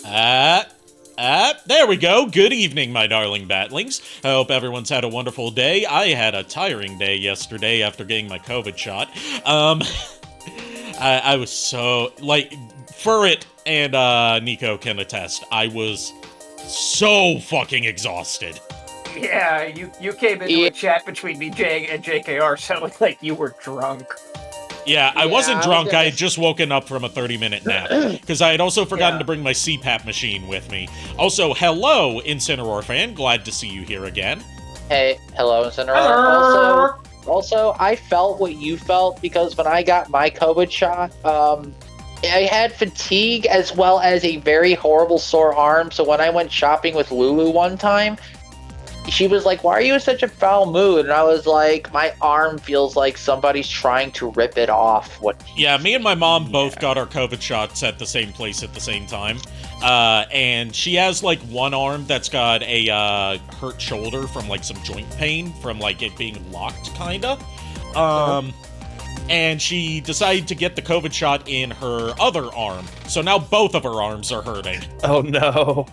There we go. Good evening, my darling batlings. I hope everyone's had a wonderful day. I had a tiring day yesterday after getting my COVID shot. I was so, like, Furret and, Nico can attest, I was so fucking exhausted. Yeah, you came into a chat between me, Jay, and JKR sounding like you were drunk. Yeah, I wasn't drunk, I had just woken up from a 30-minute nap, because I had also forgotten to bring my CPAP machine with me. Also, hello, Incineroar fan, glad to see you here again. Hey, hello, Incineroar. Also, I felt what you felt, because when I got my COVID shot, I had fatigue as well as a very horrible sore arm, so when I went shopping with Lulu one time, she was like, why are you in such a foul mood? And I was like, my arm feels like somebody's trying to rip it off. Yeah, me and my mom both got our COVID shots at the same place at the same time. And she has, like, one arm that's got a, hurt shoulder from, like, some joint pain from, like, it being locked, kinda. And she decided to get the COVID shot in her other arm. So now both of her arms are hurting. Oh, no.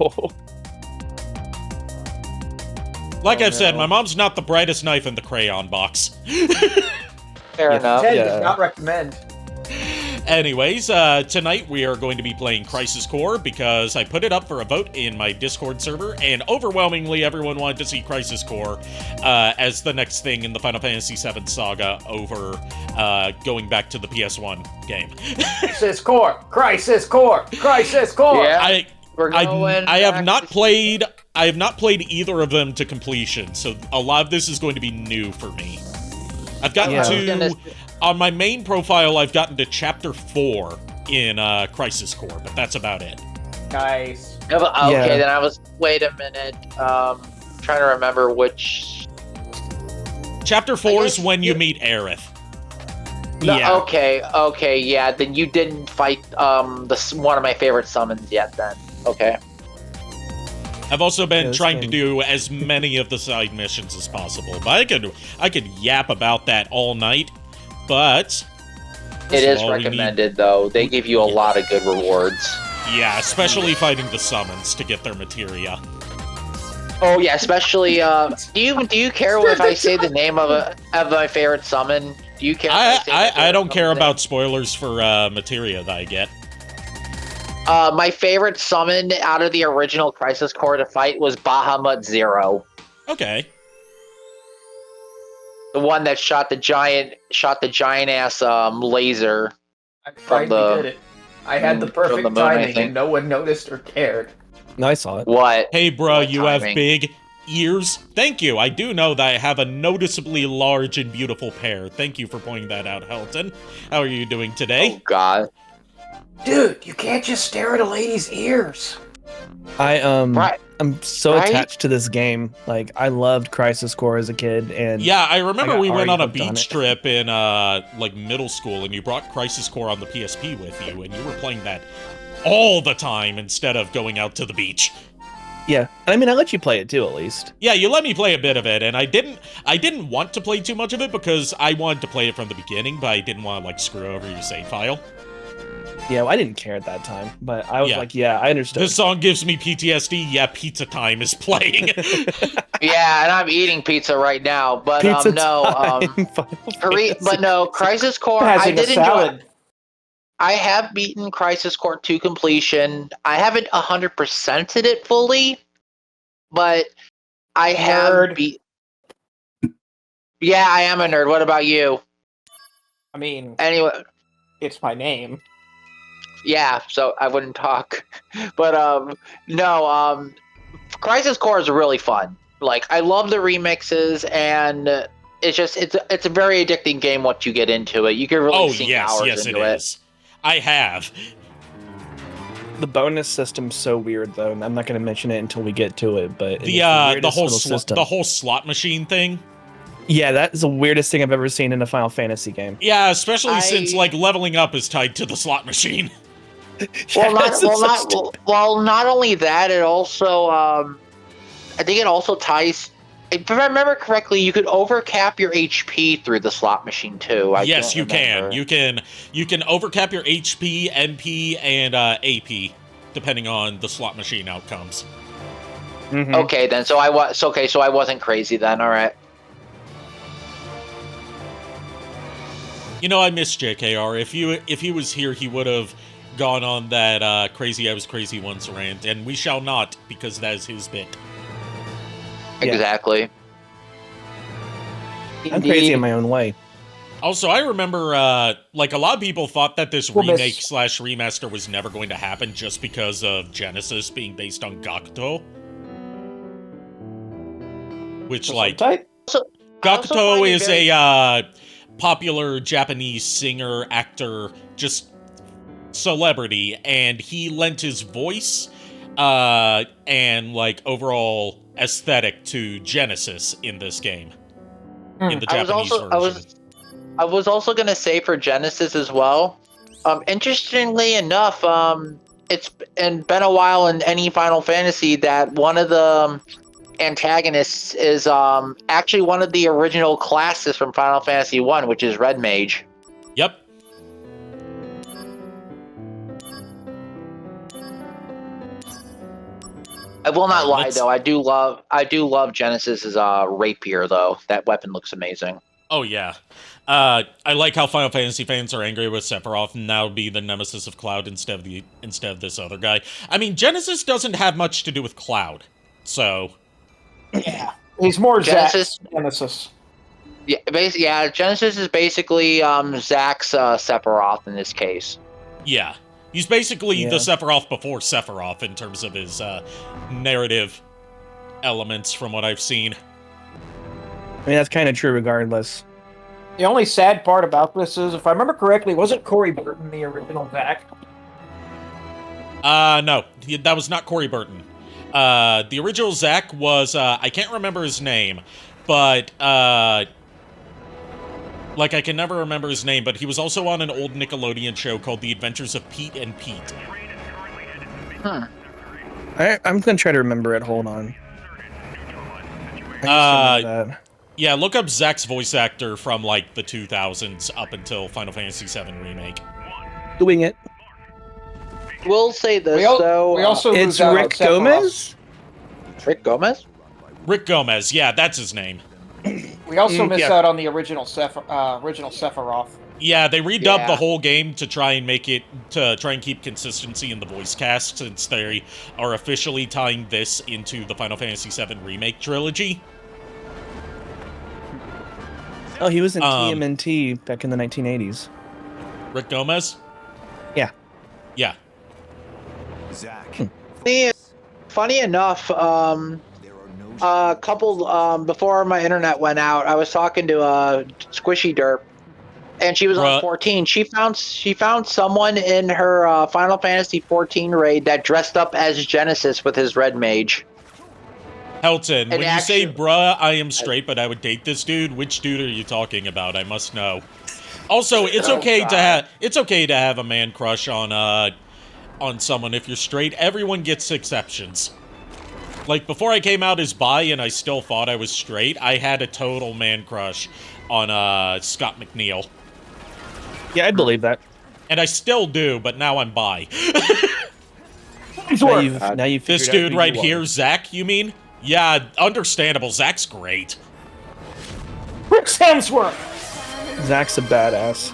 Like I've said, my mom's not the brightest knife in the crayon box. Fair enough. Ted does not recommend. Anyways, tonight we are going to be playing Crisis Core because I put it up for a vote in my Discord server, and overwhelmingly everyone wanted to see Crisis Core as the next thing in the Final Fantasy VII saga over going back to the PS1 game. Crisis Core! Crisis Core! Crisis Core! Yeah. I have not played either of them to completion, so a lot of this is going to be new for me. I've gotten to, on my main profile, I've gotten to Chapter 4 in Crisis Core, but that's about it. Nice. Okay, then I was, wait a minute, trying to remember which... Chapter 4 is when you meet Aerith. No, Yeah. Okay, yeah, then you didn't fight one of my favorite summons yet then. Okay. I've also been trying to do as many of the side missions as possible, but I could yap about that all night, but... It is recommended, though. They give you a lot of good rewards. Yeah, especially fighting the summons to get their materia. Oh yeah, especially, do you care if I say the name of my favorite summon? Do you care if I say I don't care about spoilers for materia that I get. My favorite summon out of the original Crisis Core to fight was Bahamut Zero. Okay. The one that shot the giant ass laser. I finally did it. I had the perfect timing and no one noticed or cared. No, I saw it. What? Hey bro, What you timing? have big ears? Thank you. I do know that I have a noticeably large and beautiful pair. Thank you for pointing that out, Helton. How are you doing today? Oh god. Dude, you can't just stare at a lady's ears. I'm so attached to this game. Like, I loved Crisis Core as a kid, and Yeah, I remember we went on a hooked on beach it. trip in like middle school, and you brought Crisis Core on the PSP with you, and you were playing that all the time instead of going out to the beach. yeah. I mean, I let you play it too, at least. Yeah, you let me play a bit of it, and I didn't want to play too much of it because I wanted to play it from the beginning, but I didn't want to like screw over your save file. Yeah, well, I didn't care at that time, but I was Yeah. like, yeah, I understood. This song gives me PTSD. Yeah, Pizza Time is playing. Yeah, and I'm eating pizza right now, but Pizza no, time, Final Fantasy. Crisis Core. I did enjoy. I have beaten Crisis Core to completion. I haven't 100%ed it fully, but I have beat. Yeah, I am a nerd. What about you? I mean, Anyway, it's my name. yeah. So I wouldn't talk, but no. Crisis Core is really fun. Like, I love the remixes, and it's just it's a very addicting game once you get into it. You can really sink hours into it. I have. The bonus system's so weird, though, and I'm not going to mention it until we get to it. But The whole slot machine thing. Yeah, that is the weirdest thing I've ever seen in a Final Fantasy game. Yeah, especially since like leveling up is tied to the slot machine. Not only that, it also I think it also ties. If I remember correctly, you could overcap your HP through the slot machine too. Yes, you can. You can overcap your HP, MP, and AP. depending on the slot machine outcomes. Mhm. Okay, then. So I wasn't crazy then. All right. You know, I miss JKR. If he was here, he would have gone on that crazy I was crazy once rant, and we shall not, because that is his bit. Yeah. Exactly. I'm crazy in my own way. Also, I remember, like, a lot of people thought that this remake/remaster was never going to happen just because of Genesis being based on Gakuto. Which, like, Gakuto is a popular Japanese singer, actor, just celebrity, and he lent his voice and, like, overall aesthetic to Genesis in this game. In the Japanese version. I was also gonna say for Genesis as well. Interestingly enough, it's been a while in any Final Fantasy that one of the antagonists is actually one of the original classes from Final Fantasy I, which is Red Mage. Yep. I will not lie though. I do love Genesis's rapier though. That weapon looks amazing. Oh yeah. I like how Final Fantasy fans are angry with Sephiroth and now be the nemesis of Cloud instead of this other guy. I mean, Genesis doesn't have much to do with Cloud, so yeah, he's more Genesis. Yeah, Genesis is basically Zack's Sephiroth in this case. Yeah, he's basically the Sephiroth before Sephiroth in terms of his narrative elements, from what I've seen. I mean, that's kind of true regardless. The only sad part about this is, if I remember correctly, wasn't Corey Burton the original Zack? No, that was not Corey Burton. The original Zack was, I can't remember his name, but, like, I can never remember his name, but he was also on an old Nickelodeon show called The Adventures of Pete and Pete. Huh. I'm going to try to remember it. Hold on. Yeah, look up Zack's voice actor from, like, the 2000s up until Final Fantasy VII Remake. Doing it. We'll say this, though. We also it's Rick Gomez? Rick Gomez? Rick Gomez, yeah, that's his name. We also missed out on the original Sephiroth. Yeah, they redubbed the whole game to try and keep consistency in the voice cast, since they are officially tying this into the Final Fantasy VII Remake trilogy. Oh, he was in TMNT back in the 1980s. Rick Gomez? Yeah. Yeah. Zack. Funny enough, a couple before my internet went out, I was talking to Squishy Derp, and she was on 14. She found someone in her Final Fantasy 14 raid that dressed up as Genesis with his red mage. Helton, when you say bruh, I am straight, but I would date this dude, which dude are you talking about? I must know. Also, it's okay to have a man crush on someone if you're straight. Everyone gets exceptions. Like, before I came out as bi and I still thought I was straight, I had a total man crush on Scott McNeil. Yeah, I believe that. And I still do, but now I'm bi. now you've this dude right here, Zack, you mean? Yeah, understandable. Zack's great. Chris Hemsworth! Zack's a badass.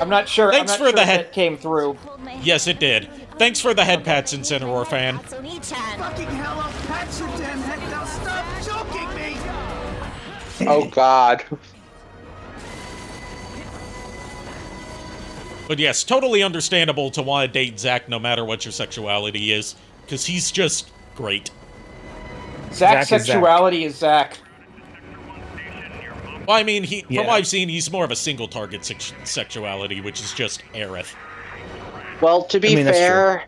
I'm not sure. Thanks for the head. That came through. Yes, it did. Thanks for the head pats, Incineroar fan. Fucking hell, I'll pat your damn head now. Stop choking me! Oh, God. But yes, totally understandable to want to date Zack no matter what your sexuality is, because he's just great. Zack's sexuality is Zack. Well, I mean, from what I've seen, he's more of a single-target sexuality, which is just Aerith. Well, to be fair,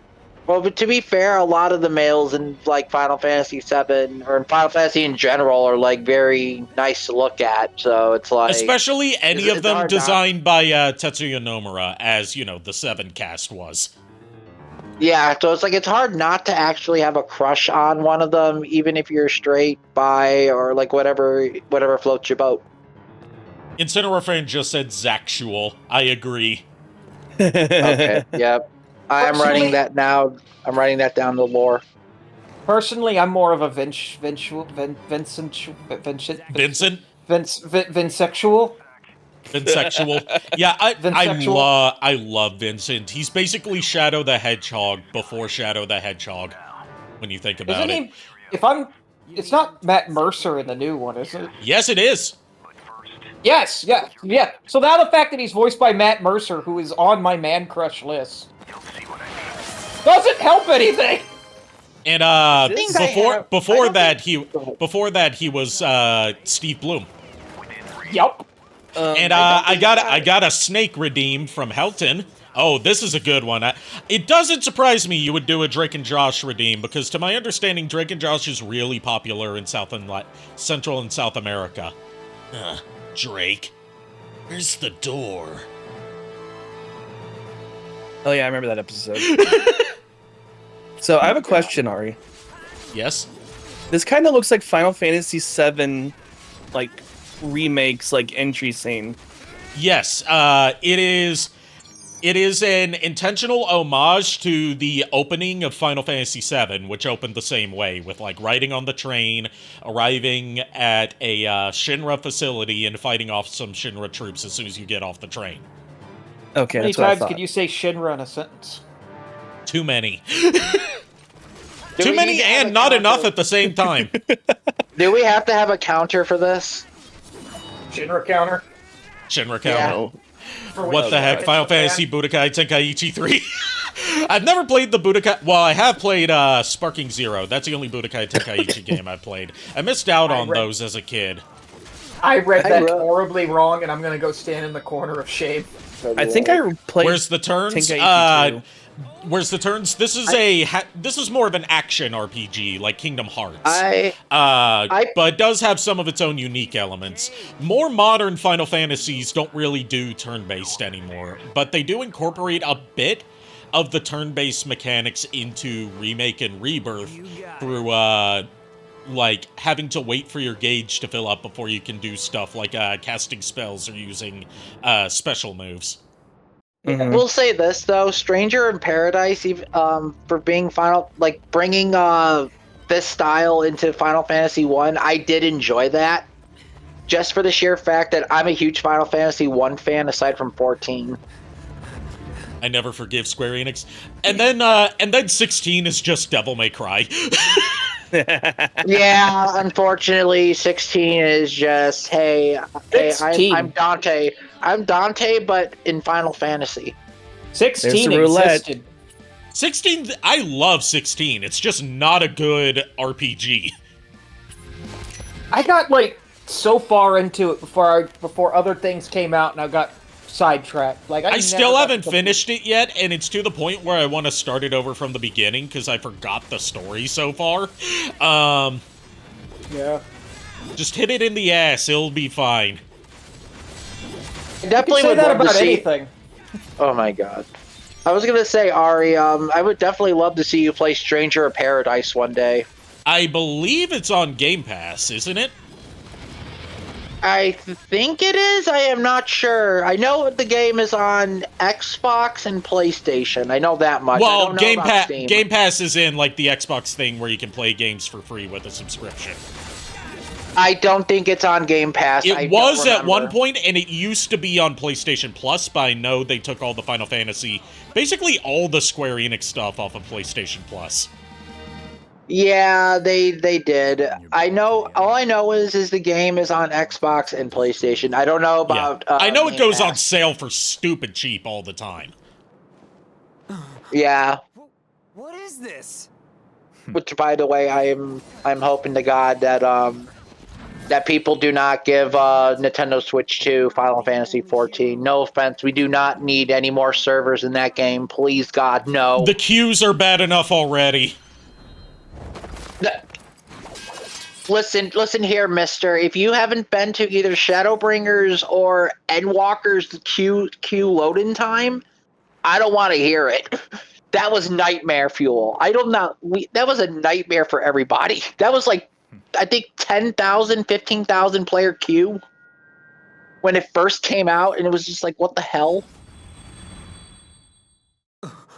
a lot of the males in like Final Fantasy VII or in Final Fantasy in general are like very nice to look at. So it's like, especially any of them designed by Tetsuya Nomura, as you know, the 7 cast was. Yeah, so it's like it's hard not to actually have a crush on one of them, even if you're straight, bi, or like whatever floats your boat. Incineroar fan just said Zacksual. I agree. Okay, yep. I am writing that now. I'm writing that down the lore. Personally, I'm more of a Vincent. Vinsexual. Yeah, I love Vincent. He's basically Shadow the Hedgehog before Shadow the Hedgehog, when you think about it. It's not Matt Mercer in the new one, is it? Yes, it is. Yes, yeah. So now the fact that he's voiced by Matt Mercer, who is on my man crush list, doesn't help anything. And before that he was Steve Bloom. Yep. And I got a snake redeemed from Helton. Oh, this is a good one. It doesn't surprise me you would do a Drake and Josh redeem, because to my understanding, Drake and Josh is really popular in Central and South America. Drake, where's the door? Oh yeah, I remember that episode. So I have a question, Ari. Yes? This kind of looks like Final Fantasy VII, like, remakes, like, entry scene. Yes, it is an intentional homage to the opening of Final Fantasy VII, which opened the same way, with, like, riding on the train, arriving at a Shinra facility, and fighting off some Shinra troops as soon as you get off the train. Okay, How many that's what I times thought. could you say Shinra in a sentence? Too many. Too many and not enough at the same time. Do we have to have a counter for this? Shinra counter? Shinra counter. No. What the heck? Final Fantasy Budokai Tenkaichi 3? I've never played the Budokai... Well, I have played Sparking Zero. That's the only Budokai Tenkaichi game I've played. I missed out on those as a kid. I read that horribly wrong, and I'm going to go stand in the corner of shame. I think I played Where's the turns? Tenkaichi 2. Where's the turns? This is this is more of an action RPG, like Kingdom Hearts. But it does have some of its own unique elements. More modern Final Fantasies don't really do turn-based anymore, but they do incorporate a bit of the turn-based mechanics into Remake and Rebirth through, like, having to wait for your gauge to fill up before you can do stuff like casting spells or using special moves. Mm-hmm. We'll say this though, Stranger in Paradise, even for being bringing this style into Final Fantasy 1, I did enjoy that. Just for the sheer fact that I'm a huge Final Fantasy 1 fan, aside from 14. I never forgive Square Enix. And then 16 is just Devil May Cry. Yeah, unfortunately, 16 is just, hey, I'm Dante. I'm Dante, but in Final Fantasy. 16 existed. 16, I love 16. It's just not a good RPG. I got, like, so far into it before other things came out, and I got sidetracked. Like, I still haven't finished it yet, and it's to the point where I want to start it over from the beginning, because I forgot the story so far. Yeah. Just hit it in the ass, it'll be fine. I definitely would love to see anything. Oh my god. I was gonna say, Ari, I would definitely love to see you play Stranger in Paradise one day. I believe it's on Game Pass, isn't it? I think it is. I am not sure. I know the game is on Xbox and PlayStation. I know that much. Well, I don't know about Steam. Game Pass is in, like, the Xbox thing where you can play games for free with a subscription. I don't think it's on Game Pass. It was at one point, and it used to be on PlayStation Plus, but I know they took all the Final Fantasy, basically all the Square Enix stuff off of PlayStation Plus. Yeah, they did. I know. All I know is the game is on Xbox and PlayStation. I don't know about. I know it goes Pass. on sale for stupid cheap all the time. Yeah. What is this? Which, by the way, I'm hoping to God that that people do not give Nintendo Switch 2 Final Fantasy 14. No offense, we do not need any more servers in that game. Please, God, no. The queues are bad enough already. Listen here, mister. If you haven't been to either Shadowbringers or Endwalker's queue load-in time, I don't want to hear it. That was nightmare fuel. I don't know. That was a nightmare for everybody. That was like, I think 10,000, 15,000 player queue when it first came out, and it was just like, what the hell?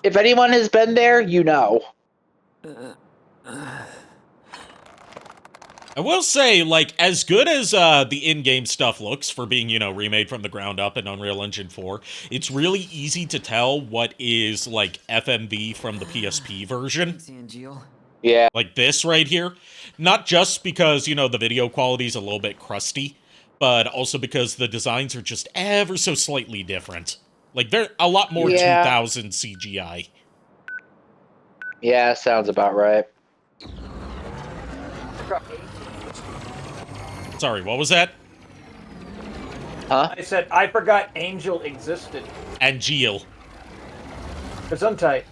If anyone has been there, you know. I will say, like, as good as the in-game stuff looks for being, remade from the ground up in Unreal Engine 4, it's really easy to tell what is, like, FMV from the PSP version. Yeah. Like this right here. Not just because, the video quality is a little bit crusty, but also because the designs are just ever so slightly different. Like, they're a lot more 2000 CGI. Yeah, sounds about right. Sorry, what was that? Huh? I said, I forgot Angel existed. And Geel. Gesundheit.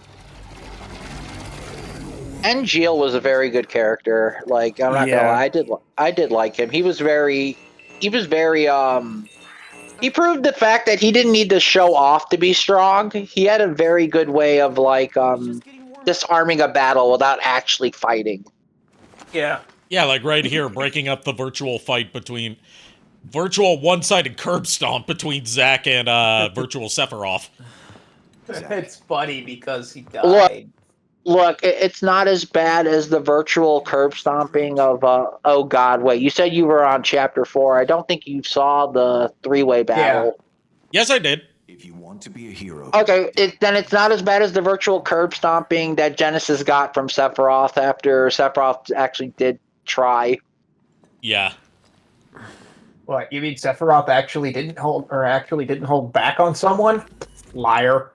And Geel was a very good character. Like, I'm not gonna lie, I did like him. He proved the fact that he didn't need to show off to be strong. He had a very good way of, like, disarming a battle without actually fighting. Yeah. Yeah, like right here, breaking up the virtual fight between... Virtual one-sided curb stomp between Zack and virtual Sephiroth. It's funny because he died. Look, it's not as bad as the virtual curb stomping of, oh god, wait, you said you were on Chapter 4. I don't think you saw the three-way battle. Yeah. Yes, I did. If you want to be a hero... Okay, then it's not as bad as the virtual curb stomping that Genesis got from Sephiroth after Sephiroth actually did try. Yeah. What, you mean Sephiroth actually didn't hold back on someone? Liar.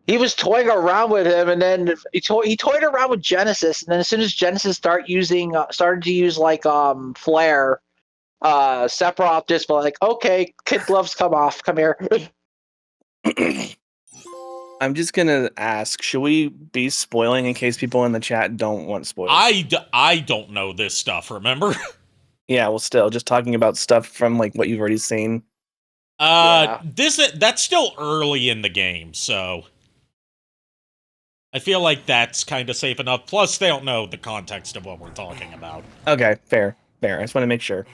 He was toying around with him, and then he toyed around with Genesis, and then as soon as Genesis started to use like Flare, Sephiroth just was like, okay, kid gloves come off, come here. I'm just gonna ask, should we be spoiling in case people in the chat don't want spoilers? I don't know this stuff, remember? Yeah, well, still, just talking about stuff from, like, what you've already seen. That's still early in the game, so... I feel like that's kind of safe enough. Plus, they don't know the context of what we're talking about. Okay, fair. I just want to make sure.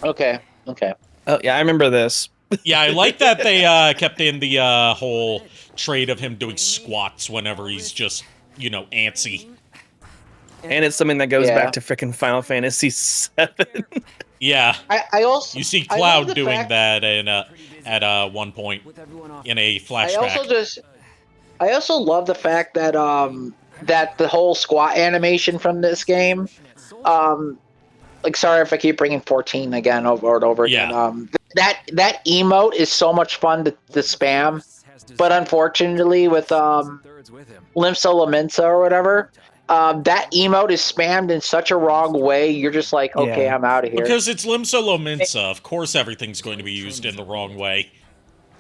Okay. Oh, yeah, I remember this. Yeah, I like that they kept in the whole trait of him doing squats whenever he's just, antsy. And it's something that goes back to frickin' Final Fantasy VII. Yeah. I also... You see Cloud doing that at one point in a flashback. I also love the fact that that the whole squat animation from this game, like, sorry if I keep bringing 14 again over and over again. That emote is so much fun to spam, but unfortunately with Limsa Laminsa or whatever, that emote is spammed in such a wrong way. You're just like, okay, I'm out of here. Because it's Limsa Laminsa, of course everything's going to be used in the wrong way.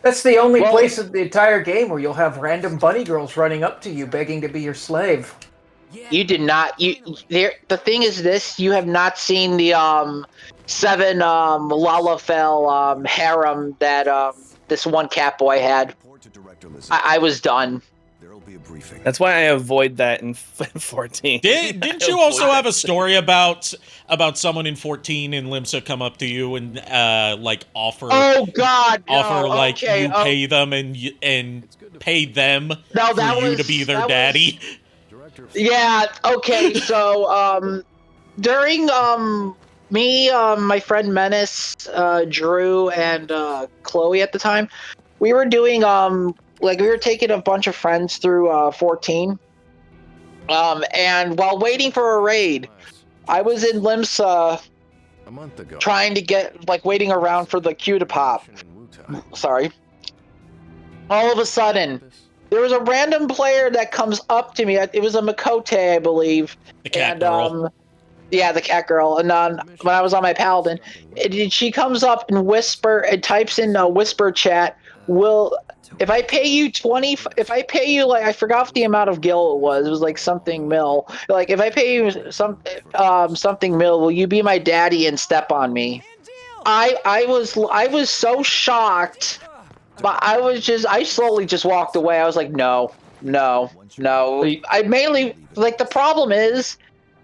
That's the only place in the entire game where you'll have random bunny girls running up to you begging to be your slave. You did not. The thing is this: you have not seen the 7 Lalafell harem that this one cat boy had. I was done. That's why I avoid that in 14. Didn't you also have a story about someone in 14 and Limsa come up to you and offer? Oh God! You pay them and pay them for you to be their daddy. Yeah. Okay. So during me, my friend Menace, Drew, and Chloe at the time, we were doing we were taking a bunch of friends through 14. And while waiting for a raid, I was in Limsa a month ago, trying to get, waiting around for the queue to pop. Sorry. All of a sudden, there was a random player that comes up to me. It was a Makote, I believe. The cat girl. Yeah, the cat girl. And when I was on my Paladin, she comes up and types in a whisper chat, if I pay you I forgot what the amount of gil it was something mil. If I pay you something mil, will you be my daddy and step on me? I was so shocked, but I slowly just walked away. I was like, no. I mainly, the problem is,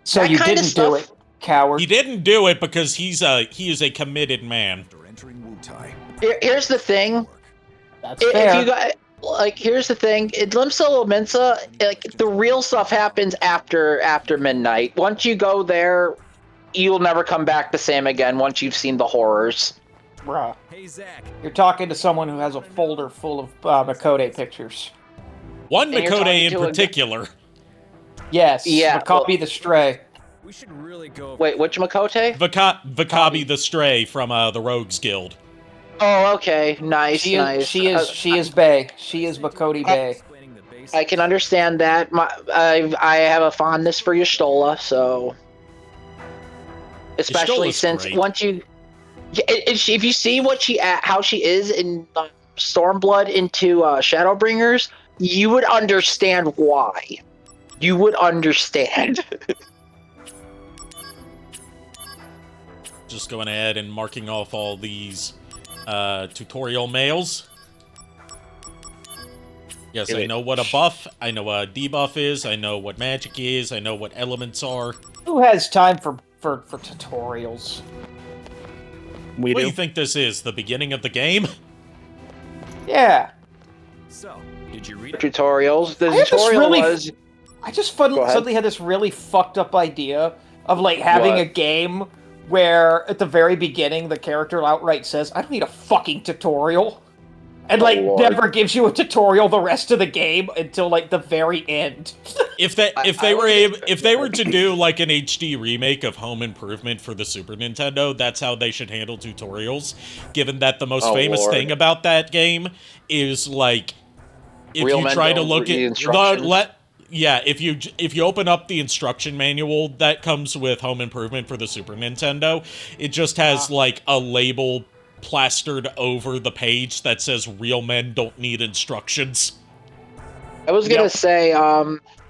so you didn't do it, coward. He didn't do it because he is a committed man. Here's the thing. That's fair. If you got, like, here's the thing. In Limsa Lominsa, like, the real stuff happens after midnight. Once you go there, you'll never come back the same again once you've seen the horrors. Bruh. Hey, Zack. You're talking to someone who has a folder full of Makode pictures. One And you're Makode talking in to a- particular. Yes, Yeah, Makabe the Stray. We should really go. Wait, which Makote? Vakabi the Stray from the Rogues Guild. Oh, okay. Nice, She nice. is Bae. She is Makode Bae. Explaining the basics. I can understand that. I have a fondness for Y'shtola, so... Especially Y'shtola's since great. once you... If you see how she is in Stormblood into Shadowbringers, you would understand why. You would understand. Just going ahead and marking off all these tutorial mails. Yes, I know what a buff, I know what a debuff is, I know what magic is, I know what elements are. Who has time for tutorials? We What do do. you think this is, the beginning of the game? Yeah. So, did you read it? Tutorials. The I have this tutorial really- was... I just Go ahead. suddenly had this really fucked up idea of like having What? a game where at the very beginning the character outright says, "I don't need a fucking tutorial," and Oh, like Lord. never gives you a tutorial the rest of the game until like the very end. If they were to do like an HD remake of Home Improvement for the Super Nintendo, that's how they should handle tutorials. Given that the most Oh, famous Lord. thing about that game is like if Real you men try to don't look read at instructions. if you open up the instruction manual that comes with Home Improvement for the Super Nintendo, it just has like a label plastered over the page that says "Real men don't need instructions." I was gonna say,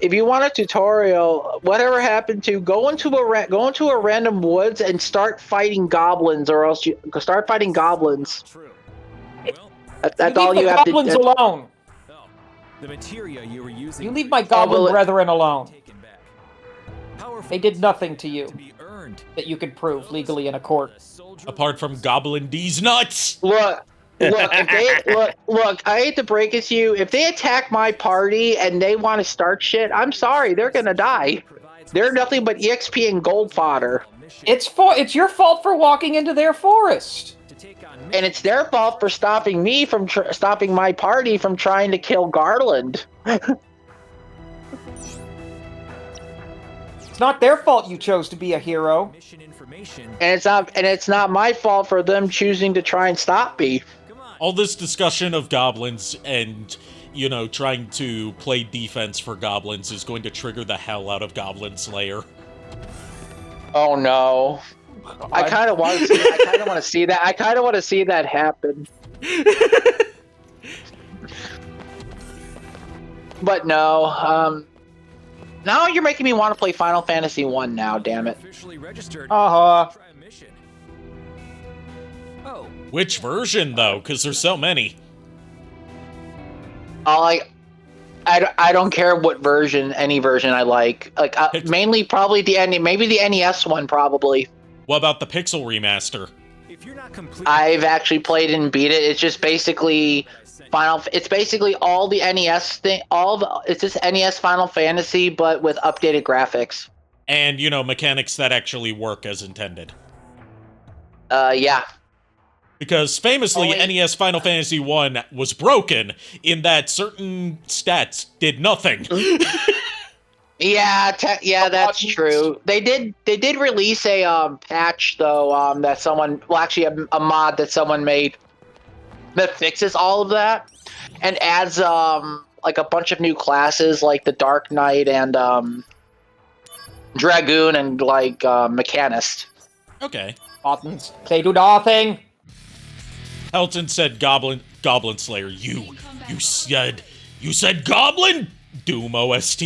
if you want a tutorial, whatever happened to go into a random woods and start fighting goblins, or else you start fighting goblins. True. Well, That's You all leave you the have to. goblins alone. oh, the materia you were using. You leave my goblin well, brethren alone. Taken back. Powerful They did nothing to you to be earned. that you could prove legally in a court. A soldier Apart from Goblin D's nuts. Look, if they look. I hate to break it to you. If they attack my party and they want to start shit, I'm sorry, they're gonna die. provides They're nothing but EXP and gold fodder, mission It's your fault for walking into their forest. to take on and it's their fault for stopping me from stopping my party from trying to kill Garland. It's not their fault you chose to be a hero. mission information. And it's not my fault for them choosing to try and stop me. Come on. All this discussion of goblins and, you know, trying to play defense for goblins is going to trigger the hell out of Goblin Slayer. Oh no. I kind of want to see. I kind of want to see that. I kind of want to see that happen. But no. Now you're making me want to play Final Fantasy 1 now. Damn it. Officially registered. Uh-huh. Try a mission. Oh, Which version, though? Because there's so many. I don't care what version, any version I like. Like mainly probably maybe the NES one probably. What about the Pixel remaster? if you're not complete. I've actually played and beat it. It's just basically It's basically all the NES thing. It's just NES Final Fantasy, but with updated graphics. And, you know, mechanics that actually work as intended. Yeah. Because famously, Only- NES Final Fantasy I was broken in that certain stats did nothing. Yeah, that's true. They did release a patch though, that someone, well, actually a mod that someone made that fixes all of that and adds like a bunch of new classes like the Dark Knight and Dragoon and like Mechanist. Okay. Buttons. They do nothing. Elton said Goblin Slayer. You said Goblin Doom OST.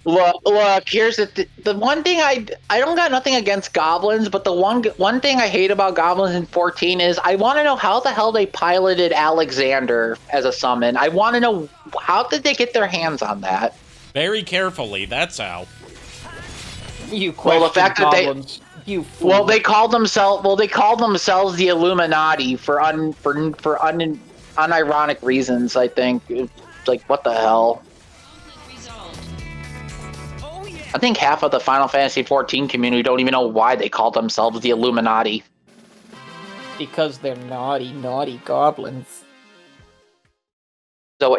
Look. Here's the one thing I don't got nothing against goblins, but the one thing I hate about goblins in 14 is I want to know how the hell they piloted Alexander as a summon. I want to know how did they get their hands on that. Very carefully. That's how. You question Well, the fact that goblins. You fool. Well, they called themselves the Illuminati for unironic reasons, I think. It's like, what the hell? I think half of the Final Fantasy XIV community don't even know why they call themselves the Illuminati. Because they're naughty, naughty goblins. So,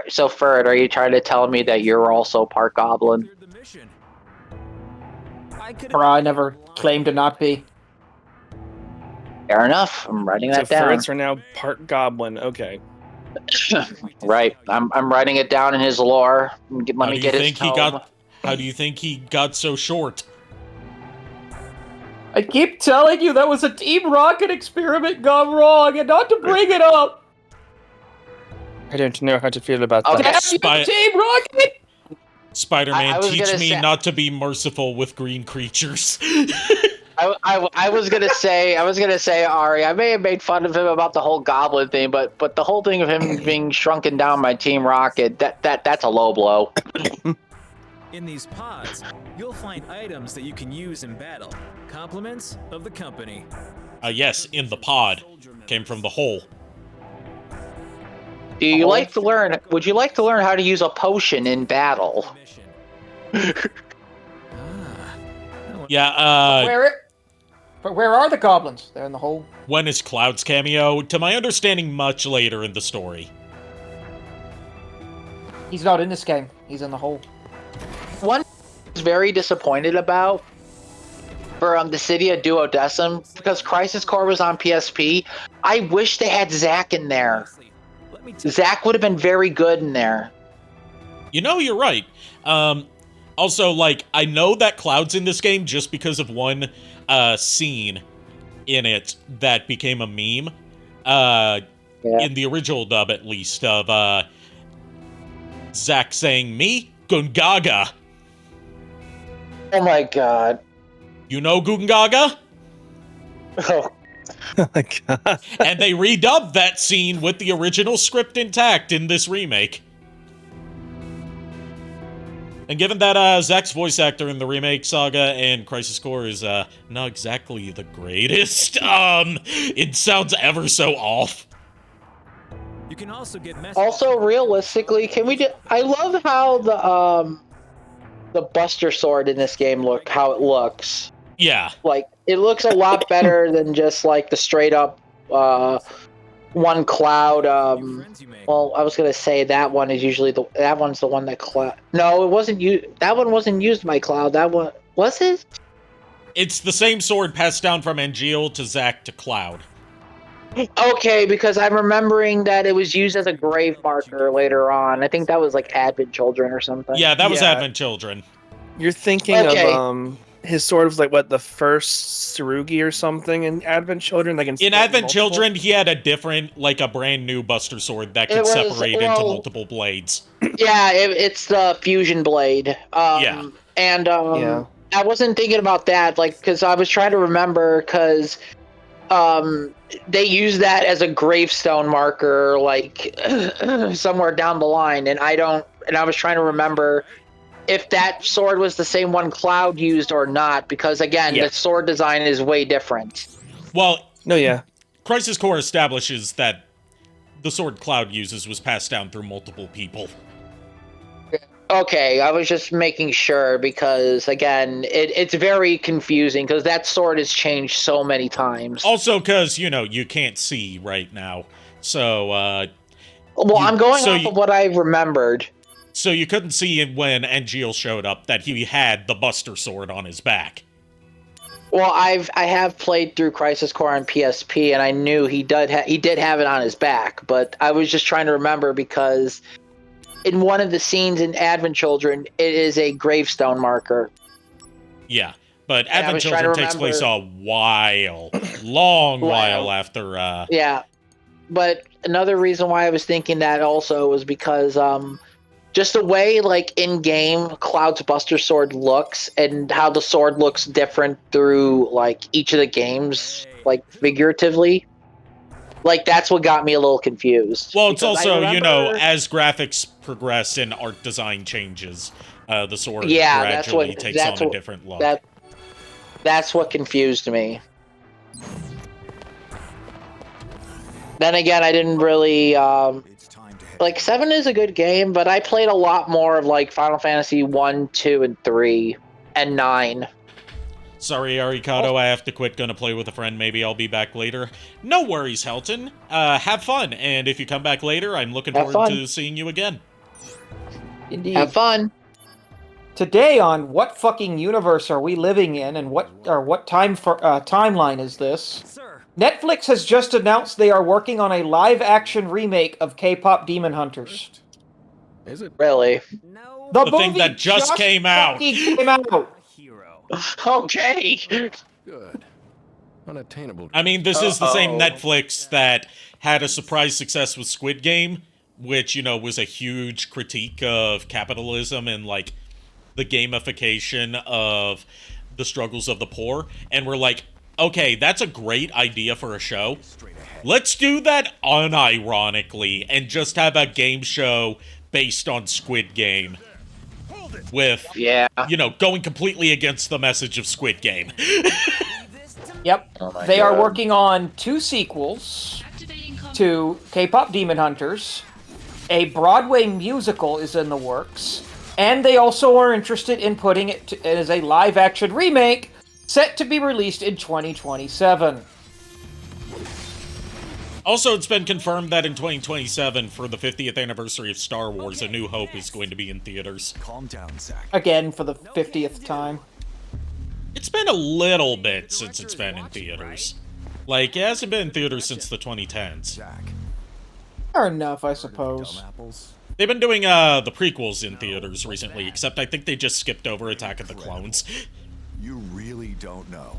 so Ferd, are you trying to tell me that you're also part goblin? Or I never claimed to not be. Fair enough. I'm writing that So down. Ferrets are now part goblin. Okay. Right. I'm writing it down in his lore. Let me get his tome. How do you think he got so short? I keep telling you that was a Team Rocket experiment gone wrong, and not to bring it up. I don't know how to feel about Okay. that. Damn you, Team Rocket! Spider-Man, teach me not to be merciful with green creatures. I was gonna say, Ari, I may have made fun of him about the whole goblin thing, but the whole thing of him being shrunken down by Team Rocket, that's a low blow. In these pods, you'll find items that you can use in battle. Compliments of the company. Yes, in the pod. Came from the hole. Would you like to learn how to use a potion in battle? Yeah, Where are the goblins? They're in the hole. when is Cloud's cameo? To my understanding, much later in the story. He's not in this game. He's in the hole. One I was very disappointed about for the city of Duodecim, because Crisis Core was on PSP. I wish they had Zack in there. Zack would have been very good in there. You know, you're right. Also, like, I know that Cloud's in this game just because of one scene in it that became a meme. In the original dub, at least, of Zack saying, "Me, Gungaga." Oh my god. You know Gungaga? Oh. Oh my god. And they redubbed that scene with the original script intact in this remake. And given that Zack's voice actor in the remake saga and Crisis Core is not exactly the greatest, it sounds ever so off. You can also get Also, realistically, can we just... I love how the Buster Sword in this game how it looks. Yeah. Like, it looks a lot better than just, like, the straight-up one Cloud. Well, I was gonna say that one is usually that one's the one that Cloud... No, it wasn't that one wasn't used by Cloud. That one... Was it? It's the same sword passed down from Angeal to Zack to Cloud. Okay, because I'm remembering that it was used as a grave marker later on. I think that was like Advent Children or something. Yeah, that was Advent Children. You're thinking of his sword was like what, the first Tsurugi or something in Advent Children? Like in Advent Children, he had a different, like a brand new Buster Sword that could separate into multiple blades. Yeah, it's the fusion blade. And I wasn't thinking about that, like, because I was trying to remember, because they use that as a gravestone marker, like somewhere down the line, and I was trying to remember if that sword was the same one Cloud used or not, because again, the sword design is way different. Well, no, Crisis Core establishes that the sword Cloud uses was passed down through multiple people. Okay, I was just making sure, because again, it's very confusing, because that sword has changed so many times. Also, because, you can't see right now, so, I'm going off of what I remembered. So you couldn't see when Angeal showed up that he had the Buster Sword on his back. Well, I have played through Crisis Core on PSP, and I knew he did have it on his back, but I was just trying to remember, because in one of the scenes in Advent Children, it is a gravestone marker. Yeah, but Advent Children takes place a long while after... Yeah, but another reason why I was thinking that also was because just the way, like, in-game Cloud's Buster Sword looks, and how the sword looks different through, like, each of the games, like, figuratively. Like, that's what got me a little confused. Well, it's also, as graphics progress and art design changes, the sword gradually takes on a different look. That's what confused me. Then again, I didn't really like 7 is a good game, but I played a lot more of like Final Fantasy 1, 2, and 3, and 9. Sorry, Arikado, I have to quit. Gonna play with a friend. Maybe I'll be back later. No worries, Helton. Have fun, and if you come back later, I'm looking forward to seeing you again. Indeed. Have fun. Today on What Fucking Universe Are We Living In, and what timeline is this? Sir. Netflix has just announced they are working on a live-action remake of K-pop Demon Hunters. Is it? Really? No. The thing movie that just came out. fucking came out. Hero. Okay. Good. Unattainable. I mean, this is the same Netflix that had a surprise success with Squid Game, which, you know, was a huge critique of capitalism and, like, the gamification of the struggles of the poor. And we're like, okay, that's a great idea for a show. Let's do that unironically and just have a game show based on Squid Game. With, you know, going completely against the message of Squid Game. Yep. Oh They are working on 2 sequels to K-pop Demon Hunters. A Broadway musical is in the works. And they also are interested in putting it as a live-action remake set to be released in 2027. Also, it's been confirmed that in 2027, for the 50th anniversary of Star Wars, A New Hope is going to be in theaters. Calm down, Zack. Again, for the 50th time. It's been a little bit since it's been in theaters. Like, it hasn't been in theaters since the 2010s. Zack. Fair enough, I suppose. Dumb apples. They've been doing, the prequels in theaters recently, except I think they just skipped over Attack of the Clones. You really don't know.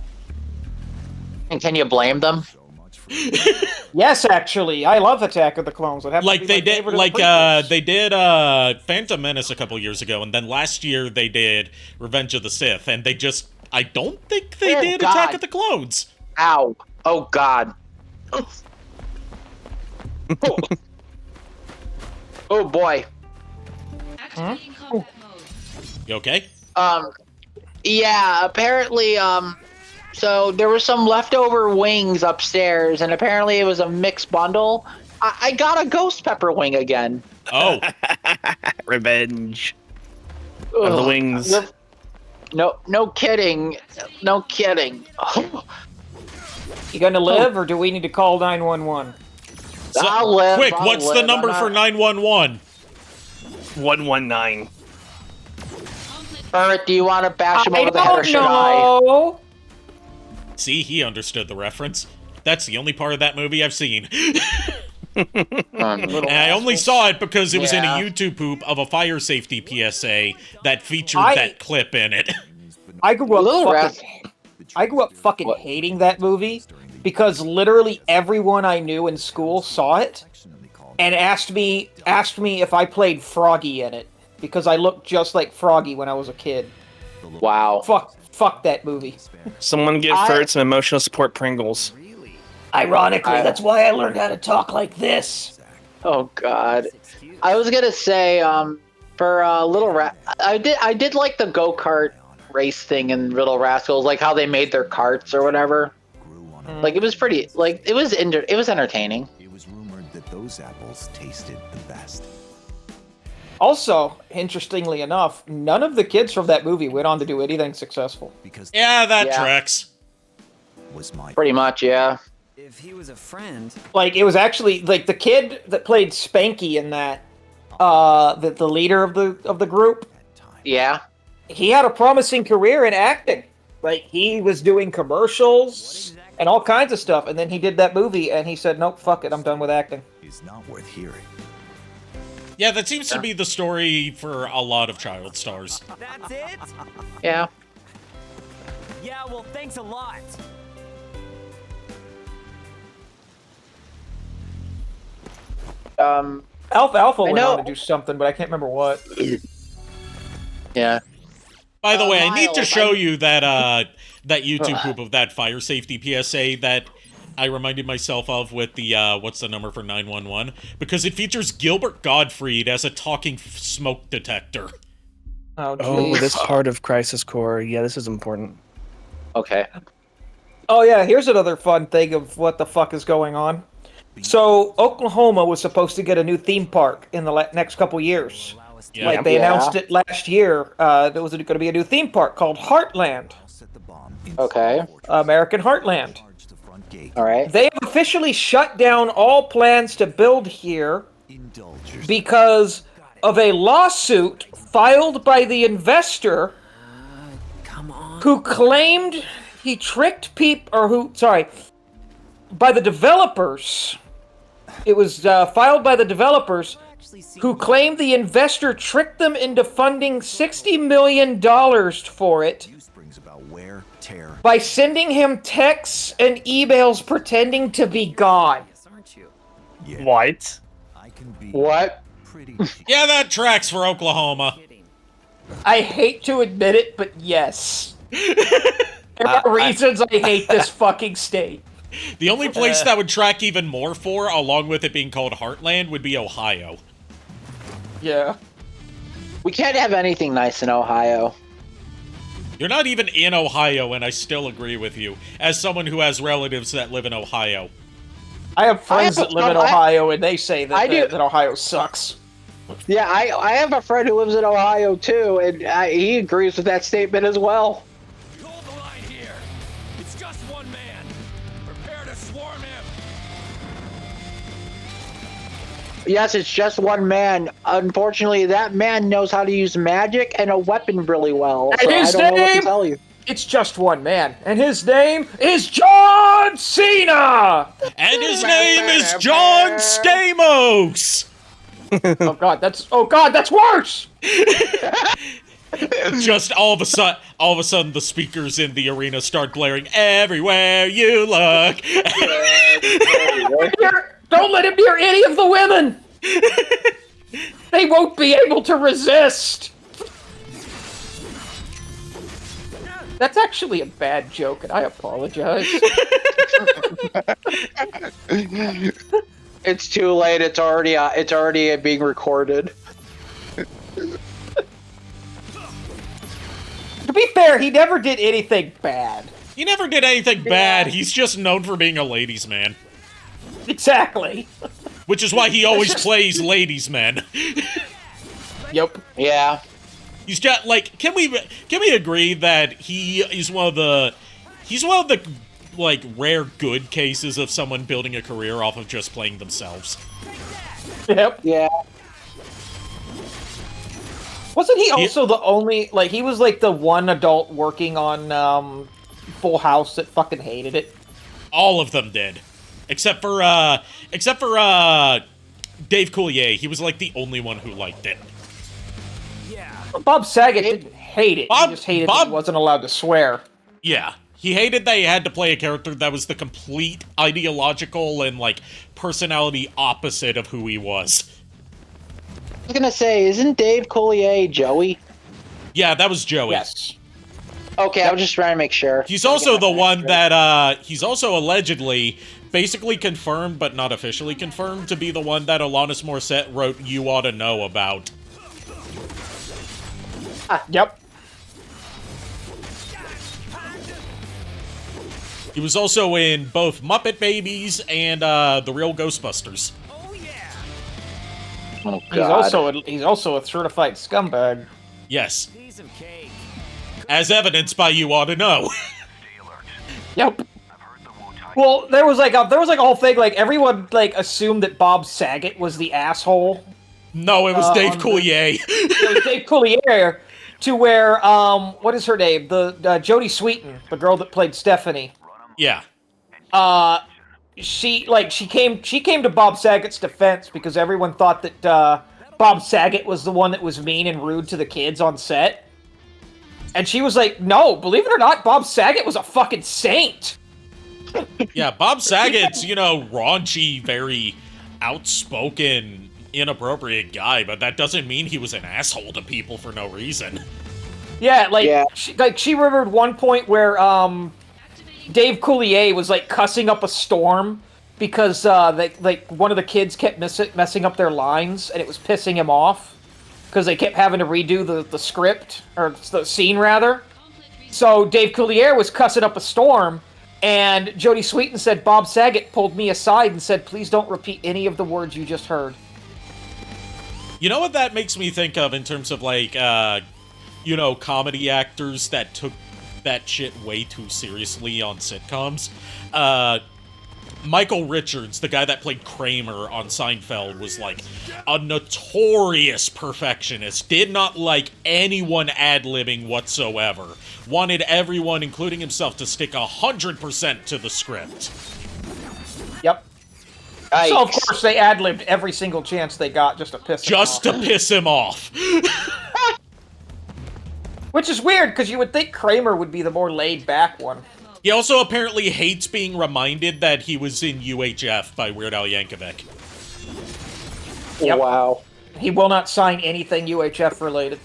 And can you blame them? So much for Yes, actually, I love Attack of the Clones. It happens to Like, be they my did, favorite of like, the prequels. they did, Phantom Menace a couple years ago, and then last year they did Revenge of the Sith, and they just, I don't think they Oh, did God. Attack of the Clones. Ow. Oh, God. Oh, boy. Activating combat mode. You okay? Yeah, apparently, so there were some leftover wings upstairs, and apparently it was a mixed bundle. I got a ghost pepper wing again. Oh. Revenge of the wings. No kidding. No kidding. You gonna live, or do we need to call 911? So, I'll live. quick, I'll what's the live. number I'm for not- 911? 119. Bert, do you want to bash him I over the head or don't should I? know. See, he understood the reference. That's the only part of that movie I've seen. And I only saw it because it was in a Yeah. YouTube poop of a fire safety PSA that featured I- that clip in it. I grew up Little fucking What? hating that movie because literally everyone I knew in school saw it and asked me if I played Froggy in it because I looked just like Froggy when I was a kid. Wow. Fuck that movie. Someone get Furt some emotional support Pringles. Ironically, that's why I learned how to talk like this. Oh God. I was gonna say, for Little I did like the go-kart race thing in Little Rascals, like how they made their carts or whatever. Like it was pretty, like it was entertaining. It was rumored that those apples tasted the best. Also, interestingly enough, none of the kids from that movie went on to do anything successful. Because Yeah, that Yeah. tracks. was my Pretty much, yeah. If he was a friend, Like, it was actually, like, the kid that played Spanky in that, the leader of the group, Yeah. he had a promising career in acting. Like, he was doing commercials and all kinds of stuff, and then he did that movie, and he said, nope, fuck it, I'm done with acting. is not worth hearing. Yeah, that seems to be the story for a lot of child stars. that's it? Yeah. Yeah, well, thanks a lot. Alpha went know. on to do something, but I can't remember what. Yeah. By the way, I need Miles, to show you that that YouTube poop of that fire safety PSA that I reminded myself of with the what's the number for 911, because it features Gilbert Gottfried as a talking smoke detector. Oh, Oh, geez. this part of Crisis Core. Yeah, this is important. Okay. Oh, yeah, here's another fun thing of what the fuck is going on. So Oklahoma was supposed to get a new theme park in the next couple years. Yeah. Like they announced it last year. There was going to be a new theme park called Heartland. Okay. American Heartland. All right. They have officially shut down all plans to build here because of a lawsuit filed by the investor who claimed he tricked by the developers. It was filed by the developers who claimed the investor tricked them into funding $60 million for it by sending him texts and emails pretending to be God. What? What? Yeah, that tracks for Oklahoma. I hate to admit it, but yes. There are reasons I hate this fucking state. The only place that would track even more for, along with it being called Heartland, would be Ohio. Yeah. We can't have anything nice in Ohio. You're not even in Ohio, and I still agree with you, as someone who has relatives that live in Ohio. I have friends that live in Ohio, and they say that Ohio sucks. Yeah, I have a friend who lives in Ohio, too, and he agrees with that statement as well. Hold the line here. It's just one man. Prepare to swarm him. Yes, it's just one man. Unfortunately, that man knows how to use magic and a weapon really well. And so his I don't know what to name? tell you. It's just one man, and his name is John Cena! And his name is John Stamos! Oh god, that's worse! Just all of a sudden, the speakers in the arena start blaring, "Everywhere you look." Don't let him near any of the women! They won't be able to resist! That's actually a bad joke, and I apologize. It's too late. It's already being recorded. To be fair, he never did anything bad. He never did anything bad. He's just known for being a ladies' man. Exactly. Which is why he always plays ladies' men. Yep. Yeah. He's just like, can we agree that he's one of the like rare good cases of someone building a career off of just playing themselves. Yep. Yeah. Wasn't he also the only, like, he was like the one adult working on Full House that fucking hated it? All of them did. Except for Dave Coulier. He was like the only one who liked it. Bob Saget didn't hate it. He just hated that he wasn't allowed to swear. Yeah. He hated that he had to play a character that was the complete ideological and, like, personality opposite of who he was. I was gonna say, isn't Dave Coulier Joey? Yeah, that was Joey. Yes. Okay, I was just trying to make sure. He's also the one that, he's also allegedly, basically confirmed, but not officially confirmed, to be the one that Alanis Morissette wrote You Ought to Know about. Yep. He was also in both Muppet Babies and The Real Ghostbusters. Oh, God. He's also a certified scumbag. Yes. As evidenced by You Ought to Know. Yep. Well, there was like a whole thing, like, everyone like assumed that Bob Saget was the asshole. No, it was Dave Coulier. It was Dave Coulier, to where what is her name? The Jodie Sweetin, the girl that played Stephanie. Yeah. She came to Bob Saget's defense because everyone thought that Bob Saget was the one that was mean and rude to the kids on set. And she was like, no, believe it or not, Bob Saget was a fucking saint. Yeah, Bob Saget's, raunchy, very outspoken, inappropriate guy, but that doesn't mean he was an asshole to people for no reason. Yeah, she remembered one point where Dave Coulier was like cussing up a storm because one of the kids kept messing up their lines and it was pissing him off because they kept having to redo the script, or the scene rather. So Dave Coulier was cussing up a storm, And Jodie Sweetin said Bob Saget pulled me aside and said, please don't repeat any of the words you just heard. You know what that makes me think of in terms of, like, comedy actors that took that shit way too seriously on sitcoms? Michael Richards, the guy that played Kramer on Seinfeld, was, like, a notorious perfectionist. Did not like anyone ad-libbing whatsoever. Wanted everyone, including himself, to stick 100% to the script. Yep. So, of course, they ad-libbed every single chance they got just to piss him off. Just to piss him off. Which is weird, because you would think Kramer would be the more laid-back one. He also apparently hates being reminded that he was in UHF by Weird Al Yankovic. Yep. Wow. He will not sign anything UHF related.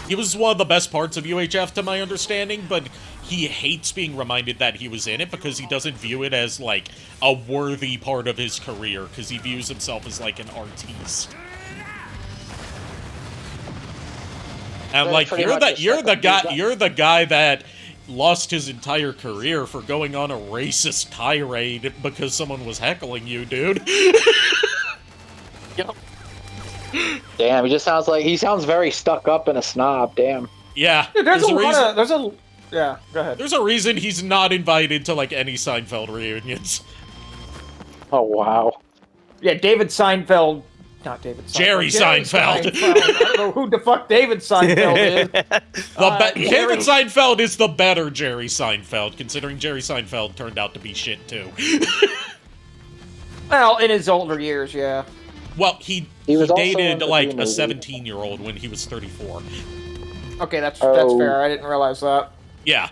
He was one of the best parts of UHF, to my understanding, but he hates being reminded that he was in it because he doesn't view it as, like, a worthy part of his career, because he views himself as, like, an artiste. And, like, you're the guy that lost his entire career for going on a racist tirade because someone was heckling you, dude. Yep. Damn, he sounds very stuck up and a snob. Damn. Yeah. Dude, yeah, go ahead. There's a reason he's not invited to, like, any Seinfeld reunions. Oh, wow. Yeah, David Seinfeld. Not David Seinfeld. Jerry Seinfeld. I don't know who the fuck David Seinfeld is. David Seinfeld is the better Jerry Seinfeld, considering Jerry Seinfeld turned out to be shit, too. Well, in his older years, yeah. Well, he dated, like, a 17-year-old when he was 34. Okay, that's fair. I didn't realize that. Yeah.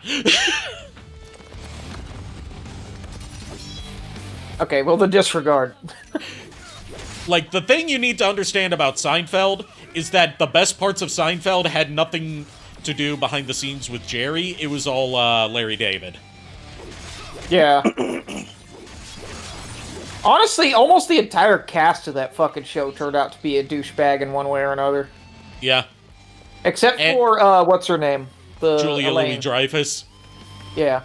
Okay, well, the disregard. Like, the thing you need to understand about Seinfeld is that the best parts of Seinfeld had nothing to do behind the scenes with Jerry. It was all Larry David. Yeah. Honestly, almost the entire cast of that fucking show turned out to be a douchebag in one way or another. Yeah. Except for, what's her name? Julia Elaine. Louis-Dreyfus. Yeah.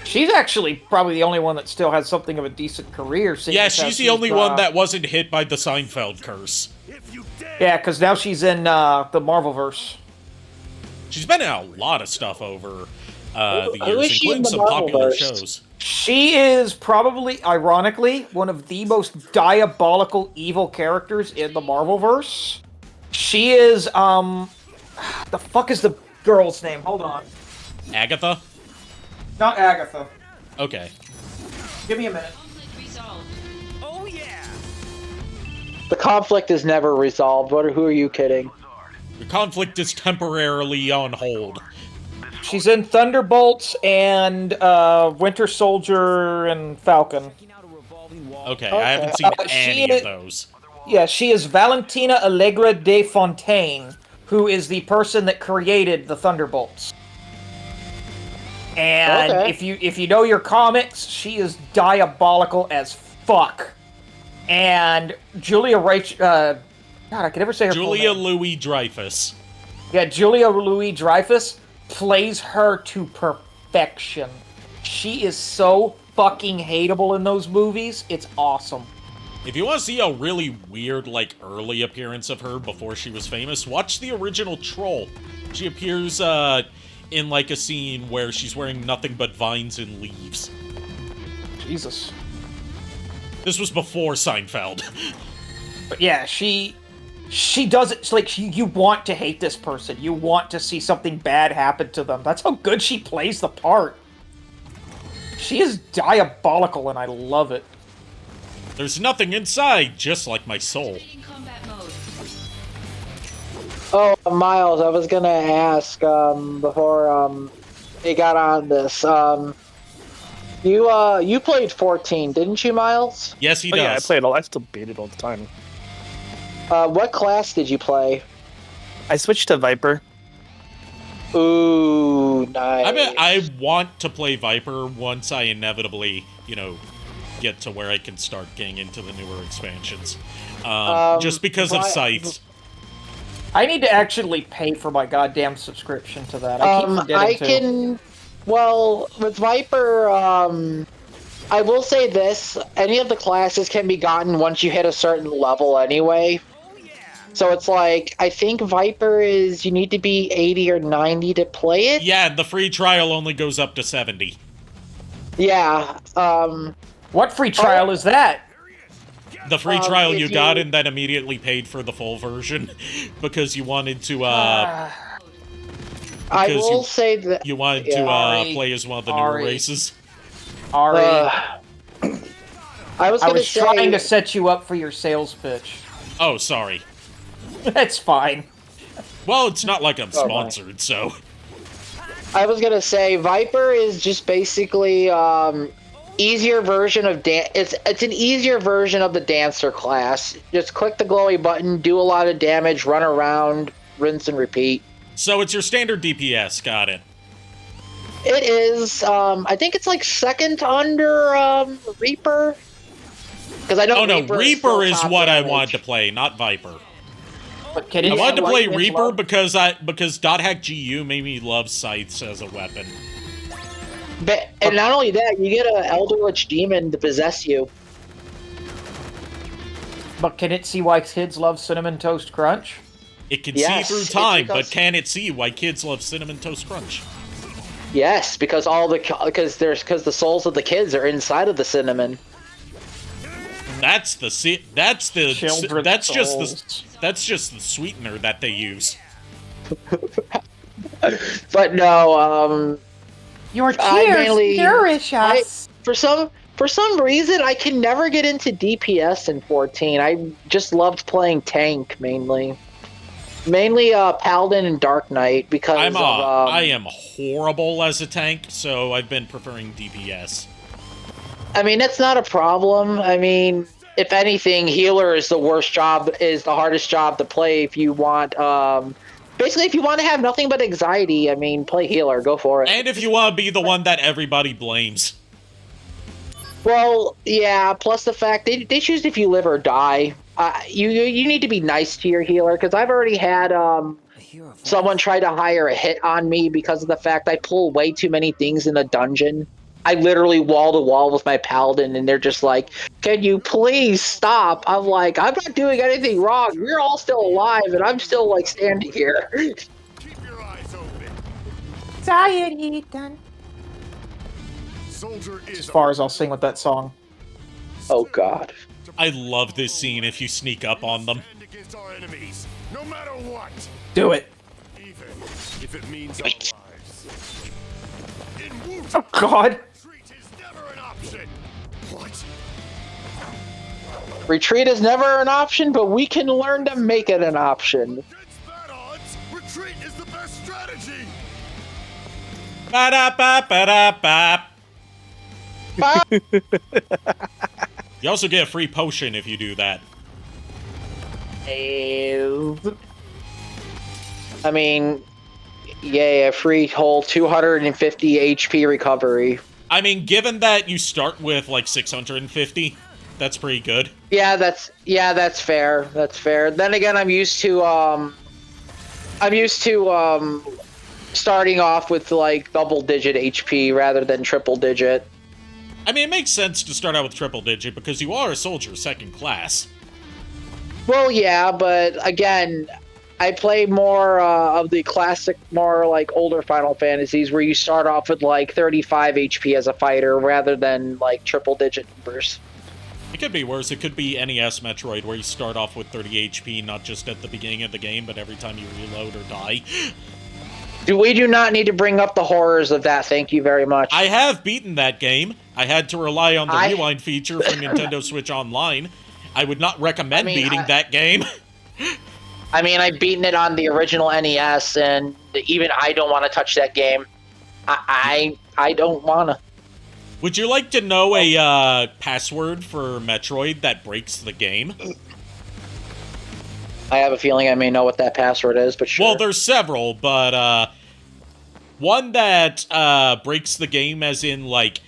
She's actually probably the only one that still has something of a decent career. Yeah, she's the only one that wasn't hit by the Seinfeld curse. Yeah, because now she's in the Marvelverse. She's been in a lot of stuff over the years, including some popular shows. She is probably, ironically, one of the most diabolical evil characters in the Marvelverse. She is, the fuck is the girl's name? Hold on. Agatha? Not Agatha. Okay. Give me a minute. Oh yeah! The conflict is never resolved. Who are you kidding? The conflict is temporarily on hold. She's in Thunderbolts and Winter Soldier and Falcon. Okay, I haven't seen any of those. Yeah, she is Valentina Allegra de Fontaine, who is the person that created the Thunderbolts. And if you know your comics, she is diabolical as fuck. And Julia God, I can never say her full name. Julia Louis-Dreyfus. Yeah, Julia Louis-Dreyfus plays her to perfection. She is so fucking hateable in those movies. It's awesome. If you want to see a really weird, like, early appearance of her before she was famous, watch the original Troll. She appears, in, like, a scene where she's wearing nothing but vines and leaves. Jesus. This was before Seinfeld. But yeah, she does it, it's like, you want to hate this person. You want to see something bad happen to them. That's how good she plays the part. She is diabolical, and I love it. There's nothing inside, just like my soul. Oh, Miles, I was gonna ask, before, they got on this, you played 14, didn't you, Miles? Yes, he does. Yeah, I played I still beat it all the time. What class did you play? I switched to Viper. Ooh, nice. I mean, I want to play Viper once I inevitably, get to where I can start getting into the newer expansions. Just because of Scythes. I need to actually pay for my goddamn subscription to that. I keep forgetting Well, with Viper, I will say this: any of the classes can be gotten once you hit a certain level, anyway. So it's like I think Viper is you need to be 80 or 90 to play it. Yeah, the free trial only goes up to 70. Yeah. What free trial is that? The free trial if you got and then immediately paid for the full version because you wanted to I will say that you wanted to play as one of the newer races. Ari, I was trying to set you up for your sales pitch. Oh, sorry. That's fine. Well, it's not like I'm sponsored, so. I was gonna say Viper is just basically easier version of it's an easier version of the Dancer class. Just click the glowy button, do a lot of damage, run around, rinse and repeat. So it's your standard DPS, got it. It is. I think it's like second under Reaper. Because I know. Oh no, Reaper is what I damage. wanted to play, not Viper. But can I wanted to play Lightning Reaper Love? because .hack GU made me love scythes as a weapon. And not only that, you get an Elder Lich Demon to possess you. But can it see why kids love Cinnamon Toast Crunch? It can Yes, see through it's time, because- but can it see why kids love Cinnamon Toast Crunch? Yes, because because the souls of the kids are inside of the cinnamon. That's the Children's that's just the sweetener that they use. But no, Your I mainly- nourish us. for some reason I can never get into DPS in 14. I just loved playing tank mainly. Mainly Paladin and Dark Knight because I am horrible as a tank, so I've been preferring DPS. I mean, that's not a problem. I mean, if anything, healer is the hardest job to play if you want basically if you want to have nothing but anxiety. I mean, play healer, go for it. And if you want to be the one that everybody blames. Well, yeah, plus the fact they choose if you live or die. You need to be nice to your healer, because I've already had someone try to hire a hit on me because of the fact I pull way too many things in a dungeon. I literally wall to wall with my paladin, and they're just like, "Can you please stop?" I'm like, "I'm not doing anything wrong. We're all still alive, and I'm still like standing here." Keep your eyes open. Tired, Ethan. Soldier is As far as I'll sing with that song. Oh God. I love this scene if you sneak up on them. stand against our enemies, no matter what, Do it. even if it means our lives. In Wu Oh God. retreat is never an option. What? Retreat is never an option, but we can learn to make it an option. Against bad odds, retreat is the best strategy. Ba-da-ba-ba-da-ba. You also get a free potion if you do that. I mean, yay, a free whole 250 HP recovery. I mean, given that you start with like 650, that's pretty good. Yeah, that's fair. That's fair. Then again, I'm used to starting off with like double digit HP rather than triple digit. I mean, it makes sense to start out with triple digit because you are a soldier second class. Well, yeah, but again, I play more of the classic, more like older Final Fantasies where you start off with like 35 HP as a fighter rather than like triple digit numbers. It could be worse. It could be NES Metroid where you start off with 30 HP, not just at the beginning of the game, but every time you reload or die. We do not need to bring up the horrors of that, thank you very much. I have beaten that game. I had to rely on the rewind feature from Nintendo Switch Online. I would not recommend beating that game. I mean, I've beaten it on the original NES, and even I don't want to touch that game. I don't want to. Would you like to know a password for Metroid that breaks the game? I have a feeling I may know what that password is, but sure. Well, there's several, but one that breaks the game as in, like,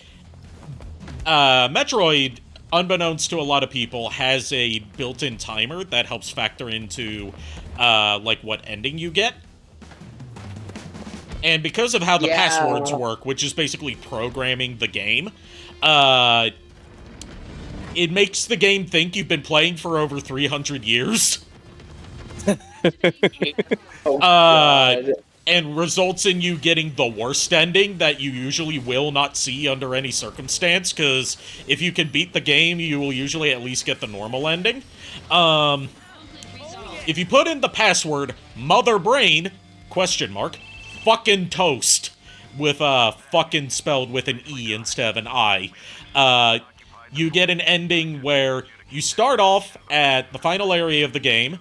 Metroid, unbeknownst to a lot of people, has a built-in timer that helps factor into, like, what ending you get. And because of how the Yeah. passwords work, which is basically programming the game, it makes the game think you've been playing for over 300 years. Oh, God. And results in you getting the worst ending that you usually will not see under any circumstance, because if you can beat the game, you will usually at least get the normal ending. If you put in the password, mother brain, question mark, fucking toast, with fucking spelled with an E instead of an I, you get an ending where you start off at the final area of the game,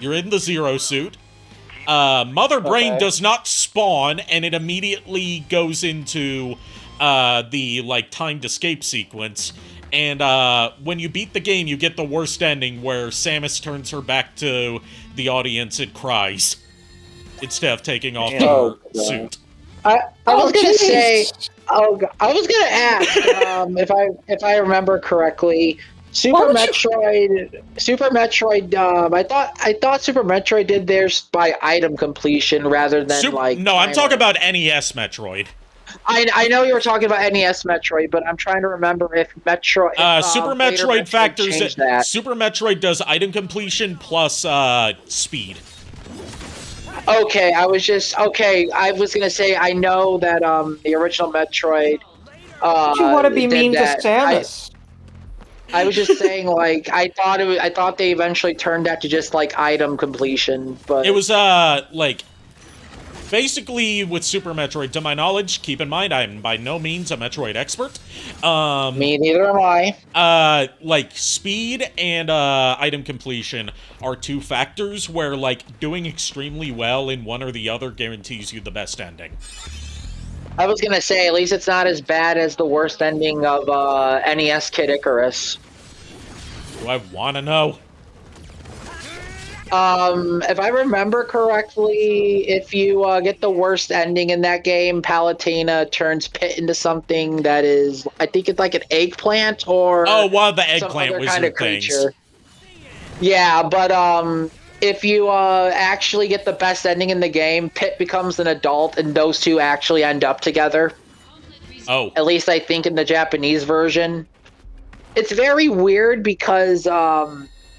you're in the Zero suit, Mother Brain does not spawn, and it immediately goes into the, like, timed escape sequence. And when you beat the game, you get the worst ending where Samus turns her back to the audience and cries instead of taking off her suit. I was gonna say, I was gonna ask if I remember correctly. Super Metroid. I thought Super Metroid did theirs by item completion rather than No, I'm talking about NES Metroid. I know you were talking about NES Metroid, but I'm trying to remember if Metroid. Super Metroid factors that. Super Metroid does item completion plus speed. Okay, I was gonna say I know that the original Metroid. You want to be mean to Samus? I was just saying, like, I thought they eventually turned that to just like item completion, but it was like basically with Super Metroid. To my knowledge, keep in mind I'm by no means a Metroid expert. Me neither am I. Like speed and item completion are two factors where like doing extremely well in one or the other guarantees you the best ending. I was gonna say, at least it's not as bad as the worst ending of NES Kid Icarus. Do I want to know? If I remember correctly, if you get the worst ending in that game, Palutena turns Pit into something that is, I think it's like an eggplant or one of the some eggplant other wizard kind of things. creature. Yeah, but if you actually get the best ending in the game, Pit becomes an adult, and those two actually end up together. Oh. At least I think in the Japanese version. It's very weird because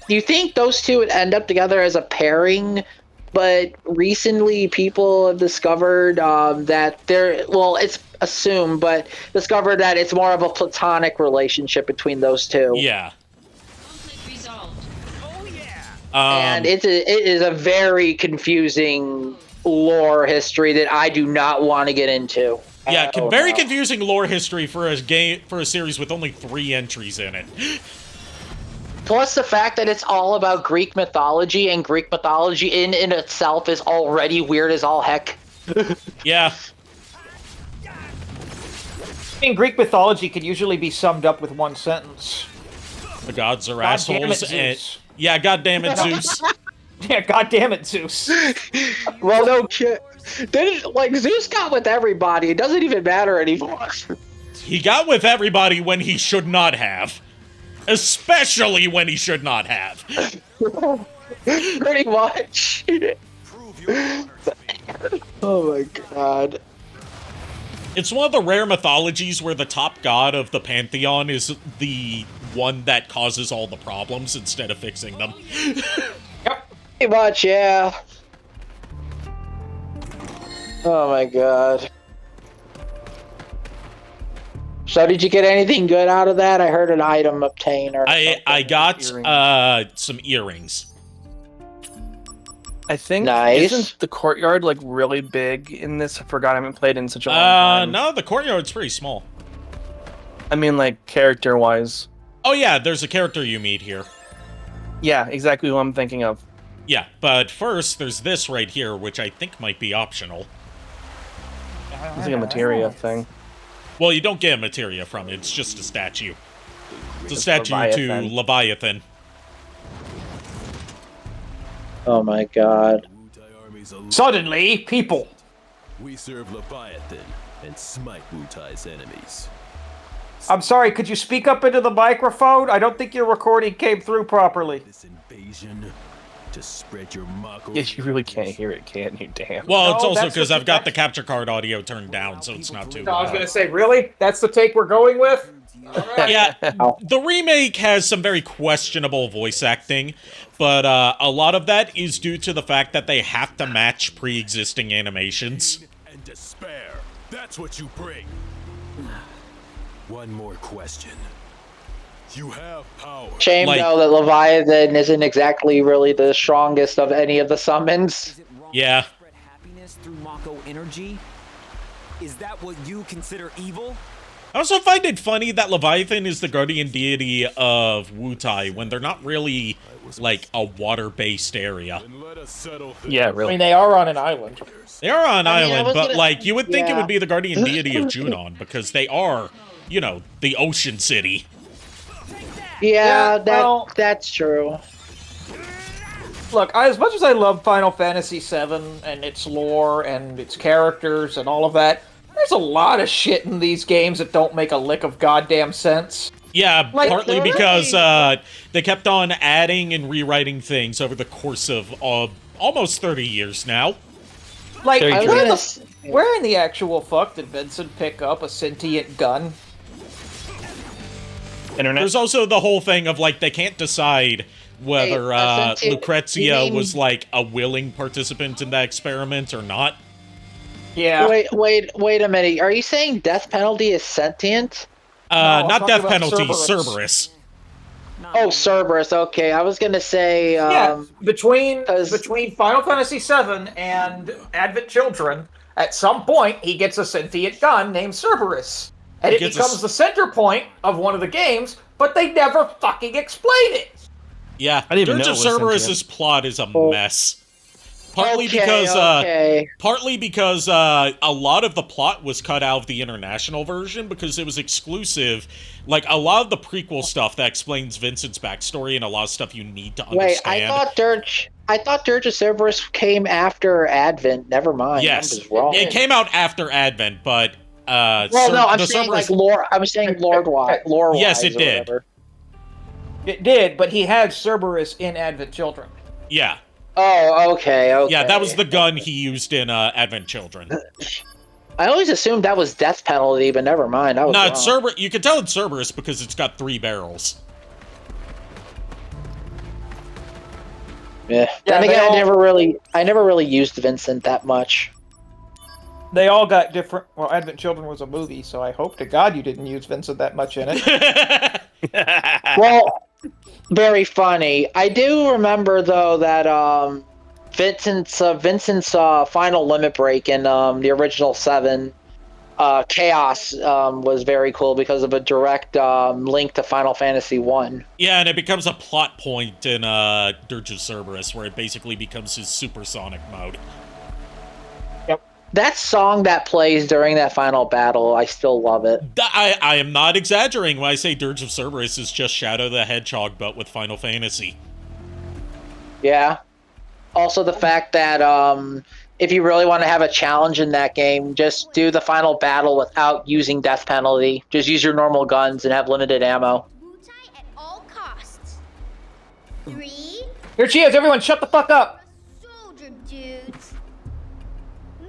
you think those two would end up together as a pairing, but recently people have discovered that it's assumed, but discovered that it's more of a platonic relationship between those two. Yeah. And it is a very confusing lore history that I do not want to get into. Yeah, very confusing lore history for a series with only 3 entries in it. Plus the fact that it's all about Greek mythology, and Greek mythology in itself is already weird as all heck. Yeah. I mean, Greek mythology could usually be summed up with one sentence. The gods are God assholes. damn it, Zeus. Yeah, goddamn it, Zeus. Yeah, goddamn it, Zeus. Well, no shit. Zeus got with everybody. It doesn't even matter anymore. He got with everybody when he should not have. Especially when he should not have. Pretty much. Oh my god. It's one of the rare mythologies where the top god of the pantheon is the one that causes all the problems instead of fixing them. Yep. Pretty much, yeah. Oh my god. So did you get anything good out of that? I heard an item obtain or I got some earrings. I think Nice. Isn't the courtyard like really big in this? I forgot, I haven't played in such a long time. No, the courtyard's pretty small. I mean, like character wise. Oh yeah, there's a character you meet here. Yeah, exactly who I'm thinking of. Yeah, but first there's this right here, which I think might be optional. It's like a materia thing. Well, you don't get a materia from it, it's just a statue. It's a It's statue Leviathan. to Leviathan. Oh my god. Suddenly, people. We serve Leviathan and smite Wutai's enemies. I'm sorry, could you speak up into the microphone? I don't think your recording came through properly. This invasion, To spread your muck. Yeah, you really can't hear it, can you? Damn. Well, it's No, also that's because what I've got the capture card audio turned down, so it's not too No, I was loud. gonna say, really? That's the take we're going with? Yeah, the remake has some very questionable voice acting, but a lot of that is due to the fact that they have to match pre-existing animations. And despair. That's what you bring. One more question. You have power. Shame, Like- though, that Leviathan isn't exactly really the strongest of any of the summons. Is it wrong Yeah. to spread happiness through Mako energy? Is that what you consider evil? I also find it funny that Leviathan is the guardian deity of Wutai when they're not really, like, a water-based area. Then let us settle things. Yeah, I really. mean, they are on an island. They are on I mean, I island, was but, gonna- like, you would think it yeah. would be the guardian deity of Junon, because they are, you know, the ocean city. Yeah, well- that's true. Look, as much as I love Final Fantasy VII and its lore and its characters and all of that, there's a lot of shit in these games that don't make a lick of goddamn sense. Yeah, Like, partly they're because really- they kept on adding and rewriting things over the course of almost 30 years now. Like, Very I was where, gonna the, s- where in the actual fuck did Vincent pick up a sentient gun? Internet. There's also the whole thing of, like, they can't decide whether Hey, sentient- Lucrezia you mean- was, like, a willing participant in that experiment or not. Yeah. Wait a minute. Are you saying death penalty is sentient? I'm Not talking death about penalty, Cerberus. Cerberus. Oh, Cerberus. Okay, I was gonna say. Yeah, between 'cause- Final Fantasy VII and Advent Children, at some point he gets a sentient gun named Cerberus, and He it gets a becomes the center point of one of the games. But they never fucking explain it. Yeah, I didn't even Dirge know of it was Cerberus's plot is a mess. Partly Okay, because okay. a lot of the plot was cut out of the international version because it was exclusive. Like, a lot of the prequel stuff that explains Vincent's backstory and a lot of stuff you need to Wait, understand. I thought Dirge of Cerberus came after Advent. Never mind. Yes, I'm just wrong. it came out after Advent, but Well, no, I'm saying Cerberus. like lore. I'm saying lore-wise. Yes, it did. Whatever. It did, but he had Cerberus in Advent Children. Yeah, Oh, okay. yeah, that was the gun he used in Advent Children. I always assumed that was death penalty, but never mind. I was No, wrong. it's Cerberus. You can tell it's Cerberus because it's got 3 barrels. Yeah. Yeah, Then they again, all- I never really used Vincent that much. They all got different. Well, Advent Children was a movie, so I hope to God you didn't use Vincent that much in it. Well, very funny. I do remember though that Vincent's final limit break in the original 7 Chaos was very cool because of a direct link to Final Fantasy 1. Yeah, and it becomes a plot point in Dirge of Cerberus, where it basically becomes his supersonic mode. That song that plays during that final battle, I still love it. I am not exaggerating when I say Dirge of Cerberus is just Shadow the Hedgehog, but with Final Fantasy. Yeah. Also, the fact that if you really want to have a challenge in that game, just do the final battle without using death penalty. Just use your normal guns and have limited ammo. Wutai at all costs. 3 Here she is, everyone shut the fuck up! soldier dudes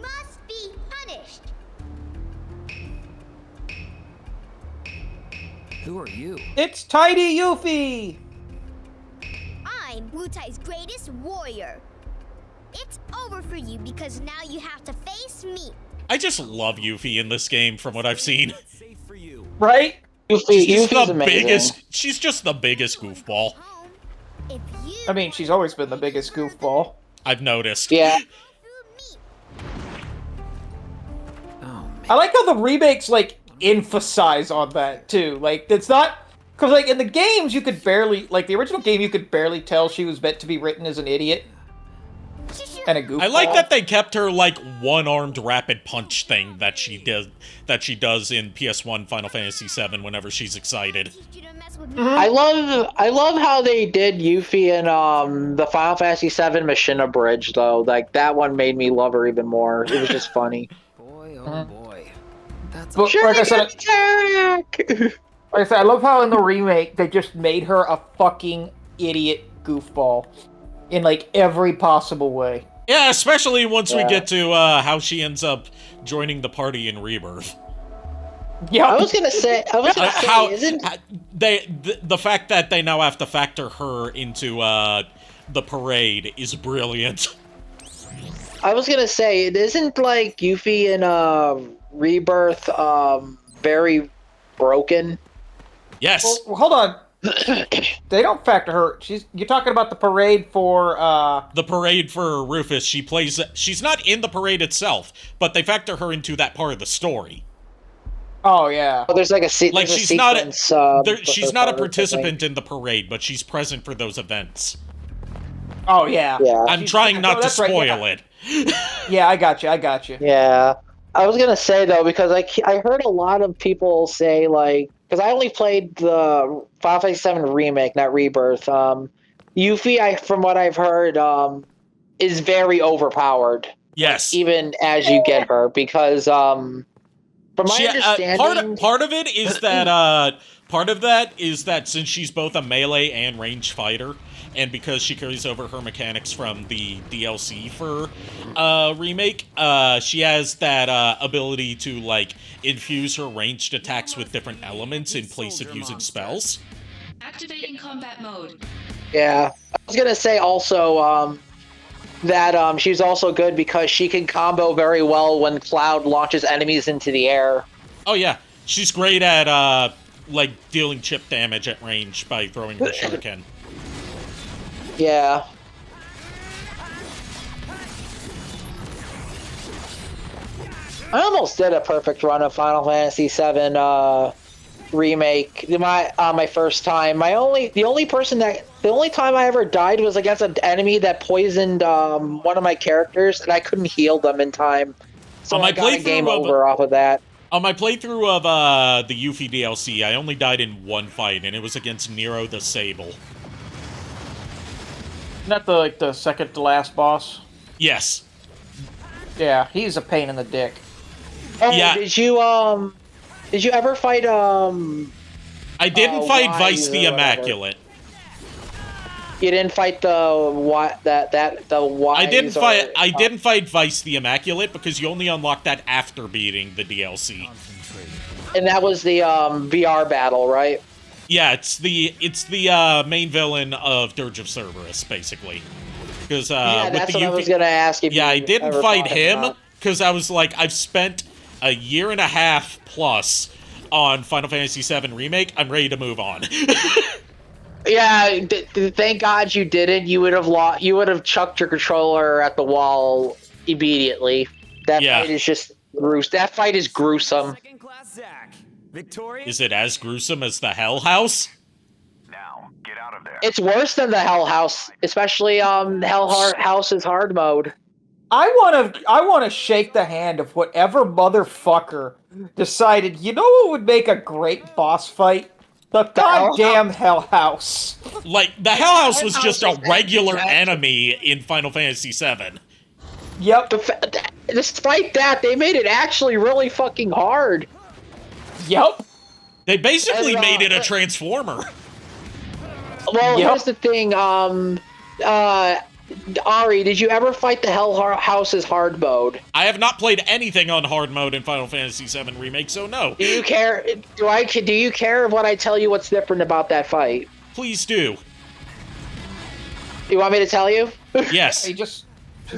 must be punished. Who are you? It's Tidy Yuffie! I'm Wutai's greatest warrior. It's over for you because now you have to face me. I just love Yuffie in this game from what I've seen. Safe for you. Right? She's Yuffie's the amazing. biggest. She's just the biggest goofball. Home. If you I mean, she's always been the biggest goofball. I've noticed. Yeah. through me, Oh man. I like how the remakes, like, emphasize on that, too. Like, it's not... Because, like, in the games, you could barely... Like, the original game, you could barely tell she was meant to be written as an idiot and a goofball. I like that they kept her like one-armed rapid punch thing that she does in PS1 Final Fantasy VII whenever she's excited. teach you to mess with Mm-hmm. me. I love how they did Yuffie in the Final Fantasy VII Machina Bridge though. Like that one made me love her even more. It was just funny. Boy, oh boy. That's But, like I said, Attack! like I said, I love how in the remake, they just made her a fucking idiot goofball. in like every possible way. Yeah, especially once we get to how she ends up joining the party in Rebirth. Yeah, I was gonna say, the fact that they now have to factor her into the parade is brilliant. I was gonna say, it isn't like Yuffie in Rebirth very broken. Yes. Well, hold on. They don't factor her. You're talking about the parade for the parade for Rufus. She's not in the parade itself, but they factor her into that part of the story. Oh yeah. Well, there's like a she's sequence, she's not a participant in the parade, but she's present for those events. Oh yeah. Yeah. I'm trying not to spoil it. Yeah, I got you. Yeah. I was gonna say though, because I heard a lot of people say like, because I only played the Final Fantasy VII Remake, not Rebirth. Yuffie, from what I've heard, is very overpowered. Yes. Even as you get her, because from my understanding, part of it is that part of that is that since she's both a melee and ranged fighter, and because she carries over her mechanics from the DLC for Remake, she has that ability to like infuse her ranged attacks with different elements in place of using spells. Activating combat mode. Yeah, I was gonna say also that she's also good because she can combo very well when Cloud launches enemies into the air. Oh yeah, she's great at like dealing chip damage at range by throwing her shuriken. Yeah. I almost did a perfect run of Final Fantasy VII Remake. My first time. The only time I ever died was against an enemy that poisoned one of my characters, and I couldn't heal them in time. So I got a game over off of that. On my playthrough of the Yuffie DLC, I only died in one fight, and it was against Nero the Sable. Not the second to last boss. Yes. Yeah, he's a pain in the dick. Oh, yeah. Did you ever fight I didn't fight Vice the Immaculate. You didn't fight the what the Wise I didn't fight Vice the Immaculate because you only unlock that after beating the DLC. And that was the VR battle, right? Yeah, it's the main villain of Dirge of Cerberus, basically. Because that's what I was gonna ask you. Yeah, I didn't fight him because I was like, I've spent a year and a half plus on Final Fantasy VII Remake. I'm ready to move on. Yeah, thank God you didn't. You would have chucked your controller at the wall immediately. That fight is just gruesome. That fight is gruesome. Is it as gruesome as the Hell House? Now, get out of there. It's worse than the Hell House, especially Hell House's hard mode. I want to shake the hand of whatever motherfucker decided, you know what would make a great boss fight? The goddamn Hell House. Like, the Hell House was just a regular enemy in Final Fantasy VII. Yep. Despite that, they made it actually really fucking hard. Yep. They basically made it a transformer. Well, here's the thing, Ari, did you ever fight the Hell House's hard mode? I have not played anything on hard mode in Final Fantasy VII Remake, so no. Do you care? Do you care when I tell you what's different about that fight? Please do. You want me to tell you? Yes.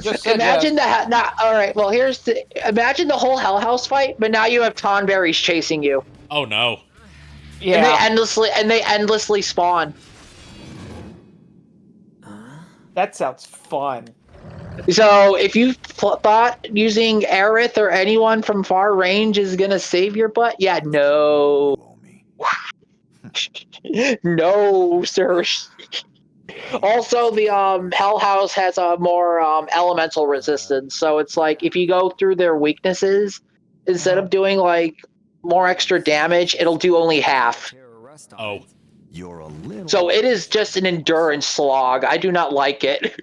just imagine all right. Well, imagine the whole Hell House fight, but now you have Tonberries chasing you. Oh no. Yeah. And they endlessly spawn. That sounds fun. So, if you thought using Aerith or anyone from far range is gonna save your butt, yeah, no. No, sir. Also, the Hell House has a more elemental resistance, so it's like if you go through their weaknesses, instead of doing like more extra damage, it'll do only half. Oh. So it is just an endurance slog. I do not like it.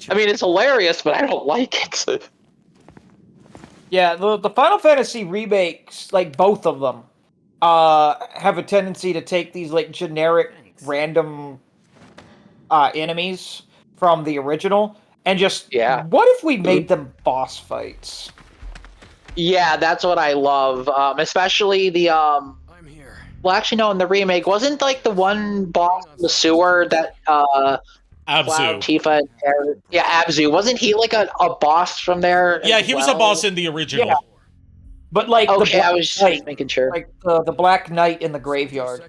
I mean, it's hilarious, but I don't like it. Yeah, the Final Fantasy remakes, like both of them, have a tendency to take these like generic random enemies from the original, and just what if we made them boss fights? Yeah, that's what I love. Especially the well, actually, no. In the remake, wasn't like the one boss in the sewer that Cloud, Abzu. Tifa, and Terra- Abzu. Wasn't he like a boss from there? Yeah, he was a boss in the original. Yeah. But like Okay, the Black I was just Knight, making sure. like the Black Knight in the graveyard.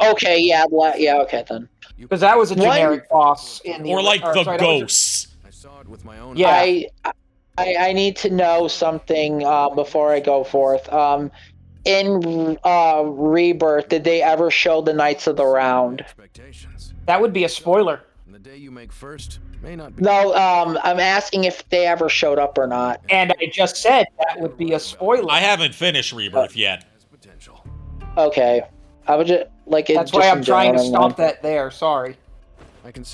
Okay, yeah, okay then. Because that was a generic boss in the Or like the sorry, ghosts. Yeah. I need to know something before I go forth. In Rebirth, did they ever show the Knights of the Round? That would be a spoiler. The day you make first may not be. No, I'm asking if they ever showed up or not. And I just said that would be a spoiler. I haven't finished Rebirth yet. Okay, I would just like it. That's why I'm trying to stop that there. Sorry.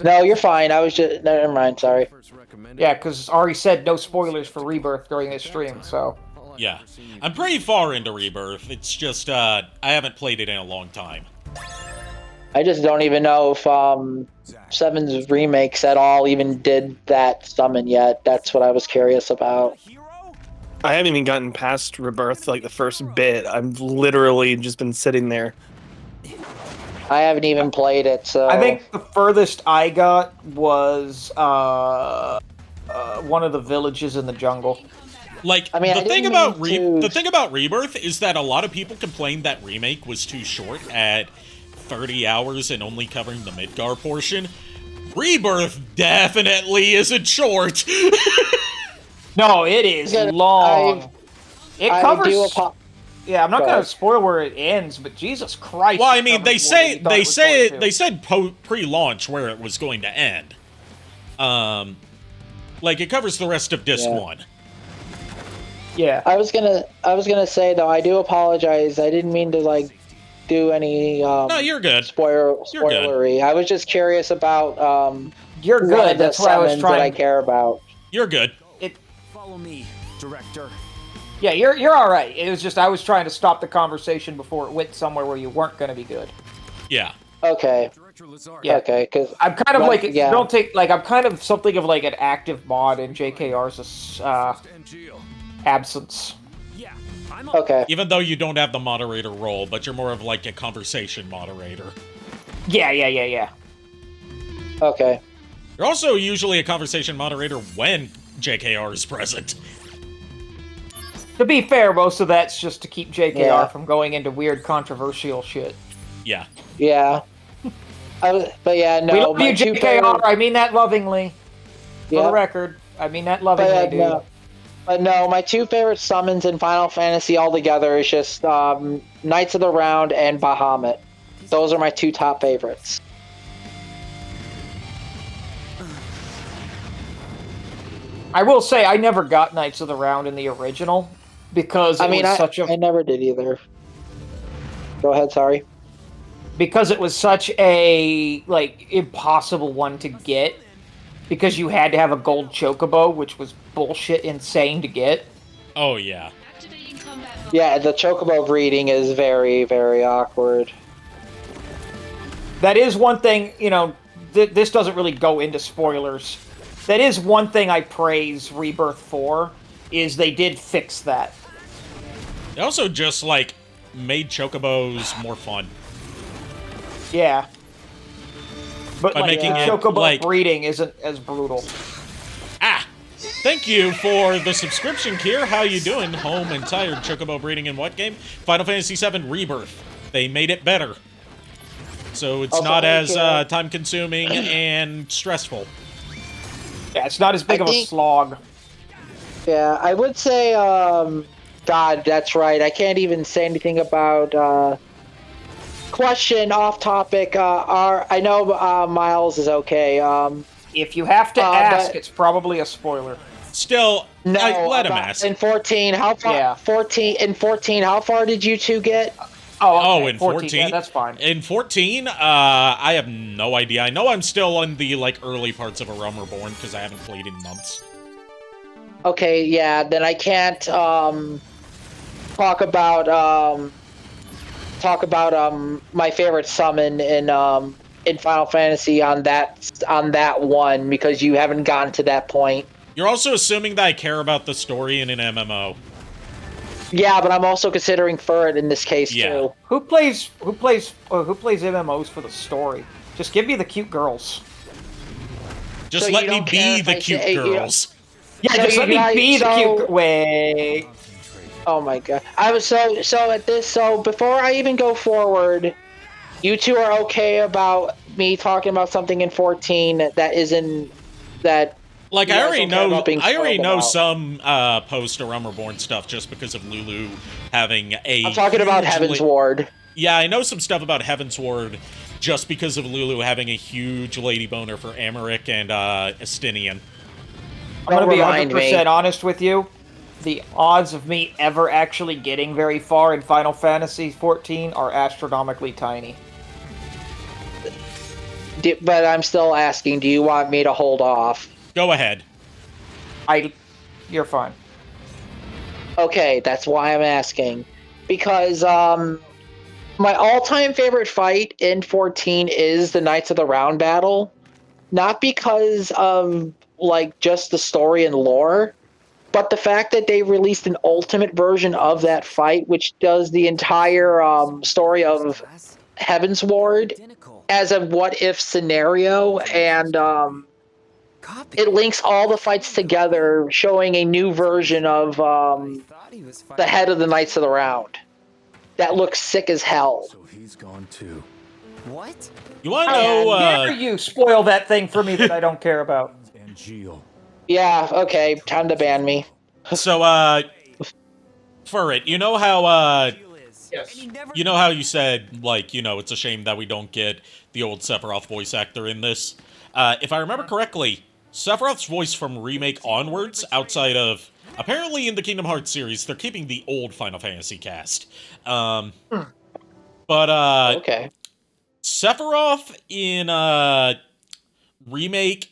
No, you're fine. I was just never mind. Sorry. Yeah, because Ari said no spoilers for Rebirth during this stream, so. Yeah, I'm pretty far into Rebirth. It's just I haven't played it in a long time. I just don't even know if 7's remakes at all even did that summon yet. That's what I was curious about. I haven't even gotten past Rebirth, like the first bit. I've literally just been sitting there. I haven't even played it, so... I think the furthest I got was one of the villages in the jungle. Like, I mean, the thing about Rebirth is that a lot of people complained that Remake was too short at 30 hours and only covering the Midgar portion. Rebirth definitely isn't short. No, it is long. It covers... Yeah, I'm not going to spoil where it ends, but Jesus Christ. Well, I mean, they said pre-launch where it was going to end. Like it covers the rest of disc 1. Yeah. I was gonna say though, I do apologize. I didn't mean to like do any no, you're good. Spoilery. I was just curious about you're good. That's what I was trying that I care about. You're good. Follow me, director. Yeah, you're all right. It was just I was trying to stop the conversation before it went somewhere where you weren't going to be good. Yeah. Okay. Yeah. Okay, because I'm kind of don't take like I'm kind of something of like an active mod in JKR's absence. Okay. Even though you don't have the moderator role, but you're more of like a conversation moderator. Yeah. Okay. You're also usually a conversation moderator when JKR is present. To be fair, most of that's just to keep JKR from going into weird controversial shit. Yeah. Yeah. But yeah, no. We love you, JKR. I mean that lovingly. For the record, I mean that lovingly, dude. But no, my two favorite summons in Final Fantasy altogether is just Knights of the Round and Bahamut. Those are my two top favorites. I will say I never got Knights of the Round in the original because I never did either. Go ahead, sorry. Because it was such a like impossible one to get. Because you had to have a gold chocobo, which was bullshit insane to get. Oh, yeah. Yeah, the chocobo breeding is very, very awkward. That is one thing, you know, this doesn't really go into spoilers. That is one thing I praise Rebirth for, is they did fix that. They also just, like, made chocobos more fun. Yeah. But by like, making chocobo breeding isn't as brutal. Thank you for the subscription, Kier. How you doing? Home and tired. Chocobo breeding in what game? Final Fantasy VII Rebirth. They made it better. So it's not as time-consuming and stressful. Yeah, it's not as big of a slog. Yeah, I would say, God, that's right. I can't even say anything about, question off topic. I know Miles is okay. If you have to ask, it's probably a spoiler. Still, no, let him ask. In 14, how far? Yeah. 14. How far did you two get? Oh, in 14? Yeah, that's fine. In 14, I have no idea. I know I'm still in the early parts of A Realm Reborn because I haven't played in months. Okay, yeah, then I can't talk about my favorite summon in in Final Fantasy on that one because you haven't gotten to that point. You're also assuming that I care about the story in an MMO. Yeah, but I'm also considering Furret in this case too. Who plays MMOs for the story? Just give me the cute girls. Just let me be the cute girls. Yeah, just let me be the cute. Wait. Oh my god! So before I even go forward, you two are okay about me talking about something in 14 that isn't that. Like I already know some post or Reborn stuff just because of Lulu having a. I'm talking about Heaven's Ward. Yeah, I know some stuff about Heaven's Ward just because of Lulu having a huge lady boner for Americ and Estinian. I'm gonna be 100% honest with you. The odds of me ever actually getting very far in Final Fantasy XIV are astronomically tiny. But I'm still asking, do you want me to hold off? Go ahead. You're fine. Okay, that's why I'm asking. Because my all-time favorite fight in 14 is the Knights of the Round battle. Not because of like just the story and lore, but the fact that they released an ultimate version of that fight, which does the entire story of Heaven's Ward as a what-if scenario, and it links all the fights together, showing a new version of the head of the Knights of the Round. That looks sick as hell. So he's gone too. What? You want to know? How dare you spoil that thing for me that I don't care about? And Geo. Yeah, okay, time to ban me. So, Furret, you know how, Yes. you know how you said, like, it's a shame that we don't get the old Sephiroth voice actor in this? If I remember correctly, Sephiroth's voice from Remake onwards, outside of, apparently in the Kingdom Hearts series, they're keeping the old Final Fantasy cast. Okay. Sephiroth in, Remake,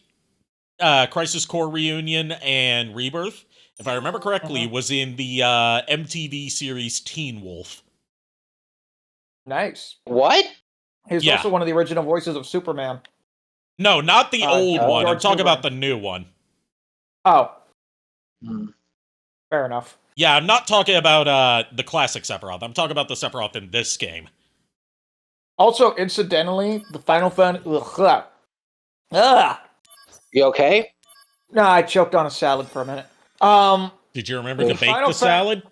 Crisis Core Reunion, and Rebirth, if I remember correctly, was in the MTV series Teen Wolf. Nice. What? He was also one of the original voices of Superman. No, not the old one. I'm talking Superman. about the new one. Oh. Fair enough. Yeah, I'm not talking about the classic Sephiroth. I'm talking about the Sephiroth in this game. Also, incidentally, the Final Fantasy... You okay? No, I choked on a salad for a minute. Did you remember to bake the salad?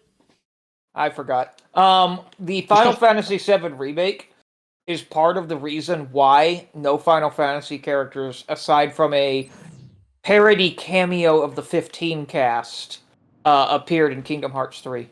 I forgot. The Final Fantasy VII Remake is part of the reason why no Final Fantasy characters, aside from a parody cameo of the 15 cast, appeared in Kingdom Hearts 3.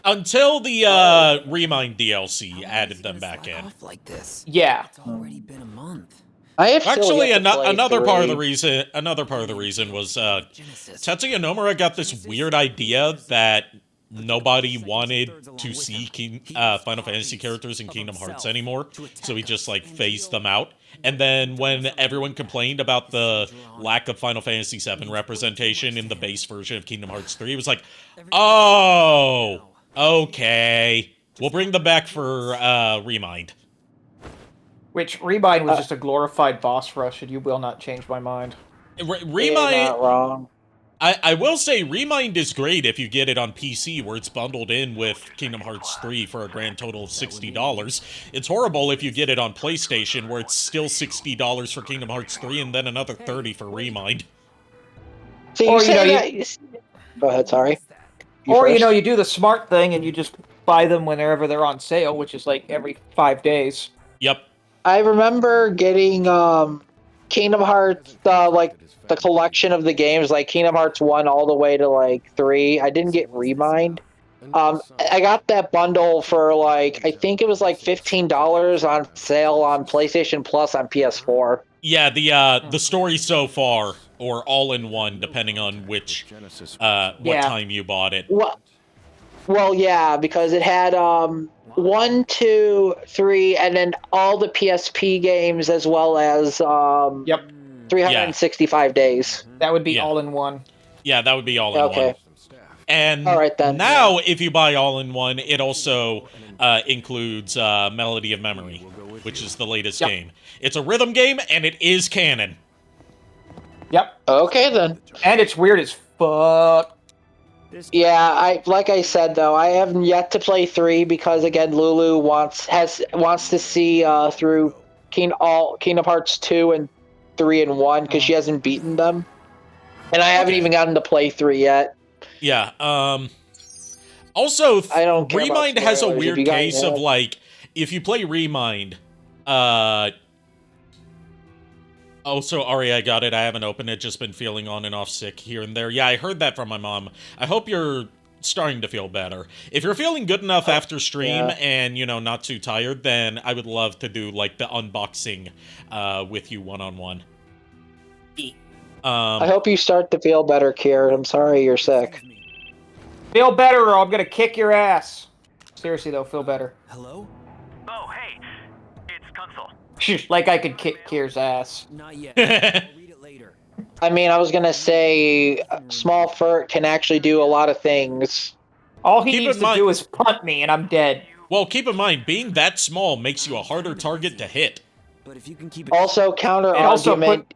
Until the Remind DLC added them back in. Like this. Yeah. It's already been a month. Actually, another part of the reason was Tetsuya Nomura got this weird idea that nobody wanted to see Final Fantasy characters in Kingdom Hearts anymore, so he just phased them out. And then when everyone complained about the lack of Final Fantasy VII representation in the base version of Kingdom Hearts 3, it was like, oh, okay, we'll bring them back for Remind. Which, Remind was just a glorified boss rush, and you will not change my mind. Remind... You're not wrong. I will say, Remind is great if you get it on PC, where it's bundled in with Kingdom Hearts 3 for a grand total of $60. It's horrible if you get it on PlayStation, where it's still $60 for Kingdom Hearts 3 and then another $30 for Remind. So you say that... Go ahead, sorry. You do the smart thing, and you just buy them whenever they're on sale, which is every 5 days. Yep. I remember getting Kingdom Hearts, the collection of the games, like Kingdom Hearts 1 all the way to 3. I didn't get Remind. I got that bundle for I think it was $15 on sale on PlayStation Plus on PS4. Yeah, the story so far, or all in one, depending on which time you bought it. Well, yeah, because it had 1, 2, 3, and then all the PSP games as well as 365 days. That would be all in one. Yeah, that would be all in one. And all right, then. Now, if you buy all in one, it also includes Melody of Memory. which is the latest game. It's a rhythm game, and it is canon. Yep. Okay, then. And it's weird as fuck. Yeah, like I said though, I haven't yet to play 3 because again, Lulu wants to see through Kingdom Hearts 2 and 3 and 1 because she hasn't beaten them, and I haven't even gotten to play 3 yet. Yeah. Also, I don't care Remind about has a spoilers, weird case of like, if you play Remind, also, Ari, I got it. I haven't opened it. Just been feeling on and off sick here and there. Yeah, I heard that from my mom. I hope you're starting to feel better. If you're feeling good enough after stream and, you know, not too tired, then I would love to do, like, the unboxing with you one-on-one. I hope you start to feel better, Kier. I'm sorry you're sick. Feel better or I'm gonna kick your ass. Seriously, though, feel better. Hello? Oh, hey. It's Kunsel. Like I could kick Kier's ass. Not yet. I'll read it later. I mean, I was gonna say, Small Furt can actually do a lot of things. All he needs to do is punt me, and I'm dead. Well, keep in mind, being that small makes you a harder target to hit. But if you can keep it Also, counter argument.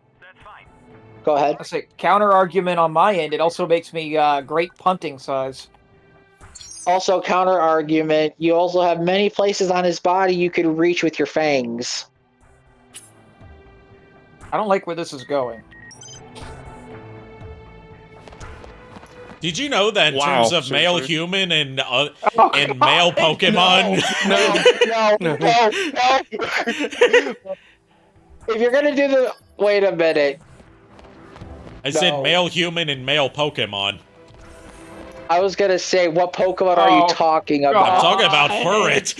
Go ahead. I say counter argument on my end. It also makes me great punting size. Also, counter argument. You also have many places on his body you could reach with your fangs. I don't like where this is going. Did you know that in terms of male human and male Pokemon? No. If you're gonna do the... Wait a minute. I said male human and male Pokemon. I was gonna say, what Pokemon are you talking about? I'm talking about Furret.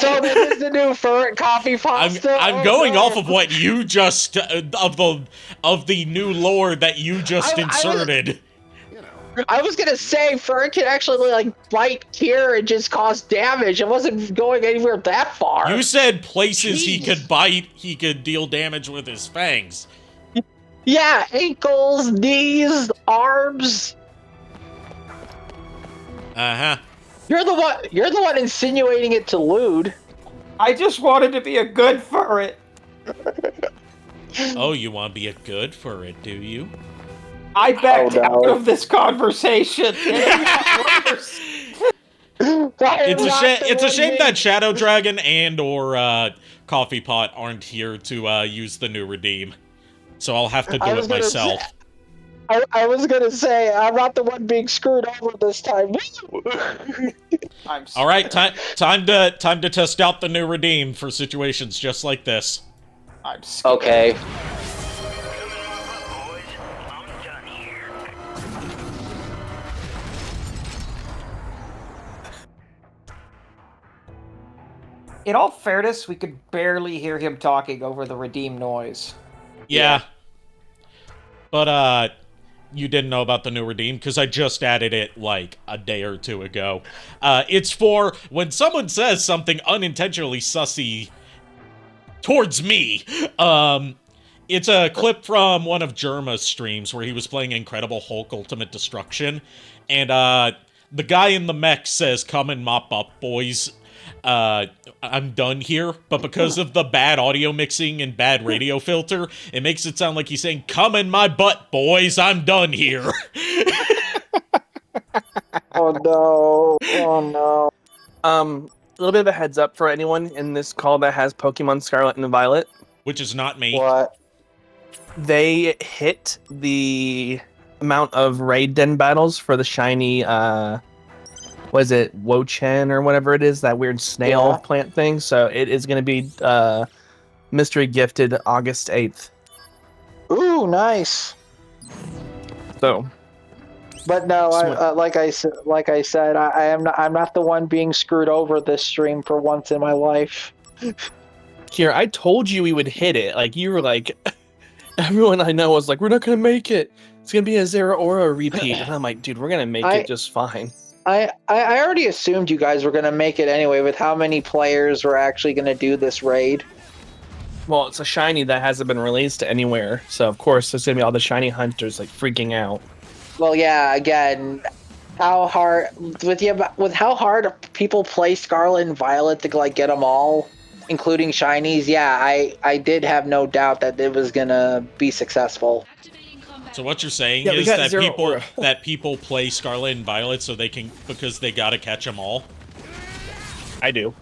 So this is the new Furret coffee pasta? I'm going off of what you just of the new lore that you just inserted. I was gonna say Furret can actually like bite Kier and just cause damage. It wasn't going anywhere that far. You said places he could bite, he could deal damage with his fangs. Yeah, ankles, knees, arms. Uh-huh. You're the one insinuating it to Lude. I just wanted to be a good Furret. Oh, you want to be a good Furret, do you? I backed out of this conversation. It's a shame that Shadow Dragon and or Coffee Pot aren't here to use the new redeem. So I'll have to do it myself. I was gonna say I'm not the one being screwed over this time. All right, time to test out the new redeem for situations just like this. I'm scared. Okay. In all fairness, we could barely hear him talking over the redeem noise. Yeah. But, you didn't know about the new redeem because I just added it, like, a day or two ago. It's for when someone says something unintentionally sussy towards me. It's a clip from one of Jerma's streams where he was playing Incredible Hulk Ultimate Destruction. And, the guy in the mech says, "Come and mop up, boys. I'm done here," but because of the bad audio mixing and bad radio filter, it makes it sound like he's saying, "Come in my butt, boys, I'm done here." Oh no. Oh no. A little bit of a heads up for anyone in this call that has Pokemon Scarlet and Violet. Which is not me. What? They hit the amount of raid den battles for the shiny, was it Wo-Chen or whatever it is, that weird snail plant thing. So it is going to be mystery gifted August 8th. Ooh, nice. So, but no, like I said, I'm not the one being screwed over this stream for once in my life. Here, I told you we would hit it. Like, you were like, everyone I know was like, we're not going to make it. It's going to be a Zeraora repeat. And I'm like, dude, we're going to make it just fine. I already assumed you guys were going to make it anyway with how many players were actually going to do this raid. Well, it's a shiny that hasn't been released anywhere. So, of course, there's going to be all the shiny hunters, like, freaking out. Well, yeah, again, how hard with how hard people play Scarlet and Violet to like get them all, including shinies. Yeah, I did have no doubt that it was gonna be successful. So what you're saying Yeah, we is got that zero people aura. that people play Scarlet and Violet so they can because they gotta catch them all. I do.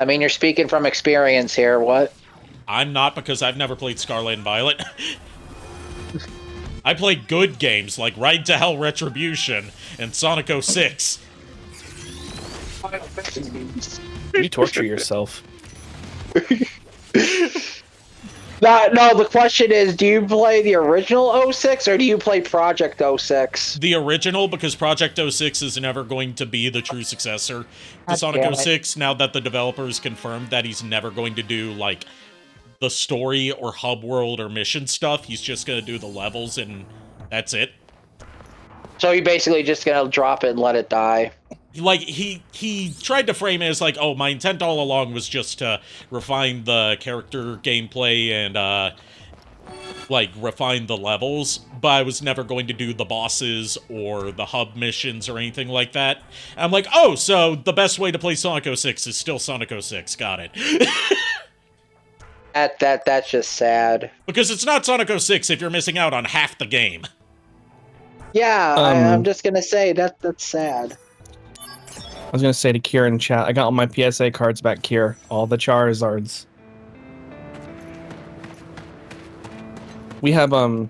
I mean, you're speaking from experience here. What? I'm not because I've never played Scarlet and Violet. I play good games like Ride to Hell Retribution and Sonic 06. You torture yourself. No, the question is, do you play the original 06 or do you play Project 06? The original, because Project 06 is never going to be the true successor to Sonic damn it. 06, now that the developers confirmed that he's never going to do, like, the story or hub world or mission stuff. He's just going to do the levels and that's it. So you basically just gonna drop it and let it die. Like, he tried to frame it as like, oh, my intent all along was just to refine the character gameplay and, like, refine the levels, but I was never going to do the bosses or the hub missions or anything like that. And I'm like, oh, so the best way to play Sonic 06 is still Sonic 06, got it. That's just sad. Because it's not Sonic 06 if you're missing out on half the game. Yeah, I'm just gonna say that's sad. I was gonna say to Kier in chat, I got all my PSA cards back, Kier. All the Charizards. We have I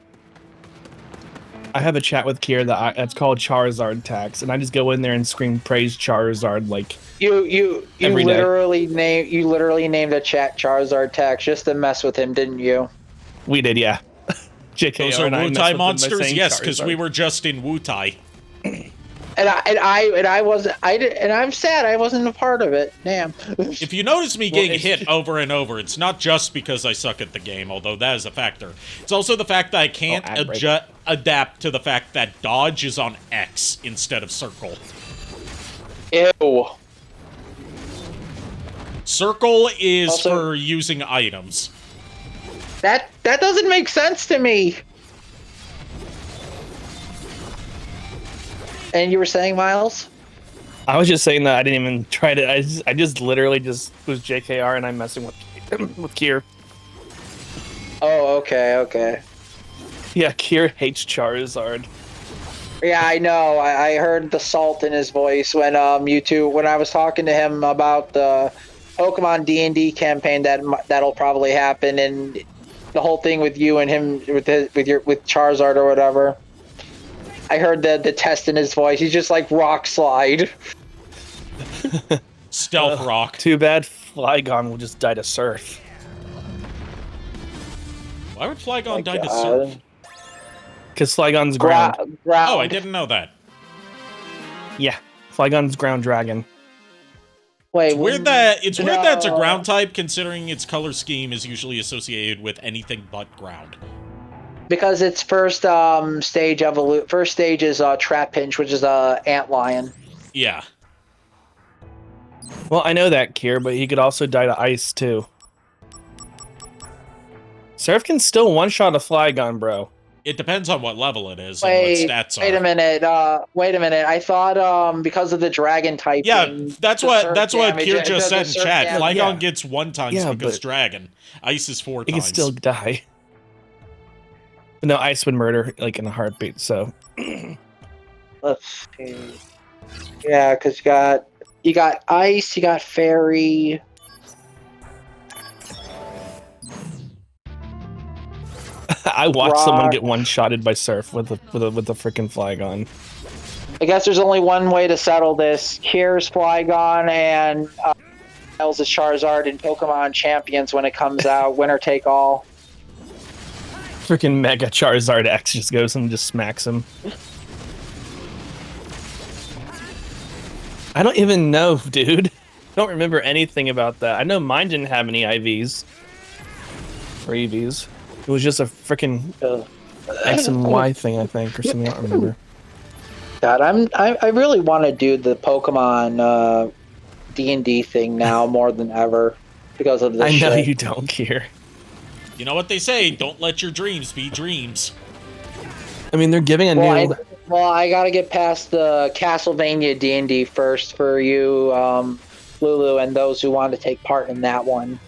have a chat with Kier that's called Charizard Tax, and I just go in there and scream praise Charizard like You every day. literally named a chat Charizard Tax just to mess with him, didn't you? We did, yeah. JK Those are and I messed with Wutai them by monsters? saying Yes, because we Charizard. were just in Wutai. And I'm sad I wasn't a part of it. Damn. If you notice me getting it's hit over and over, it's not just because I suck at the game, although that is a factor. It's also the fact that I can't ad break. adapt to the fact that dodge is on X instead of circle. Ew. Circle is Also- for using items. That doesn't make sense to me. And you were saying, Miles? I was just saying that I didn't even try to. I just literally just was JKR and I'm messing with with Kier. Oh, okay. Yeah, Kier hates Charizard. Yeah, I know. I heard the salt in his voice when when I was talking to him about the Pokemon D&D campaign that'll probably happen, and the whole thing with you and him with Charizard or whatever. I heard the test in his voice. He's just like rock slide. Stealth rock. Too bad Flygon will just die to Surf. Why would Flygon die to God. surf? Because Flygon's ground. Ground. Oh, I didn't know that. Yeah, Flygon's ground dragon. Wait, It's weird that it's a no. ground type, considering its color scheme is usually associated with anything but ground. Because its first stage is Trapinch, which is a antlion. Yeah. Well, I know that, Kier, but he could also die to ice too. Surf can still one-shot a Flygon, bro. It depends on what level it is Wait, and what stats are. wait a minute. I thought because of the dragon typing. Yeah, that's the what surf Kier damage- just the said in surf chat. damage- Flygon Yeah. gets 1 times Yeah, because but- dragon. Ice is 4 He times. can still die. But no, ice would murder like in a heartbeat. So Let's see. Yeah, because you got ice, you got fairy. I watched someone Rock. get one-shotted by Surf with a freaking Flygon. I guess there's only one way to settle this. Here's Flygon and Miles is Charizard in Pokemon Champions when it comes out. Winner take all. Freaking Mega Charizard X just goes and just smacks him. I don't even know, dude. I don't remember anything about that. I know mine didn't have any IVs or EVs. It was just a freaking X and Y thing, I think, or something. I don't remember. God, I really want to do the Pokemon D&D thing now more than ever because of this I know shit. you don't care. You know what they say, don't let your dreams be dreams. I mean, they're giving a Well, new Well, I gotta get past the Castlevania D&D first for you, Lulu, and those who want to take part in that one.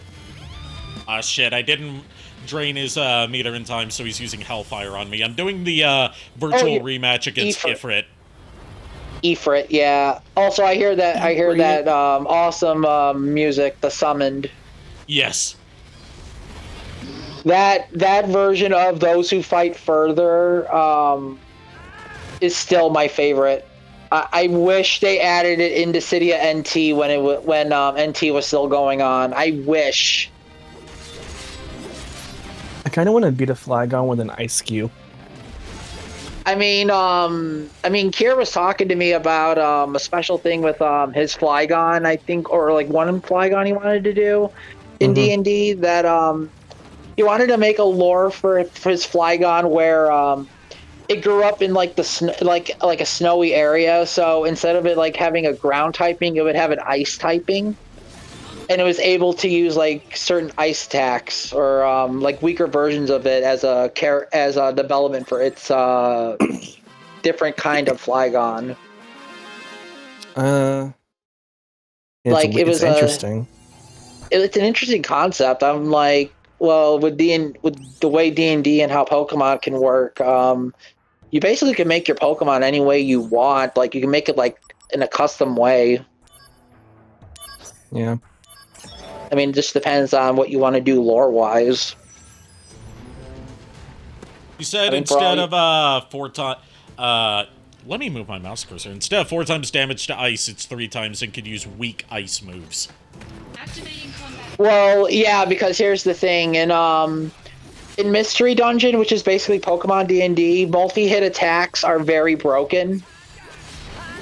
Ah, shit, I didn't drain his meter in time, so he's using Hellfire on me. I'm doing the virtual rematch against Ifrit. Ifrit, yeah. Also, I hear that awesome music, The Summoned. Yes. That version of Those Who Fight Further is still my favorite. I wish they added it into Cydia NT when NT was still going on. I wish. I kind of want to beat a Flygon with an ice cube. I mean, Kier was talking to me about a special thing with his Flygon, I think, or like one Flygon he wanted to do in D&D that he wanted to make a lore for his Flygon where it grew up in like like a snowy area. So instead of it like having a ground typing, it would have an ice typing, and it was able to use like certain ice attacks or like weaker versions of it as a development for its different kind of Flygon. Like it was interesting. It's an interesting concept. I'm like, well, with the way D&D and how Pokemon can work, you basically can make your Pokemon any way you want. Like you can make it like in a custom way. Yeah. I mean, it just depends on what you want to do lore-wise. You said instead of 4 times... let me move my mouse cursor. Instead of 4 times damage to ice, it's 3 times and could use weak ice moves. Activating combat. Well, yeah, because here's the thing. In Mystery Dungeon, which is basically Pokemon D&D, multi-hit attacks are very broken.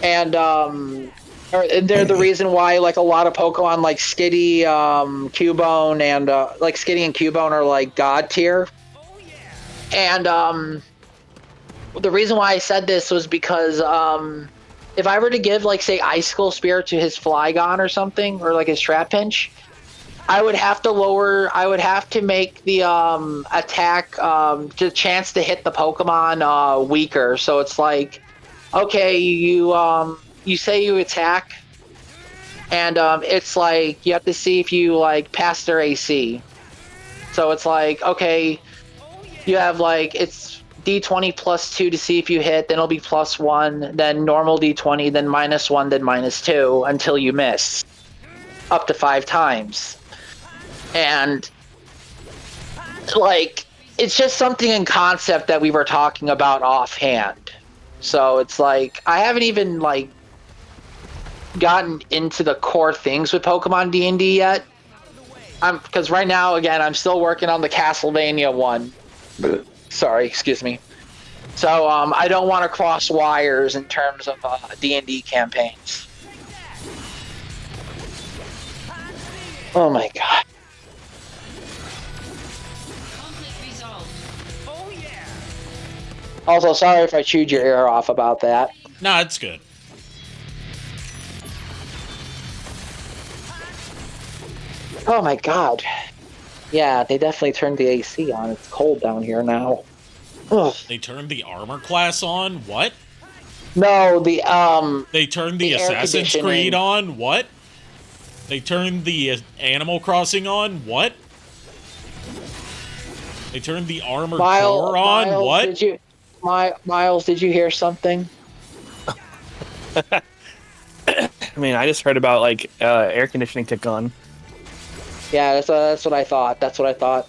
And they're the reason why like a lot of Pokemon like Skitty, Cubone, and like Skitty and Cubone are like god tier. And the reason why I said this was because if I were to give like say Icicle Spear to his Flygon or something, or like his Trapinch, I would have to make the attack the chance to hit the Pokemon weaker. So it's like, okay, you say you attack, and it's like you have to see if you like pass their AC. So it's like, okay, you have like it's D20 plus 2 to see if you hit, then it'll be plus 1, then normal D20, then minus 1, then minus 2 until you miss, up to 5 times. And like it's just something in concept that we were talking about offhand. So it's like I haven't even like gotten into the core things with Pokemon D&D yet. Because right now, again, I'm still working on the Castlevania one. Sorry, excuse me. So I don't want to cross wires in terms of D&D campaigns. Oh my god. Also, sorry if I chewed your ear off about that. Nah, it's good. Oh my god. Yeah, they definitely turned the AC on. It's cold down here now. Ugh. They turned the armor class on? What? No, They turned the Assassin's Creed on? What? They turned the Animal Crossing on? What? They turned the Armored Core on? What? Miles, did you hear something? I mean, I just heard about like air conditioning kick on. Yeah, that's what I thought. That's what I thought.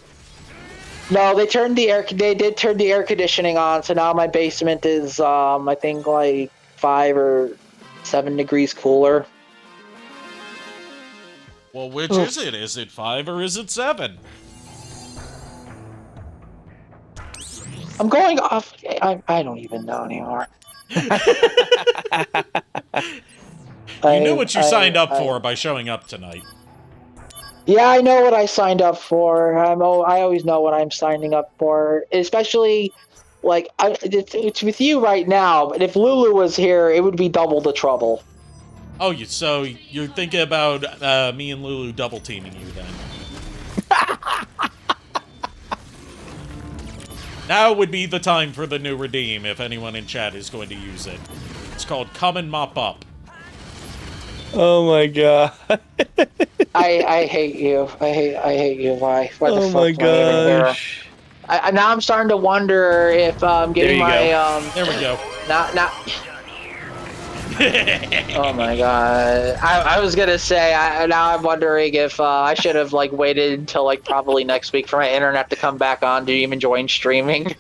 No, they did turn the air conditioning on, so now my basement is I think like 5 or 7 degrees cooler. Well, which is it? Is it 5 or is it 7? I'm going off. I don't even know anymore. You knew what you signed up for by showing up tonight. Yeah, I know what I signed up for. I always know what I'm signing up for. Especially, like, it's with you right now, but if Lulu was here, it would be double the trouble. Oh, so you're thinking about me and Lulu double teaming you then? Now would be the time for the new redeem if anyone in chat is going to use it. It's called Come and Mop Up. Oh my god. I hate you. I hate you. Why? Why the Oh fuck my am I even here? gosh. Now I'm starting to wonder if getting my There we go. not. Oh my god! I was gonna say now I'm wondering if I should have like waited until like probably next week for my internet to come back on to even join streaming.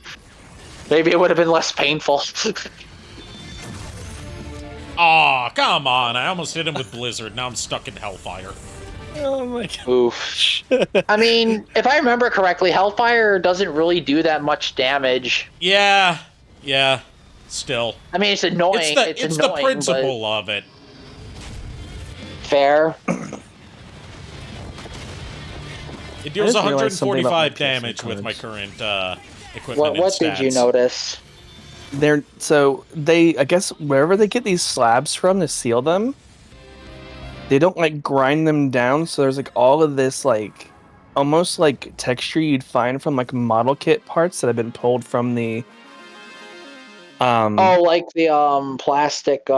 Maybe it would have been less painful. Aw, come on. I almost hit him with Blizzard. Now I'm stuck in Hellfire. Oh my god. Oof. I mean, if I remember correctly, Hellfire doesn't really do that much damage. Yeah. Still. I mean, it's annoying. It's the principle of it. Fair. It deals I just realized something about my 145 damage with my current equipment What and stats. did you notice? I guess wherever they get these slabs from to seal them, they don't like grind them down, so there's like all of this like almost like texture you'd find from like model kit parts that have been pulled from the like the plastic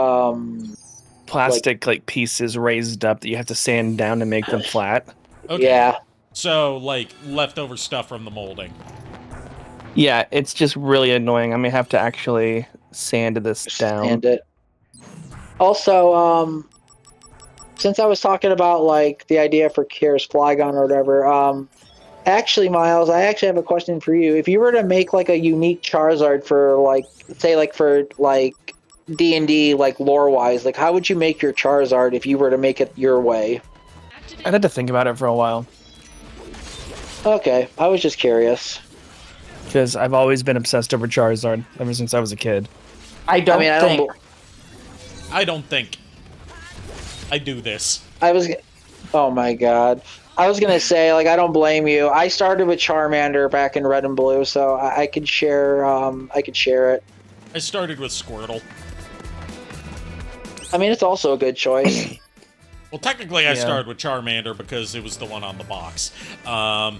like pieces raised up that you have to sand down to make them flat. Okay. Yeah. So like leftover stuff from the molding. Yeah, it's just really annoying. I may have to actually sand this down. Sand it. Also, since I was talking about like the idea for Kira's Flygon or whatever, actually, Miles, I actually have a question for you. If you were to make like a unique Charizard for like, say, like for like D&D, like lore wise, like how would you make your Charizard if you were to make it your way? I'd have to think about it for a while. Okay, I was just curious. Because I've always been obsessed over Charizard ever since I was a kid. I don't think. I don't think. I do this. Oh my god. I was gonna say, like, I don't blame you. I started with Charmander back in Red and Blue, so I could share. I could share it. I started with Squirtle. I mean, it's also a good choice. Well, technically, I started with Charmander because it was the one on the box. I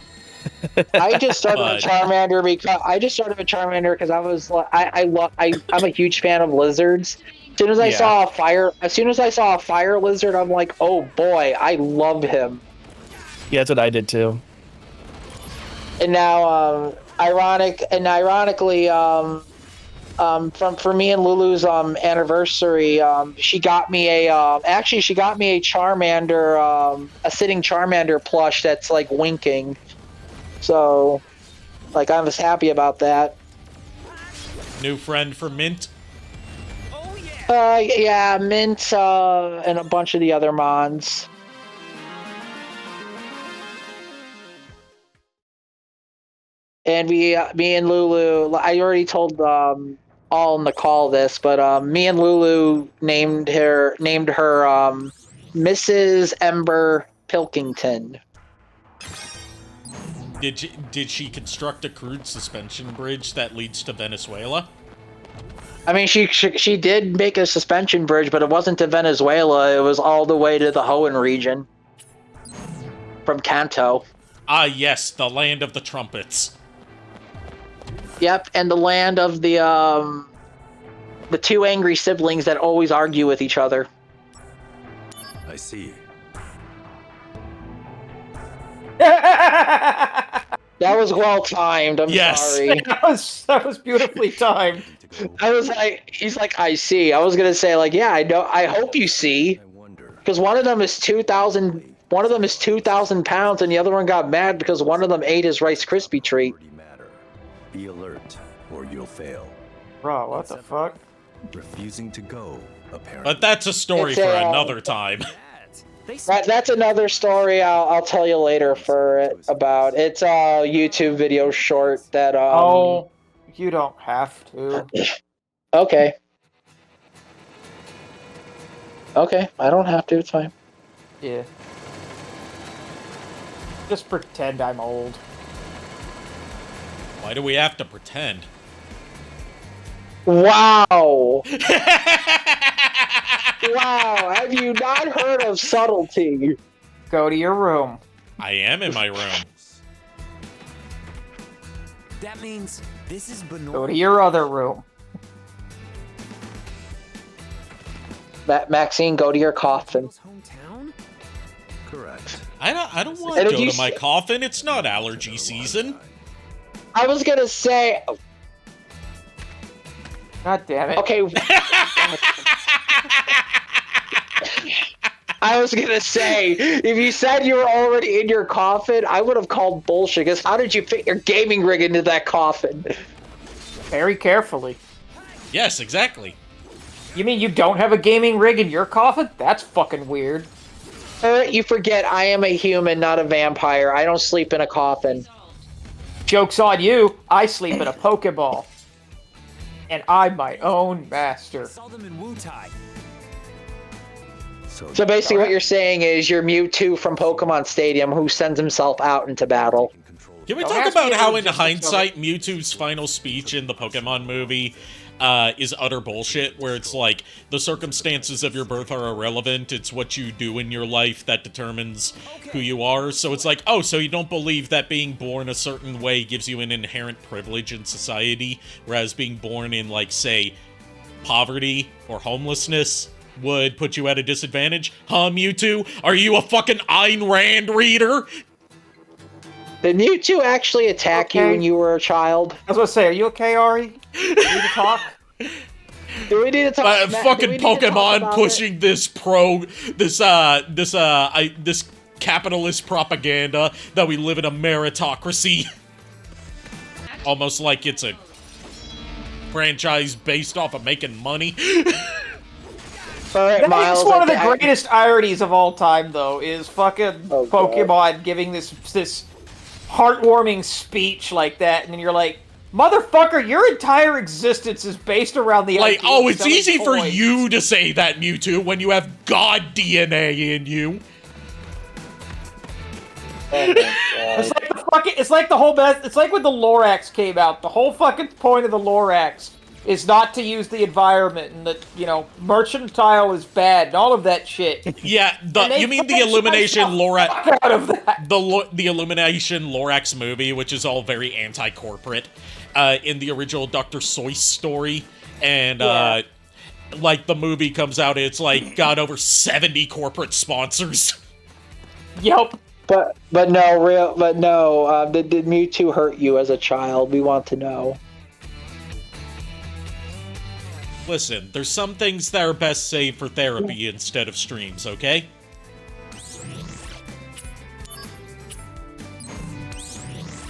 just started with Charmander because I was like, I'm a huge fan of lizards. As soon as I saw a fire lizard, I'm like, oh boy, I love him. Yeah, that's what I did too. And now, ironically, for me and Lulu's anniversary, she got me a Charmander, a sitting Charmander plush that's like winking. So, like, I was happy about that. New friend for Mint? Yeah, Mint, and a bunch of the other mons. And me and Lulu, I already told all in the call this, but me and Lulu named her Mrs. Ember Pilkington. Did she construct a crude suspension bridge that leads to Venezuela? I mean, she did make a suspension bridge, but it wasn't to Venezuela. It was all the way to the Hoenn region from Kanto. Ah, yes, the land of the trumpets. Yep, and the land of the two angry siblings that always argue with each other. I see. That was well timed. I'm sorry. That was beautifully timed. I was like, he's like, I see. I was gonna say, like, yeah, I know. I hope you see, because one of them is 2,000. One of them is 2,000 pounds, and the other one got mad because one of them ate his Rice Krispie treat. Be alert, or you'll fail. Bro, what the fuck? Refusing to go, apparently. But that's a story for another time. That's another story I'll tell you later about. It's a YouTube video short that Oh, you don't have to. Okay. Okay, I don't have to, it's fine. Yeah. Just pretend I'm old. Why do we have to pretend? Wow! Wow, have you not heard of subtlety? Go to your room. I am in my room. That means This is Go to your other room. Maxine, go to your coffin. Hometown? Correct. I don't want to go to my coffin. It's not allergy season. I was gonna say. God damn it. Okay. I was gonna say, if you said you were already in your coffin, I would have called bullshit. Because how did you fit your gaming rig into that coffin? Very carefully. Yes, exactly. You mean you don't have a gaming rig in your coffin? That's fucking weird. You forget I am a human, not a vampire. I don't sleep in a coffin. Joke's on you. I sleep in a Pokeball. And I'm my own master. Saw them in Wutai. So basically what you're saying is you're Mewtwo from Pokemon Stadium who sends himself out into battle. Can we talk about how, in hindsight, Mewtwo's final speech in the Pokemon movie is utter bullshit, where it's like, the circumstances of your birth are irrelevant, it's what you do in your life that determines who you are. So it's like, oh, so you don't believe that being born a certain way gives you an inherent privilege in society, whereas being born in, like, say, poverty or homelessness would put you at a disadvantage? Huh, Mewtwo? Are you a fucking Ayn Rand reader? Did Mewtwo actually attack you when you were a child? I was gonna say, are you okay, Ari? Do we need to talk? Do we need to talk? Fucking Pokemon pushing this this capitalist propaganda that we live in a meritocracy. Almost like it's a franchise based off of making money. All right, Miles, one of the greatest ironies of all time, though, is fucking Pokemon giving this heartwarming speech like that, and then you're like, motherfucker, your entire existence is based around the idea oh, of it's selling easy for toys. you to say that, Mewtwo, when you have God DNA in you. It's like the whole it's like when the Lorax came out. The whole fucking point of the Lorax is not to use the environment, and that, you know, mercantile is bad and all of that shit. Yeah, you mean the Illumination Lorax out of that. The Illumination Lorax movie, which is all very anti-corporate, in the original Dr. Seuss story, and like the movie comes out, it's like got over 70 corporate sponsors. Yep. But did Mewtwo hurt you as a child? We want to know. Listen, there's some things that are best saved for therapy instead of streams, okay?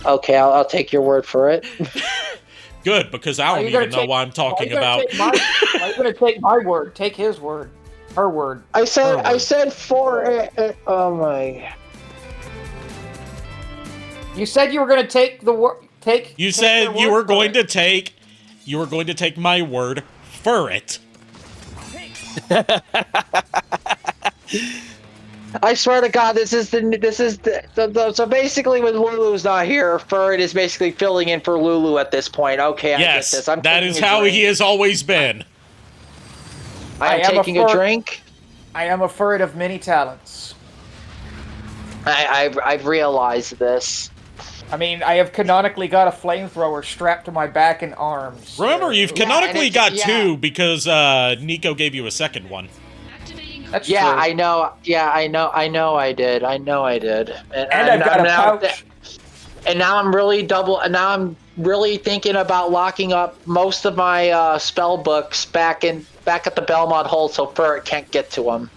Okay, I'll take your word for it. Good, because I don't even know what I'm talking about. Are you gonna take my word? Take his word. Her word. I said for it. Oh my. You said you were gonna take the word. You said you were going to take. You were going to take my word for it. I swear to God, so basically when Lulu's not here, Furret is basically filling in for Lulu at this point. Okay, yes, I get this. That is how he has always been. I am taking a drink. I am a Furret of many talents. I've realized this. I mean, I have canonically got a flamethrower strapped to my back and arms. Remember, you've canonically got two because Nico gave you a second one. That's true. I know. I did. And I've got a pouch. And now I'm really thinking about locking up most of my spell books back at the Belmont Hold so Furret can't get to them.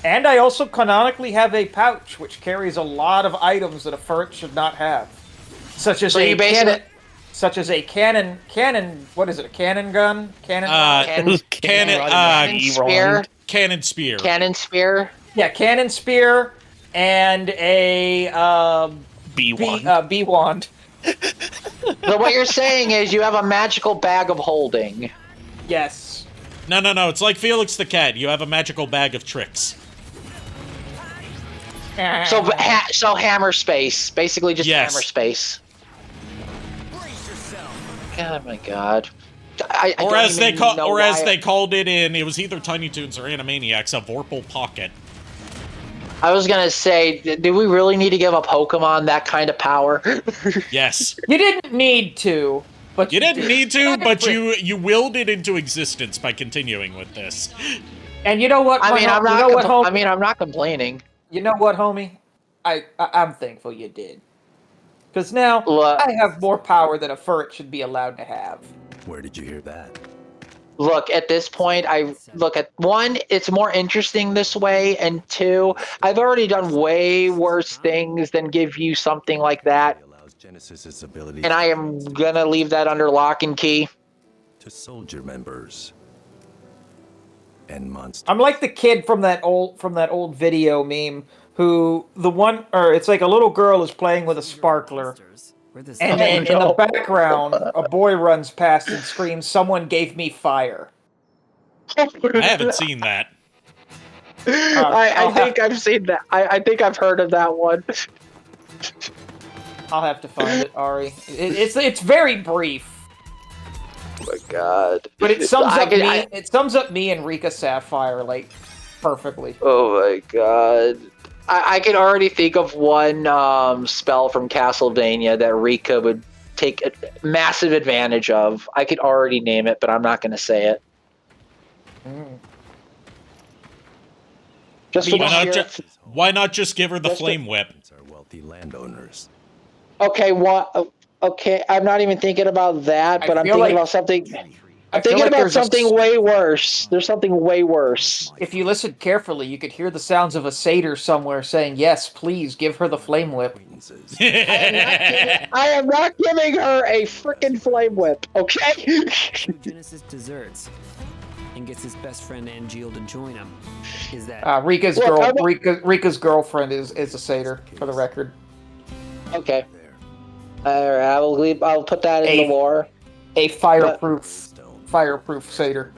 And I also canonically have a pouch which carries a lot of items that a Furret should not have. Such as a cannon. What is it? A cannon gun? Cannon spear. Cannon spear. Cannon spear. Yeah, cannon spear and a bee wand. Bee wand. So what you're saying is you have a magical bag of holding. Yes. No. It's like Felix the Cat. You have a magical bag of tricks. So hammer space, basically just hammer space. Oh my God! Or as they called it in, it was either Tiny Toons or Animaniacs, a Vorpal Pocket. I was gonna say, do we really need to give a Pokemon that kind of power? Yes. You didn't need to. But You didn't need to, Kind of but cringe. you willed it into existence by continuing with this. And you know what? I mean, I'm you not. know what, homie? I mean, I'm not complaining. You know what, homie? I'm thankful you did. Because now Look, I have more power than a furret should be allowed to have. Where did you hear that? look, at this point, I look at one, it's more interesting this way, and two, I've already done way worse things than give you something like that, Allows Genesis its ability and I am gonna leave that under lock and key. to soldier members and monsters. I'm like the kid from that old video meme who it's like a little girl is playing with a sparkler. And then in the background, a boy runs past and screams, "Someone gave me fire." I haven't seen that. I think I've seen that. I think I've heard of that one. I'll have to find it, Ari. It's very brief, Oh my god. but it sums up me. It sums up me and Rika Sapphire like perfectly. Oh my god. I can already think of one spell from Castlevania that Rika would take a massive advantage of. I could already name it, but I'm not going to say it. Just for the Why not just give her the flame whip? Are wealthy landowners. Okay, what? Okay, I'm not even thinking about that, but I'm feel thinking like- about something. I'm feel thinking like about there's a something way worse. There's something way worse. If you listen carefully, you could hear the sounds of a satyr somewhere saying, "Yes, please give her the flame whip." I am not giving her a freaking flame whip, okay? Genesis deserts and gets his best friend Angeal to join him. Is that Rika's Look, Rika's girlfriend is a satyr, for the record. Okay. Alright, I'll put that in the lore. A fireproof satyr.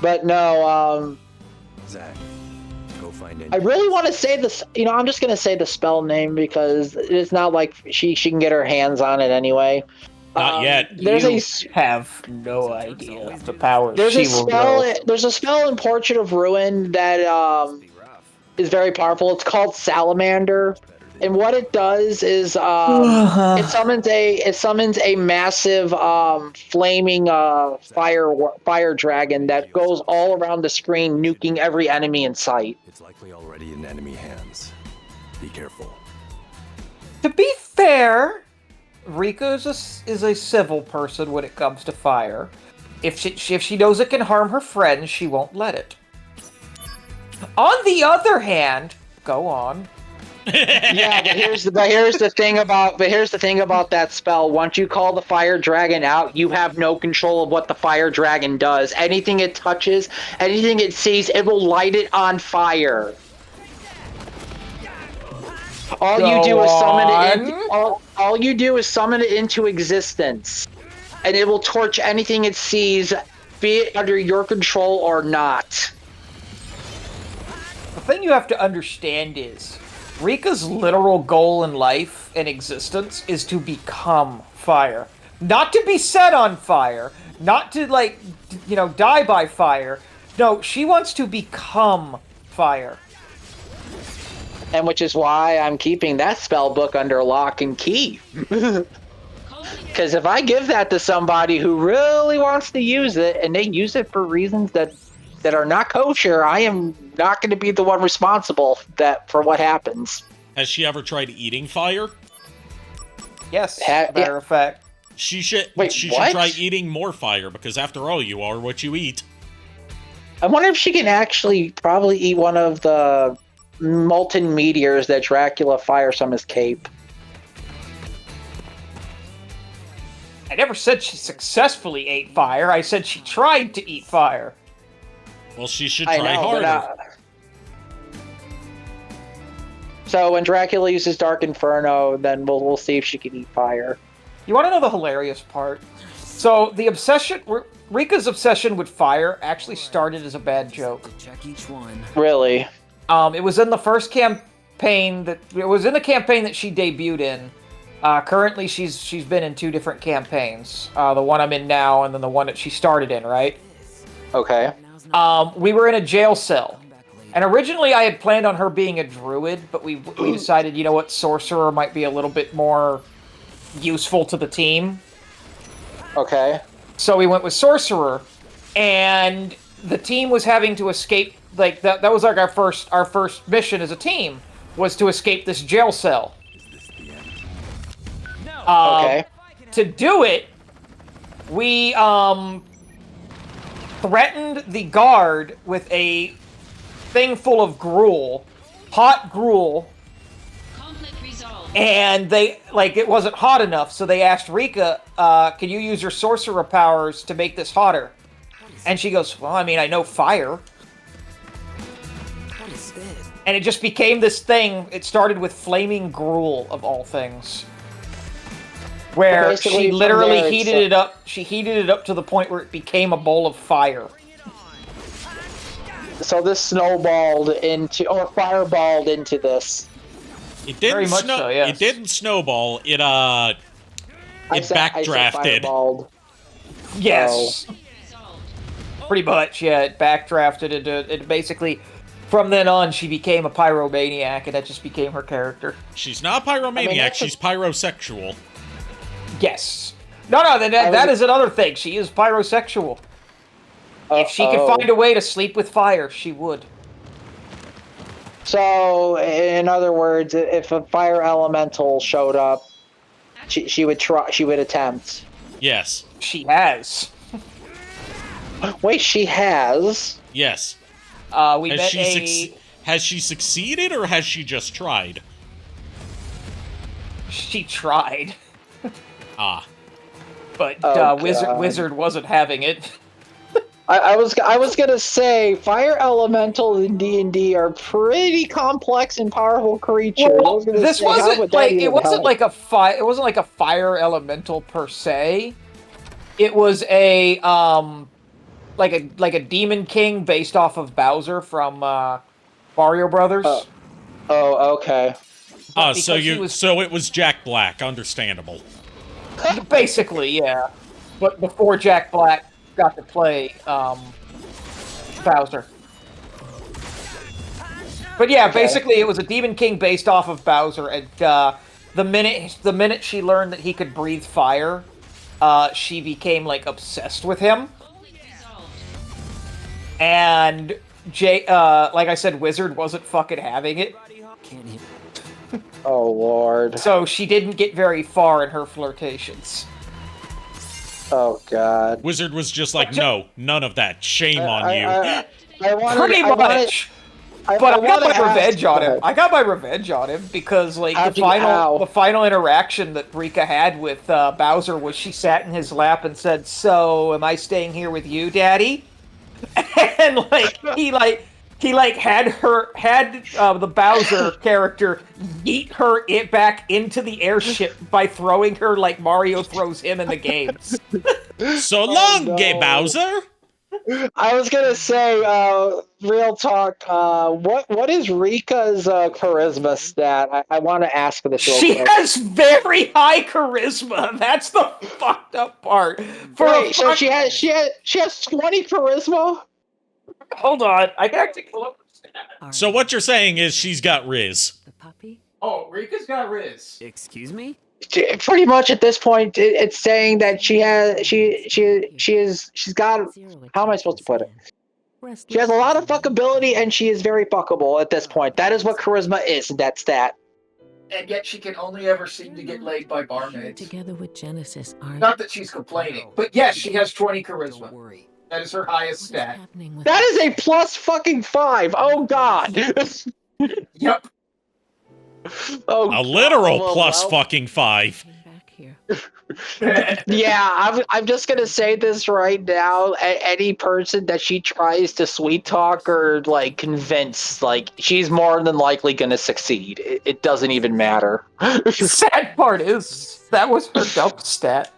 But no, Zack, go find it. I really want to say this. I'm just gonna say the spell name because it's not like she can get her hands on it anyway. Not yet. You have no idea of the power There's she a will spell. grow. There's a spell in Portrait of Ruin that is very powerful. It's called Salamander, and what it does is it summons a massive flaming fire dragon that goes all around the screen, nuking every enemy in sight. It's likely already in enemy hands. Be careful. To be fair, Rika is a civil person when it comes to fire. If she knows it can harm her friends, she won't let it. On the other hand, go on. Yeah, but here's the thing about that spell. Once you call the fire dragon out, you have no control of what the fire dragon does. Anything it touches, anything it sees, it will light it on fire. All you do is summon it into existence, and it will torch anything it sees, be it under your control or not. The thing you have to understand is, Rika's literal goal in life and existence is to become fire. Not to be set on fire, not to, die by fire. No, she wants to become fire. And which is why I'm keeping that spell book under lock and key. Because if I give that to somebody who really wants to use it, and they use it for reasons that are not kosher, I am not going to be the one responsible for what happens. Has she ever tried eating fire? Yes, as a matter of fact. She should Wait, should what? try eating more fire, because after all, you are what you eat. I wonder if she can actually probably eat one of the molten meteors that Dracula fires from his cape. I never said she successfully ate fire. I said she tried to eat fire. Well, she should try harder. So when Dracula uses Dark Inferno, then we'll see if she can eat fire. You want to know the hilarious part? So Rika's obsession with fire actually started as a bad joke. check each one? Really? It was in the first campaign that she debuted in. Currently, she's been in 2 different campaigns. The one I'm in now, and then the one that she started in. Right? Okay. We were in a jail cell, and originally I had planned on her being a druid, but we decided, sorcerer might be a little bit more useful to the team. Okay. So we went with Sorcerer, and the team was having to escape. Like that was like our first mission as a team was to escape this jail cell. Okay. To do it, we threatened the guard with a thing full of gruel, hot gruel. And it wasn't hot enough, so they asked Rika, can you use your sorcerer powers to make this hotter? And she goes, well, I mean, I know fire. What is this? And it just became this thing. It started with flaming gruel, of all things. Where she literally heated it up. She heated it up to the point where it became a bowl of fire. So this snowballed into, or fireballed into this. It didn't Very much so, yes. It didn't snowball. It backdrafted. Yes. Pretty much, yeah. It backdrafted into it. Basically, from then on, she became a pyromaniac, and that just became her character. She's not a pyromaniac. She's pyrosexual. Yes. No, that is another thing. She is pyrosexual. If she could find a way to sleep with fire, she would. So, in other words, if a fire elemental showed up, she would try. She would attempt. Yes. She has. Wait, she has? Yes. Has she succeeded, or has she just tried? She tried. Ah. But Wizard wasn't having it. I was gonna say fire elementals in D&D are pretty complex and powerful creatures. Well, this wasn't like it wasn't like a fire elemental per se. It was a like a demon king based off of Bowser from Mario Brothers. Oh, okay. So it was Jack Black, understandable. Basically, yeah. But before Jack Black got to play Bowser. But yeah, basically it was a demon king based off of Bowser, and the minute she learned that he could breathe fire, she became like obsessed with him. And like I said, Wizard wasn't fucking having it. Oh lord. So she didn't get very far in her flirtations. Oh god. Wizard was just like, no, none of that. Shame on you. Pretty much. But I got my revenge on him. I got my revenge on him because, like, the final interaction that Rika had with Bowser was she sat in his lap and said, "So, am I staying here with you, Daddy?" And he had the Bowser character yeet her back into the airship by throwing her like Mario throws him in the games. So long, gay Bowser. I was gonna say, real talk. What is Rika's charisma stat? I want to ask this. She has very high charisma. That's the fucked up part. So she has 20 charisma. Hold on, I can actually pull up the stat. So what you're saying is she's got Riz. The puppy? Oh, Rika's got Riz. Excuse me? Pretty much at this point, it's saying that she's got. How am I supposed to put it? She has a lot of fuckability, and she is very fuckable at this point. That is what charisma is. That stat. And yet she can only ever seem to get laid by barmaids. Together with Genesis, Not that she's complaining, but yes, she has 20 charisma. That is her highest stat. That is a plus fucking 5. Oh god. Yep. A literal plus fucking 5. Yeah, I'm just gonna say this right now. Any person that she tries to sweet talk or like convince, like she's more than likely gonna succeed. It doesn't even matter. The sad part is that was her dump stat.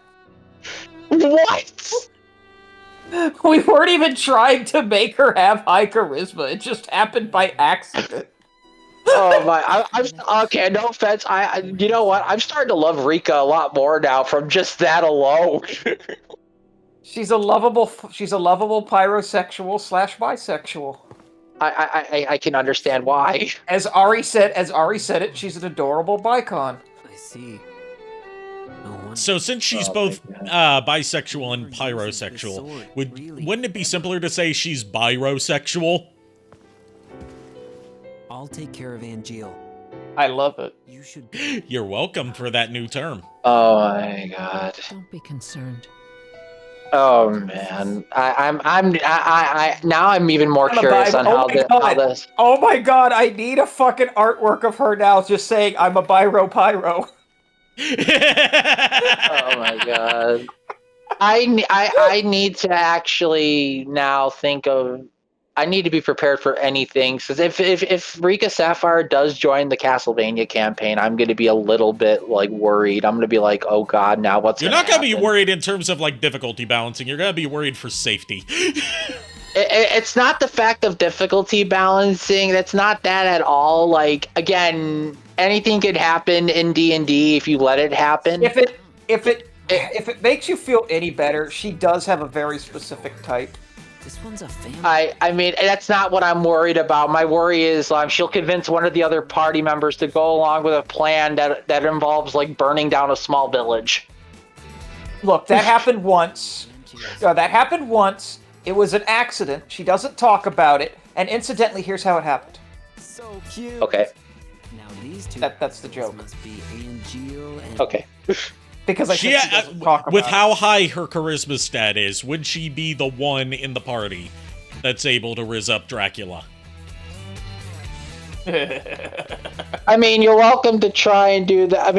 What? We weren't even trying to make her have high charisma. It just happened by accident. Oh my! I'm okay. No offense. You know what? I'm starting to love Rika a lot more now from just that alone. She's a lovable pyrosexual / bisexual. I can understand why. As Ari said it, she's an adorable bicon. I see. No So since she's both bisexual and pyrosexual, wouldn't it be simpler to say she's birosexual? I'll take care of Angeal. I love it. You should. You're welcome for that new term. Oh my god. Don't be concerned. Oh man, now I'm even more curious on how this. Oh my god, I need a fucking artwork of her now just saying I'm a biro pyro. Oh my god. I need to actually now think of. I need to be prepared for anything, because if Rika Sapphire does join the Castlevania campaign, I'm going to be a little bit like worried. I'm going to be like, oh god, now what's You're gonna not going to be happen? worried in terms of like difficulty balancing. You're going to be worried for safety. It's not the fact of difficulty balancing. That's not that at all. Like, again, anything could happen in D&D if you let it happen. If it makes you feel any better, she does have a very specific type. This one's a family. I mean, that's not what I'm worried about. My worry is she'll convince one of the other party members to go along with a plan that involves like burning down a small village. Look, that happened once. It was an accident. She doesn't talk about it. And incidentally, here's how it happened. So cute. Okay. Now these two. That's the joke. Must be Angeal and. Okay. Because she doesn't talk about with it. how high her charisma stat is, would she be the one in the party that's able to riz up Dracula? I mean, you're welcome to try and do that.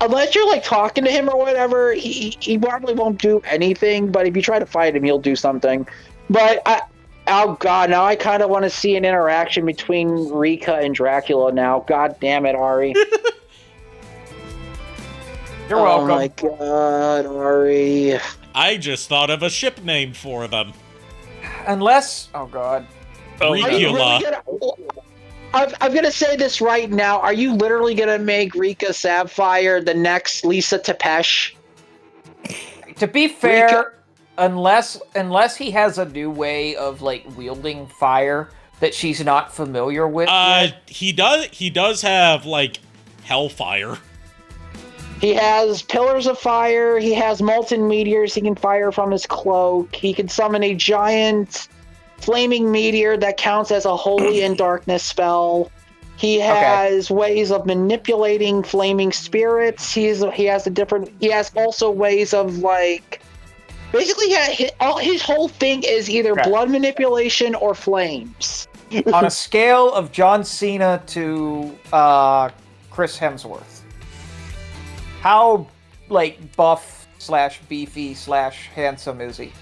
Unless you're like talking to him or whatever, he probably won't do anything. But if you try to fight him, he'll do something. But oh god, now I kind of want to see an interaction between Rika and Dracula now. God damn it, Ari. You're welcome. Oh my god, Ari. I just thought of a ship name for them. Unless, oh god. Regula. I'm gonna say this right now. Are you literally gonna make Rika Sapphire the next Lisa Tepesh? To be fair, unless he has a new way of like wielding fire that she's not familiar with. He does have like hellfire. He has pillars of fire. He has molten meteors he can fire from his cloak. He can summon a giant flaming meteor that counts as a holy in darkness spell. He has ways of manipulating flaming spirits. He has also ways of like basically his whole thing is either blood manipulation or flames. On a scale of John Cena to Chris Hemsworth. How, like, buff / beefy / handsome is he?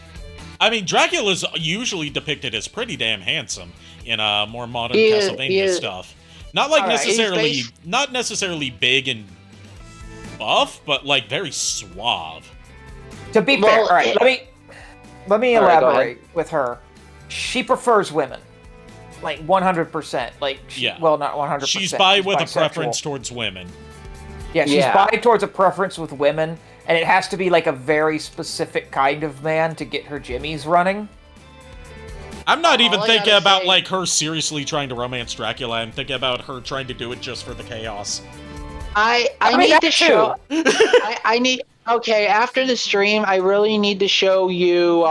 I mean, Dracula's usually depicted as pretty damn handsome in more modern Castlevania stuff. Not like not necessarily big and buff, but like very suave. To be fair, all right, let me elaborate with her. She prefers women, like 100%. Like, well, not 100%. She's with a preference towards women. Yeah, she's bi towards a preference with women, and it has to be like a very specific kind of man to get her jimmies running. I'm not even thinking about like her seriously trying to romance Dracula. I'm thinking about her trying to do it just for the chaos. I need to show. After the stream, I really need to show you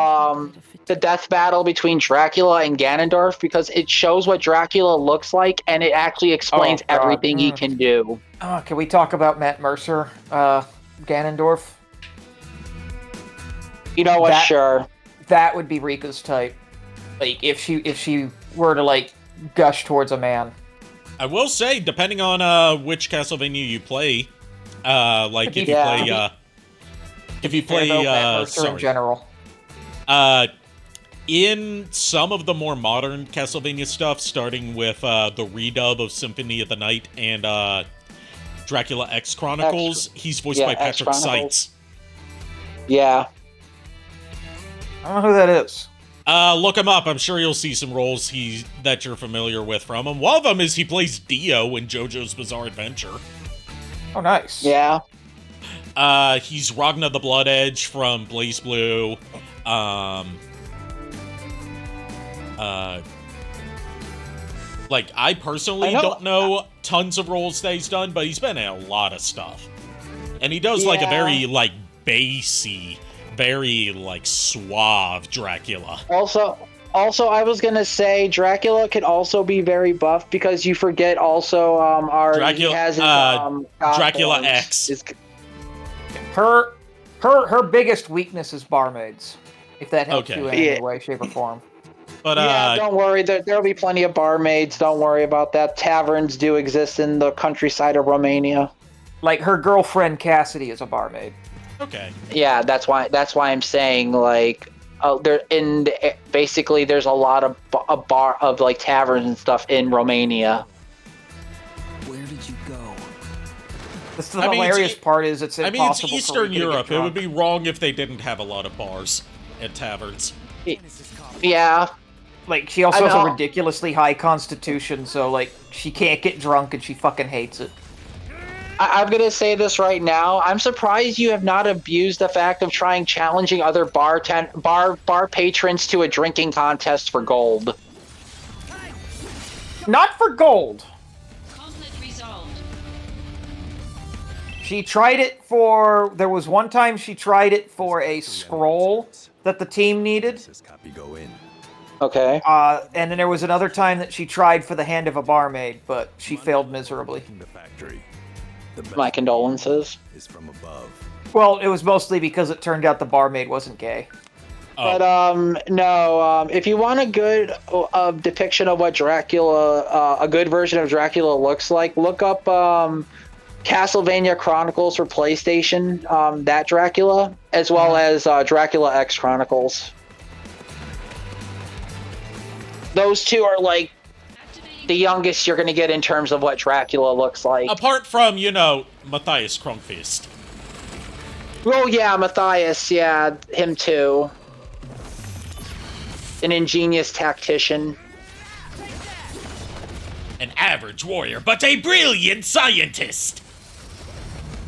the death battle between Dracula and Ganondorf, because it shows what Dracula looks like, and it actually explains everything he can do. Oh, can we talk about Matt Mercer, Ganondorf? You know what? Sure. That would be Rika's type. Like, if she were to like gush towards a man. I will say, depending on which Castlevania you play, like if you play Matt Mercer in general. In some of the more modern Castlevania stuff, starting with the redub of Symphony of the Night and Dracula X Chronicles, he's voiced by Patrick Seitz. Yeah. I don't know who that is. Look him up. I'm sure you'll see some roles that you're familiar with from him. One of them is he plays Dio in JoJo's Bizarre Adventure. Oh, nice. Yeah. He's Ragna the Blood Edge from Blaze Blue. Like, I personally don't know tons of roles that he's done, but he's been in a lot of stuff. And he does like a very like bassy, very like suave Dracula. Also, I was gonna say Dracula could also be very buff because you forget also Dracula, he has his, Dracula horns. X. Her biggest weakness is barmaids. If that helps you in any way, shape, or form. But don't worry, there'll be plenty of barmaids. Don't worry about that. Taverns do exist in the countryside of Romania. Like her girlfriend Cassidy is a barmaid. Okay. Yeah, that's why I'm saying like basically there's a lot of bar of like taverns and stuff in Romania. Where did you go? The hilarious part is it's impossible. I mean, it's Eastern for Rika to get Europe. It drunk. would be wrong if they didn't have a lot of bars and taverns. Yeah. Like, she also has a ridiculously high constitution, so, like, she can't get drunk and she fucking hates it. I'm gonna say this right now. I'm surprised you have not abused the fact of challenging other bar patrons to a drinking contest for gold. Not for gold. Conflict resolved. She tried it for... There was one time she tried it for a scroll that the team needed. Okay. And then there was another time that she tried for the hand of a barmaid, but she failed miserably. My condolences. Well, it was mostly because it turned out the barmaid wasn't gay. But no. If you want a good depiction of what Dracula, a good version of Dracula looks like, look up Castlevania Chronicles for PlayStation. That Dracula, as well as Dracula X Chronicles. Those two are like the youngest you're going to get in terms of what Dracula looks like. Apart from, Matthias Kronqvist. Oh yeah, Matthias, yeah, him too. An ingenious tactician. An average warrior, but a brilliant scientist!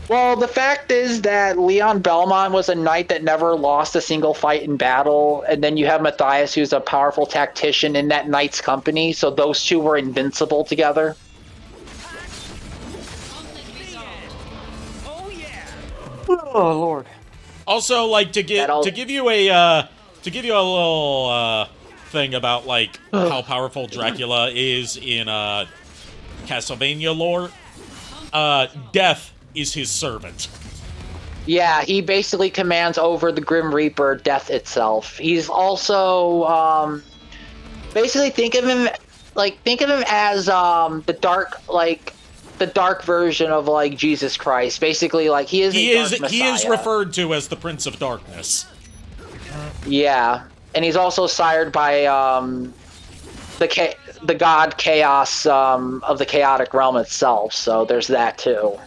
Well, the fact is that Leon Belmont was a knight that never lost a single fight in battle, and then you have Matthias, who's a powerful tactician in that knight's company, so those two were invincible together. Oh Lord! Also, like to give you a little thing about like how powerful Dracula is in Castlevania lore. Death is his servant. Yeah, he basically commands over the Grim Reaper, Death itself. He's also basically think of him as the dark version of like Jesus Christ. Basically, like he is he is referred to as the Prince of Darkness. Yeah, and he's also sired by the god Chaos of the chaotic realm itself. So there's that too.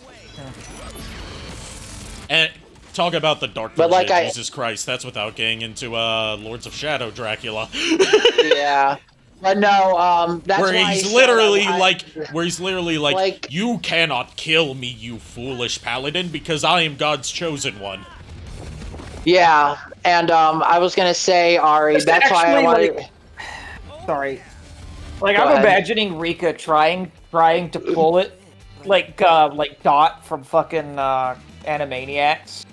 And talk about the dark version of Jesus Christ. That's without getting into Lords of Shadow Dracula. Yeah. But no, that's where why he's literally like, you cannot kill me, you foolish paladin, because I am God's chosen one. Yeah, and I was gonna say, Ari, that's why I wanted. Sorry. Like, I'm imagining Rika trying to pull it, like Dot from fucking Animaniacs.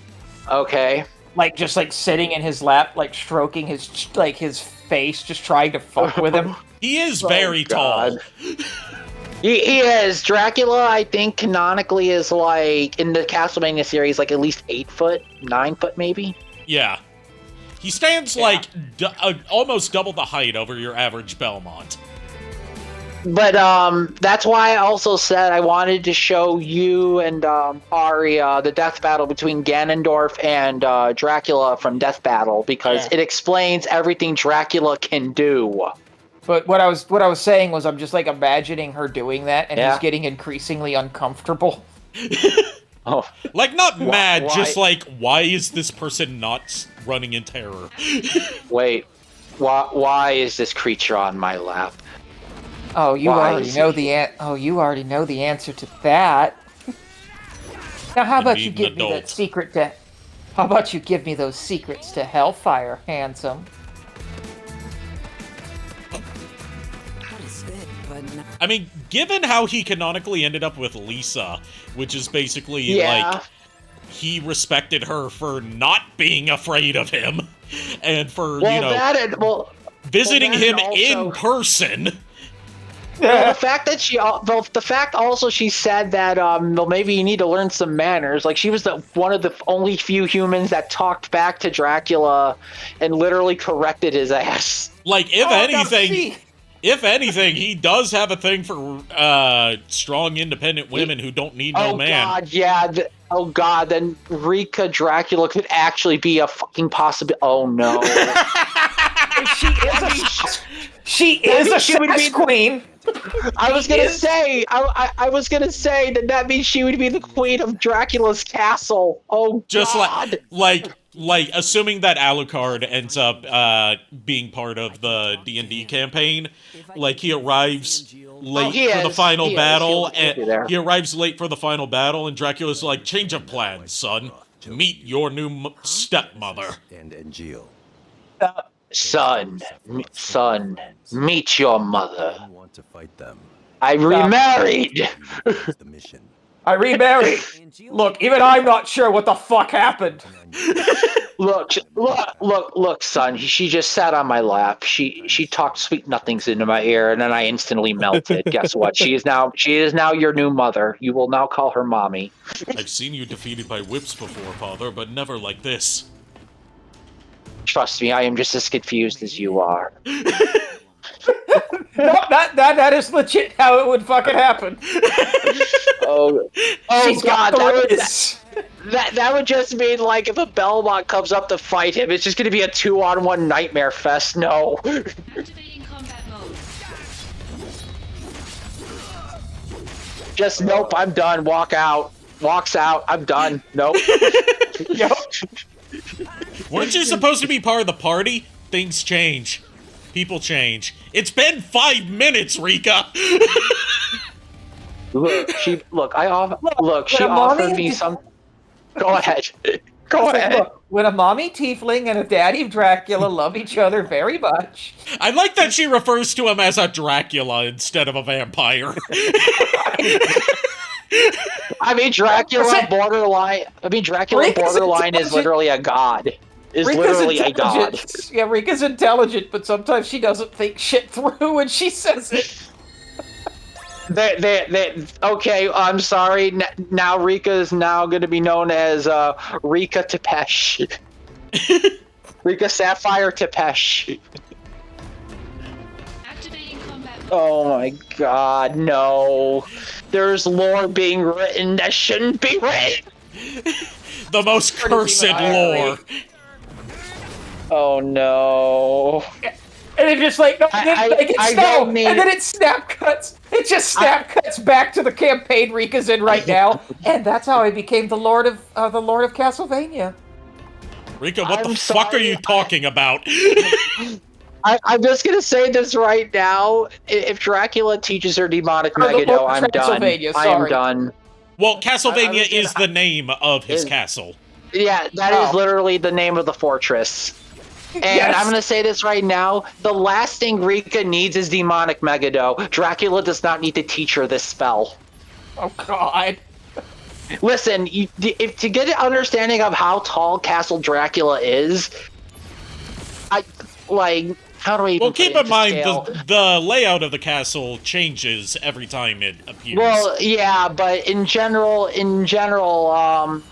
Okay. Like, just like sitting in his lap, like stroking his face, just trying to fuck with him. He is very tall. He is. Dracula, I think, canonically is like, in the Castlevania series, like at least 8 foot, 9 foot maybe? Yeah. He stands like almost double the height over your average Belmont. But that's why I also said I wanted to show you and Ari the death battle between Ganondorf and Dracula from Death Battle, because it explains everything Dracula can do. But what I was saying was I'm just like imagining her doing that, and he's getting increasingly uncomfortable. Oh, like not mad, just like, why is this person not running in terror? Wait, why is this creature on my lap? Oh, you already know the answer to that. Now, how about you give me that secret to? How about you give me those secrets to Hellfire, handsome? I mean, given how he canonically ended up with Lisa, which is basically like he respected her for not being afraid of him, and for visiting him in person. Well, the fact that she said that well, maybe you need to learn some manners. Like, she was one of the only few humans that talked back to Dracula and literally corrected his ass. Like, if anything, he does have a thing for strong, independent women who don't need no man. God, yeah. Then Rika Dracula could actually be a fucking possibility. Oh no. She is a sex queen. I was gonna say that means she would be the queen of Dracula's castle. Oh, just God. like assuming that Alucard ends up being part of the D&D campaign, like he arrives late for the final battle, and he arrives late for the final battle, and Dracula's like, change of plans, son. Meet your new stepmother. And Angeal. Son, meet your mother. I want to fight them. I remarried. The mission. I remarried. Look, even I'm not sure what the fuck happened. Look, son. She just sat on my lap. She talked sweet nothings into my ear, and then I instantly melted. Guess what? She is now your new mother. You will now call her mommy. I've seen you defeated by whips before, father, but never like this. Trust me, I am just as confused as you are. No, that is legit how it would fucking happen. Oh She's God, that would just mean, like, if a Belmont comes up to fight him, it's just going to be a 2-on-1 nightmare fest. No. Activating combat mode. Just nope. I'm done. Walks out. I'm done. Nope. Yep. Weren't you supposed to be part of the party? Things change. People change. It's been 5 minutes, Rika! She offered me some... Go ahead. Go ahead. Look, when a mommy tiefling and a daddy Dracula love each other very much. I like that she refers to him as a Dracula instead of a vampire. I mean, Dracula borderline is literally a god. Yeah, Rika's intelligent, but sometimes she doesn't think shit through when she says it. Okay, I'm sorry. Now Rika is now going to be known as Rika Tepesh. Rika Sapphire Tepesh. Activating combat mode. Oh my God, no. There's lore being written that shouldn't be written. The most cursed lore. Oh no. And it just like, no, and then it snap cuts. It just snap cuts back to the campaign Rika's in right now, and that's how I became the Lord of Castlevania. Rika, what the fuck are you talking about? I'm just gonna say this right now. If Dracula teaches her demonic Megiddo, I'm done. I am done. Well, Castlevania is the name of his castle. Yeah, that is literally the name of the fortress. And I'm going to say this right now. The last thing Rika needs is demonic Megiddo. Dracula does not need to teach her this spell. Oh, God. Listen, if to get an understanding of how tall Castle Dracula is, how do we even Well, keep in mind, the layout of the castle changes every time it appears. Well, yeah, but in general, the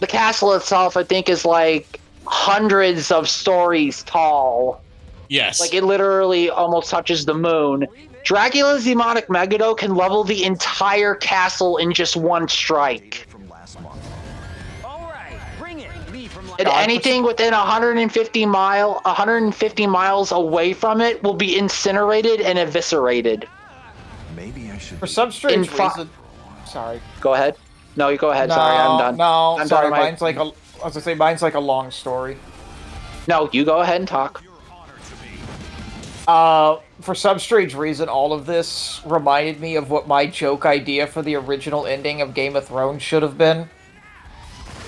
castle itself, I think, is like hundreds of stories tall. Yes. Like, it literally almost touches the moon. Dracula's demonic Megiddo can level the entire castle in just one strike. And anything within 150 miles away from it will be incinerated and eviscerated. Maybe I should. For some strange reason. Sorry. Go ahead. No, you go ahead. Sorry, I'm done. No, I'm sorry. done. Mine's like a long story. No, you go ahead and talk. For some strange reason, all of this reminded me of what my joke idea for the original ending of Game of Thrones should have been.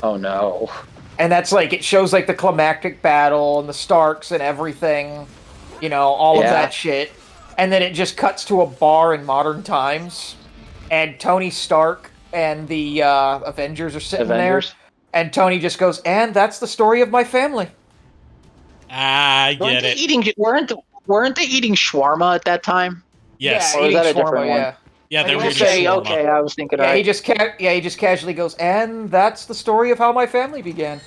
Oh no. And that's like, it shows like the climactic battle and the Starks and everything, all of that shit. And then it just cuts to a bar in modern times, and Tony Stark and the Avengers are sitting there. And Tony just goes, and that's the story of my family. I get it. Weren't they eating shawarma at that time? Yes. Yeah, Or is eating that a different shawarma, one? yeah. Yeah, they were eating Okay, shawarma. okay, I was thinking. Yeah, right. he just casually goes, and that's the story of how my family began.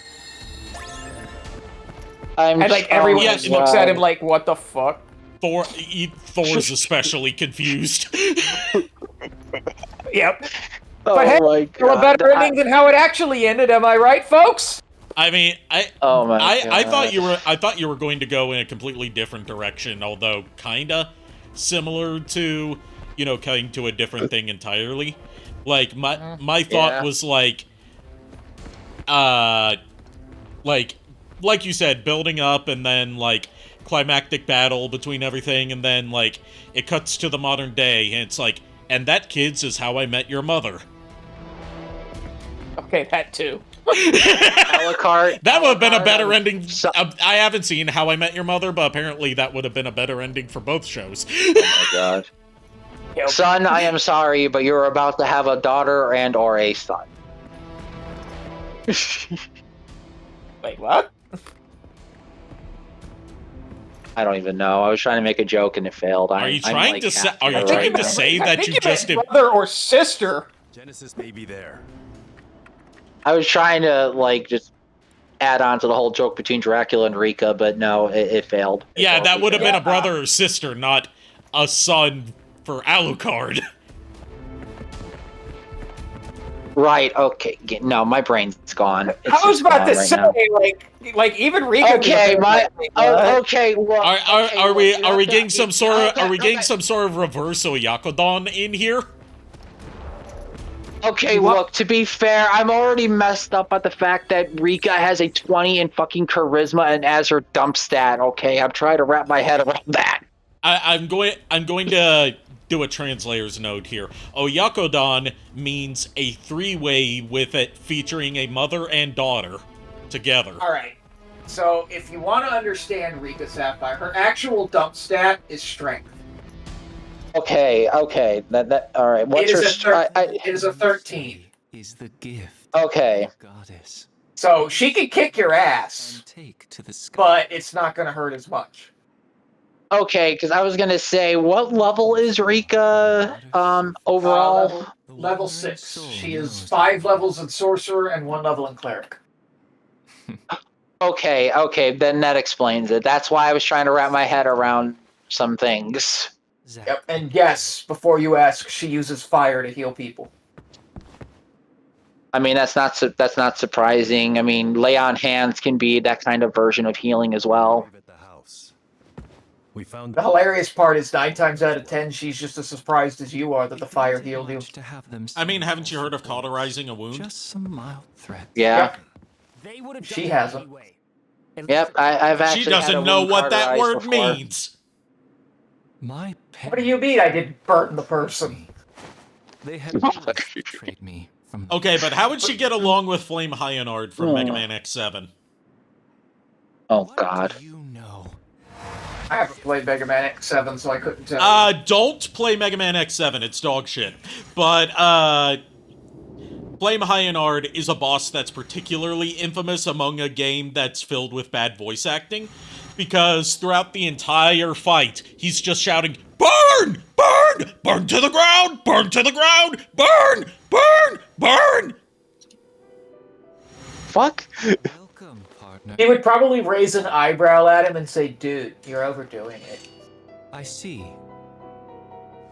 And like everyone just looks at him like, what the fuck? Thor's especially confused. Yep. Oh But hey, my still a God. better ending than how it actually ended, am I right, folks? I mean, I thought you were going to go in a completely different direction, although kinda similar to, you know, cutting to a different thing entirely. Like my thought was like you said, building up and then like climactic battle between everything, and then like it cuts to the modern day and it's like, and that, kids, is how I met your mother. Okay, that too. Alucard. That would have been a better ending. I haven't seen How I Met Your Mother, but apparently that would have been a better ending for both shows. Oh my God. Yep. Son, I am sorry, but you're about to have a daughter and or a son. Wait, what? I don't even know. I was trying to make a joke and it failed. Are you trying to say that you just brother or sister? Genesis may be there. I was trying to like just add on to the whole joke between Dracula and Rika, but no, it failed. Yeah, that would have been a brother or sister, not a son for Alucard. Right, okay. No, my brain's gone. I was about to say, like even Rika. Okay, okay. Well, are we getting some sort of reverse Oyakodon in here? Okay, look, to be fair, I'm already messed up at the fact that Rika has a 20 in fucking charisma and as her dump stat, okay? I'm trying to wrap my head around that. I'm going to do a translator's note here. Oyakodon means a three-way with it featuring a mother and daughter together. Alright. So if you want to understand Rika Sapphire, her actual dump stat is strength. Okay. That all right. What's it is a 13. Is the gift. Okay. Goddess. So she can kick your ass, but it's not going to hurt as much. Okay, because I was gonna say, what level is Rika overall? Level 6. She is 5 levels in sorcerer and 1 level in cleric. Okay, then that explains it. That's why I was trying to wrap my head around some things. Yep, and yes, before you ask, she uses fire to heal people. I mean, that's not surprising. I mean, lay on hands can be that kind of version of healing as well. We found the hilarious part is 9 times out of 10, she's just as surprised as you are that the fire healed you. I mean, haven't you heard of cauterizing a wound? Just some mild threat. Yeah. Yep. She hasn't. Yep, I've actually. She doesn't know what that word means. My what do you mean I didn't burn the person? They have betrayed me. Okay, but how would she get along with Flame Hyanard from Mega Man X7? Oh God. I haven't played Mega Man X7, so I couldn't tell. Don't play Mega Man X7. It's dog shit. But, Flame Hyanard is a boss that's particularly infamous among a game that's filled with bad voice acting, because throughout the entire fight, he's just shouting, "Burn! Burn! Burn to the ground! Burn to the ground! Burn! Burn! Burn!" Fuck. Welcome, partner. He would probably raise an eyebrow at him and say, "Dude, you're overdoing it." I see.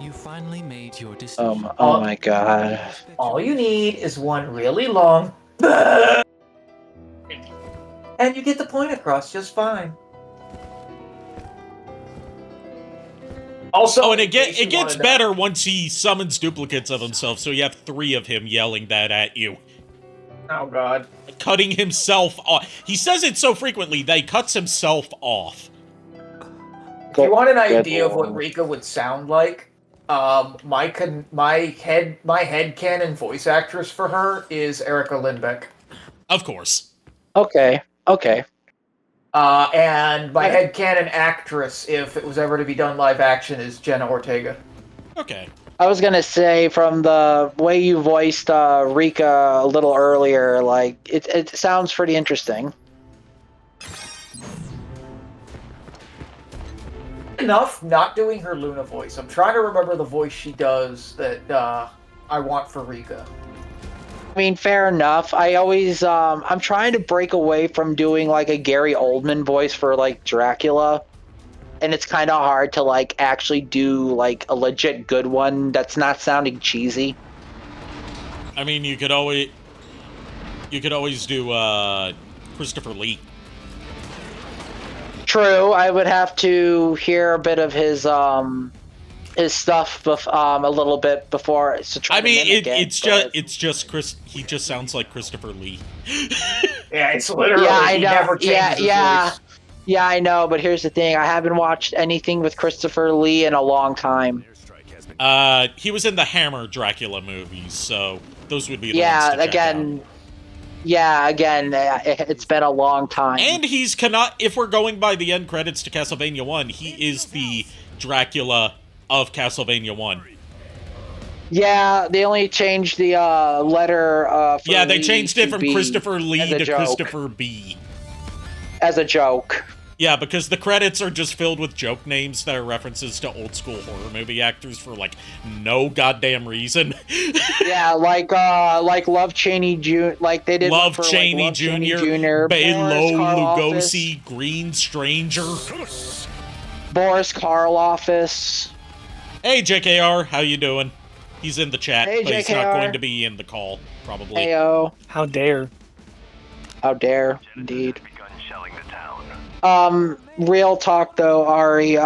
You finally made your decision. Oh my God. All you need is one really long and you get the point across just fine. Also, and it gets better once he summons duplicates of himself, so you have 3 of him yelling that at you. Oh God. Cutting himself off. He says it so frequently that he cuts himself off. If you want an idea of what Rika would sound like, my headcanon voice actress for her is Erica Lindbeck. Of course. Okay. And my headcanon actress, if it was ever to be done live action, is Jenna Ortega. Okay. I was gonna say, from the way you voiced Rika a little earlier, like it sounds pretty interesting. Enough not doing her Luna voice. I'm trying to remember the voice she does that I want for Rika. I mean, fair enough. I always I'm trying to break away from doing like a Gary Oldman voice for like Dracula. And it's kind of hard to like actually do like a legit good one that's not sounding cheesy. I mean, you could always do Christopher Lee. True, I would have to hear a bit of his stuff a little bit before to try. I mean, to mimic it's just Chris. He just sounds like Christopher Lee. Yeah, it's literally. Yeah, I he know. never changes his voice. Yeah, I know, but here's the thing. I haven't watched anything with Christopher Lee in a long time. He was in the Hammer Dracula movies, so those would be the ones to check out. It's been a long time. And he's if we're going by the end credits to Castlevania 1, he is the Dracula of Castlevania 1. Yeah, they only changed the letter for Yeah, they Lee changed it from B Christopher Lee to joke. Christopher B. As a joke. Yeah, because the credits are just filled with joke names that are references to old school horror movie actors for like no goddamn reason. Yeah, like Love Cheney Jr. Like they did Love for, Cheney like, Jr. Belo Boris Lugosi, Green Stranger. Boris Karloffis. Hey JKR, how you doing? He's in the chat, Hey, but he's not JKR. going to be in the call, probably. Heyo. How dare. How dare, indeed. Real talk though, Ari.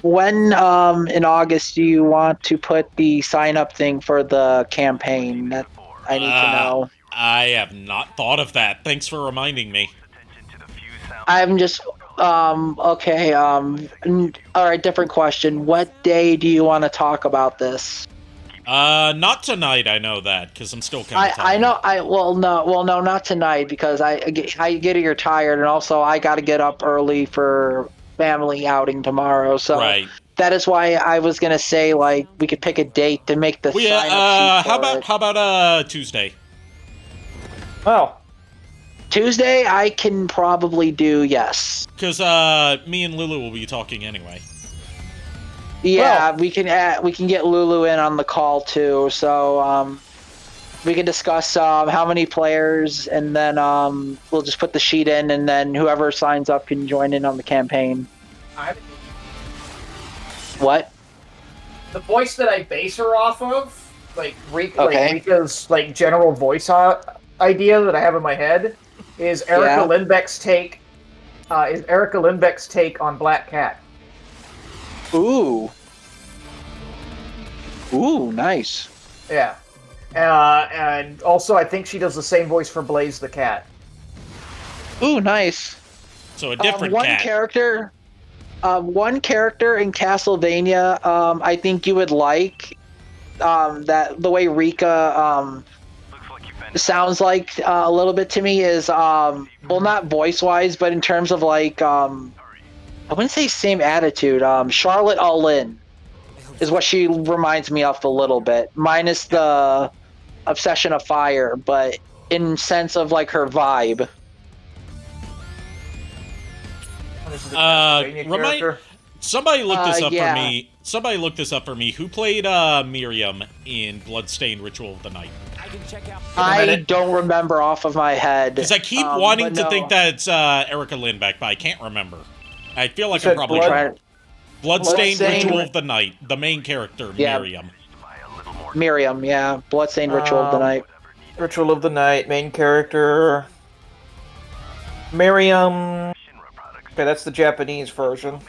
When in August do you want to put the sign up thing for the campaign? That I need to know. I have not thought of that. Thanks for reminding me. I'm just okay. All right, different question. What day do you want to talk about this? Not tonight. I know that because I'm still kind of tired. I know. No, not tonight because I get you're tired, and also I got to get up early for family outing tomorrow. So right. That is why I was gonna say like we could pick a date to make the sign up sheet how about Tuesday? Oh. Tuesday I can probably do, yes. Because me and Lulu will be talking anyway. Yeah, well, we can get Lulu in on the call too. So we can discuss how many players, and then we'll just put the sheet in, and then whoever signs up can join in on the campaign. What? The voice that I base her off of, like Rika's like general voice idea that I have in my head, is Erica Lindbeck's take. Is Erica Lindbeck's take on Black Cat? Ooh, nice. Yeah, and also I think she does the same voice for Blaze the cat. Ooh, nice. So a different one cat. One character in Castlevania, I think you would like that the way Rika sounds like a little bit to me is well, not voice wise, but in terms of like I wouldn't say same attitude. Charlotte Allin is what she reminds me of a little bit, minus the Obsession of Fire, but in sense of like her vibe. Somebody look this up for me. Somebody look this up for me. Who played Miriam in Bloodstained Ritual of the Night? I don't remember off of my head. Because I keep wanting to think that it's Erica Lindbeck, but I can't remember. I feel like I'm probably wrong. Bloodstained Ritual of the Night. The main character, Miriam. Miriam, yeah. Bloodstained Ritual of the Night. Ritual of the Night, main character. Miriam. Okay, that's the Japanese version.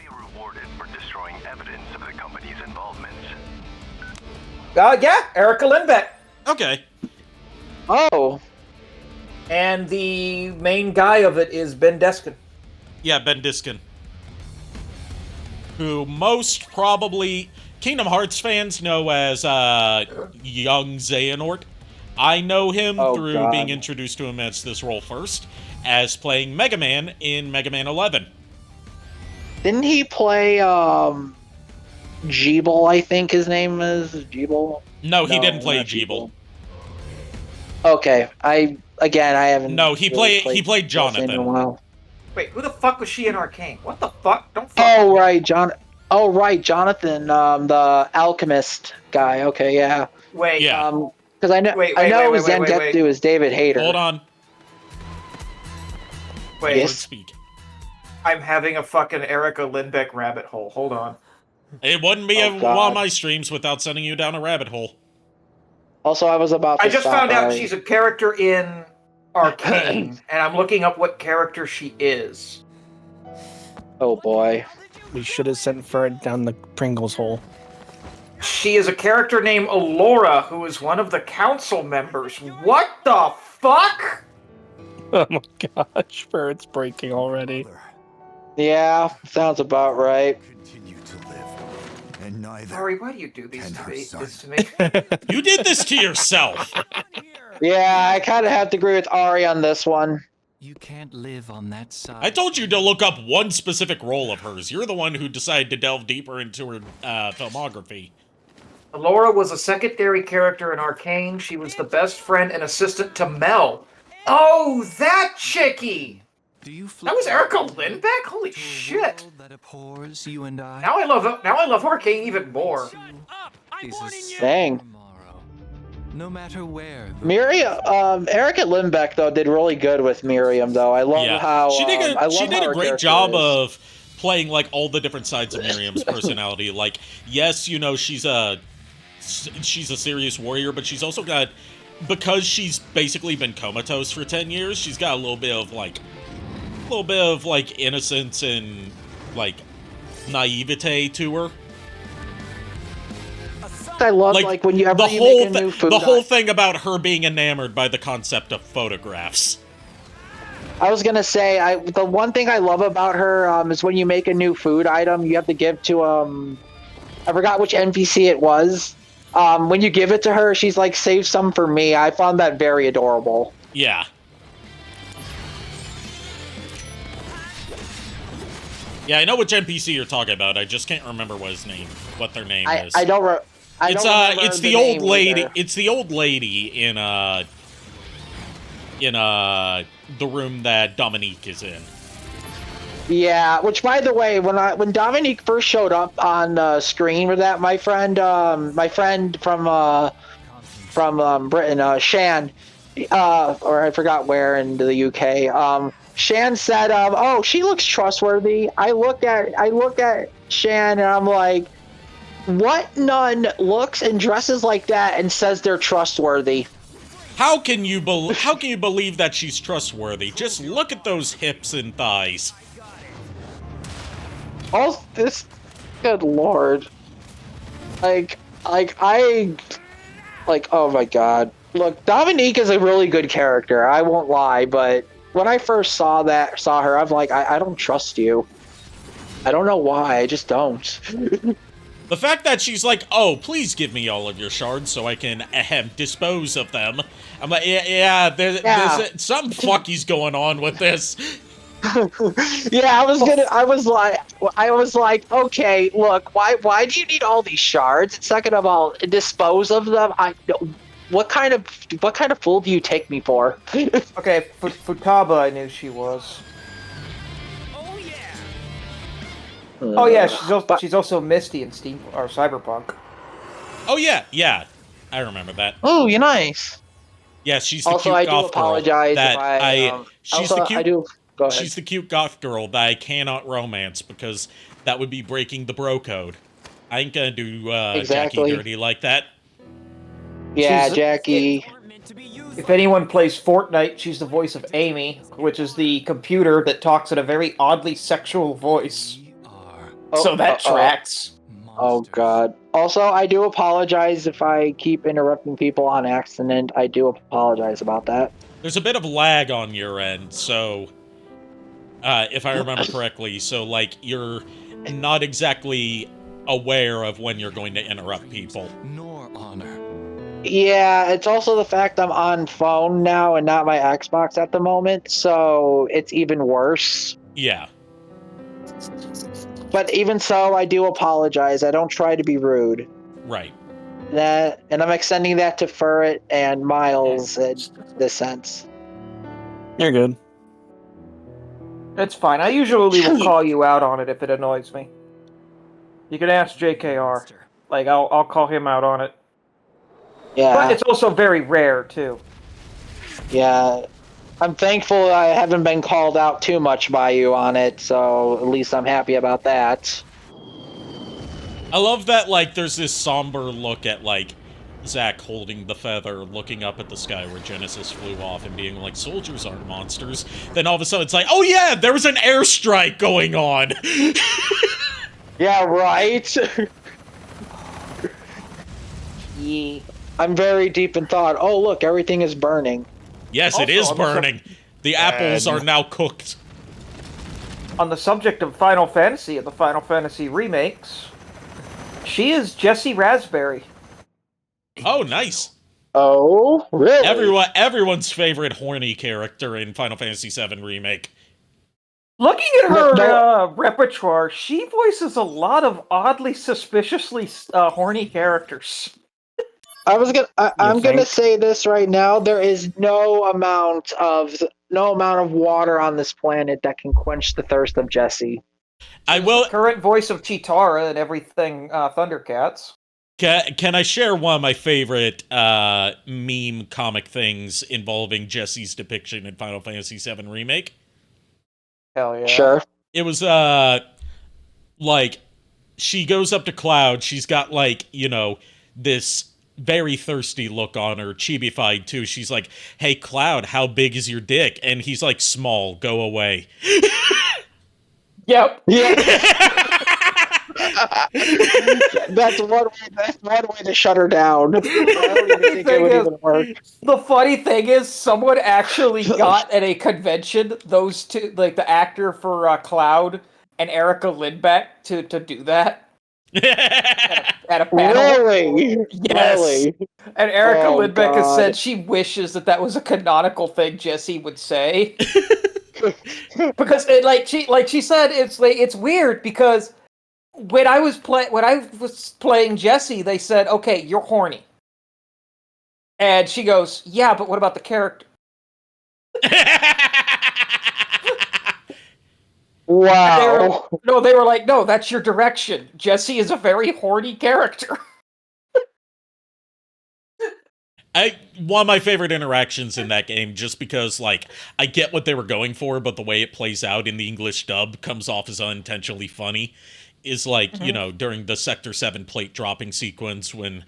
Yeah, Erica Lindbeck. Okay. Oh. And the main guy of it is Ben Deskin. Yeah, Ben Diskin. Who most probably Kingdom Hearts fans know as young Xehanort. I know him through being introduced to him as this role first, as playing Mega Man in Mega Man 11. Didn't he play Jeeble, I think his name is Jeeble. No, he didn't not play Jeeble. Okay, I haven't. No, he really played played in a Jonathan. while. Wait, who the fuck was she in Arcane? What the fuck? Don't fuck. Oh right, Jonathan, the alchemist guy. Okay, yeah. Wait. Yeah. Because I know Wait, Zangetsu is David Hayter. Hold on. Wait. Yes. Speak. I'm having a fucking Erica Lindbeck rabbit hole. Hold on. It wouldn't be one of my streams without sending you down a rabbit hole. Also, I was about to I just found out by- she's a character in Arcane, and I'm looking up what character she is. Oh boy. We should have sent Ferd down the Pringles hole. She is a character named Alora, who is one of the council members. What the fuck? Oh my gosh, Ferd's breaking already. Yeah, sounds about right. Continue to live, and neither. Ari, why do you do these Can her son. this to me? You did this to yourself. Yeah, I kind of have to agree with Ari on this one. You can't live on that side. I told you to look up one specific role of hers. You're the one who decided to delve deeper into her filmography. Alora was a secondary character in Arcane. She was the best friend and assistant to Mel. Oh, that chickie! That was Erica Lindbeck? Holy shit! That abhors you and I. Now I love Arcane even more. Dang. No matter where. Miriam, Erica Lindbeck though did really good with Miriam though. I love how she did how a her great character job is. of playing like all the different sides of Miriam's personality. Like, yes, you know, she's a serious warrior, but she's also got, because she's basically been comatose for 10 years, she's got a little bit of innocence and like naivete to her. I love like when you ever make a new food. The whole thing about her being enamored by the concept of photographs. I was gonna say, the one thing I love about her is when you make a new food item, you have to give to I forgot which NPC it was. When you give it to her, she's like, "Save some for me." I found that very adorable. Yeah. Yeah, I know which NPC you're talking about. I just can't remember what their name is. I don't remember It's the old lady. either. It's the old lady in the room that Dominique is in. Yeah, which by the way, when Dominique first showed up on screen with that, my friend from Britain, Shan, or I forgot where in the UK, Shan said, "Oh, she looks trustworthy." I look at Shan and I'm like, what nun looks and dresses like that and says they're trustworthy? How can you believe that she's trustworthy? Just look at those hips and thighs. Oh, this, good lord. Oh my god. Look, Dominique is a really good character, I won't lie, but when I first saw her, I'm like, I don't trust you. I don't know why, I just don't. The fact that she's like, "Oh, please give me all of your shards so I can dispose of them." I'm like, there's some fuckies going on with this. Yeah, I was like, okay, look, why do you need all these shards? Second of all, dispose of them. What kind of fool do you take me for? Okay, Futaba, I knew she was. Oh yeah, she's also Misty in Steam or Cyberpunk. Oh yeah, I remember that. Oh, you're nice. Yeah, she's the Also, cute I do goth apologize girl if I. Go ahead. She's the cute goth girl that I cannot romance because that would be breaking the bro code. I ain't gonna do Exactly. Jackie dirty like that. Yeah, Jackie. If anyone plays Fortnite, she's the voice of Amy, which is the computer that talks in a very oddly sexual voice. So that tracks. Oh god. Also, I do apologize if I keep interrupting people on accident. I do apologize about that. There's a bit of lag on your end, so if I remember correctly, so like you're not exactly aware of when you're going to interrupt people. Nor honor. Yeah, it's also the fact I'm on phone now and not my Xbox at the moment, so it's even worse. Yeah. But even so, I do apologize. I don't try to be rude. Right. And I'm extending that to Furret and Miles in this sense. You're good. It's fine. I usually will call you out on it if it annoys me. You can ask JKR. Like, I'll call him out on it. Yeah. But it's also very rare, too. Yeah. I'm thankful I haven't been called out too much by you on it, so at least I'm happy about that. I love that, like, there's this somber look at, like, Zack holding the feather, looking up at the sky where Genesis flew off and being like, soldiers aren't monsters. Then all of a sudden it's like, oh yeah, there was an airstrike going on! Yeah, right? Yeah. I'm very deep in thought. Oh, look, everything is burning. Yes, it is burning. The apples are now cooked. On the subject of Final Fantasy and the Final Fantasy remakes, she is Jessie Raspberry. Oh, nice. Oh, really? Everyone's favorite horny character in Final Fantasy VII Remake. Looking at her repertoire, she voices a lot of oddly, suspiciously horny characters. I'm gonna say this right now. There is no amount of water on this planet that can quench the thirst of Jessie. I will. The current voice of Chitara and everything Thundercats. Can I share one of my favorite meme comic things involving Jessie's depiction in Final Fantasy VII Remake? Hell yeah. Sure. It was, like, she goes up to Cloud, she's got, like, you know, this very thirsty look on her, chibified too. She's like, hey, Cloud, how big is your dick? And he's like, small, go away. Yep. Yeah. That's one way to shut her down. I don't even think it would even work. The funny thing is, someone actually got at a convention those two, like the actor for Cloud and Erica Lindbeck, to do that. At a panel. Really? Yes. Really? And Erica Lindbeck has said she wishes that was a canonical thing Jessie would say. Because she said, it's weird because when I was playing Jessie, they said, okay, you're horny. And she goes, yeah, but what about the character? Wow. They were like, no, that's your direction. Jessie is a very horny character. One of my favorite interactions in that game, just because, like, I get what they were going for, but the way it plays out in the English dub comes off as unintentionally funny, is like, you know, during the Sector 7 plate dropping sequence when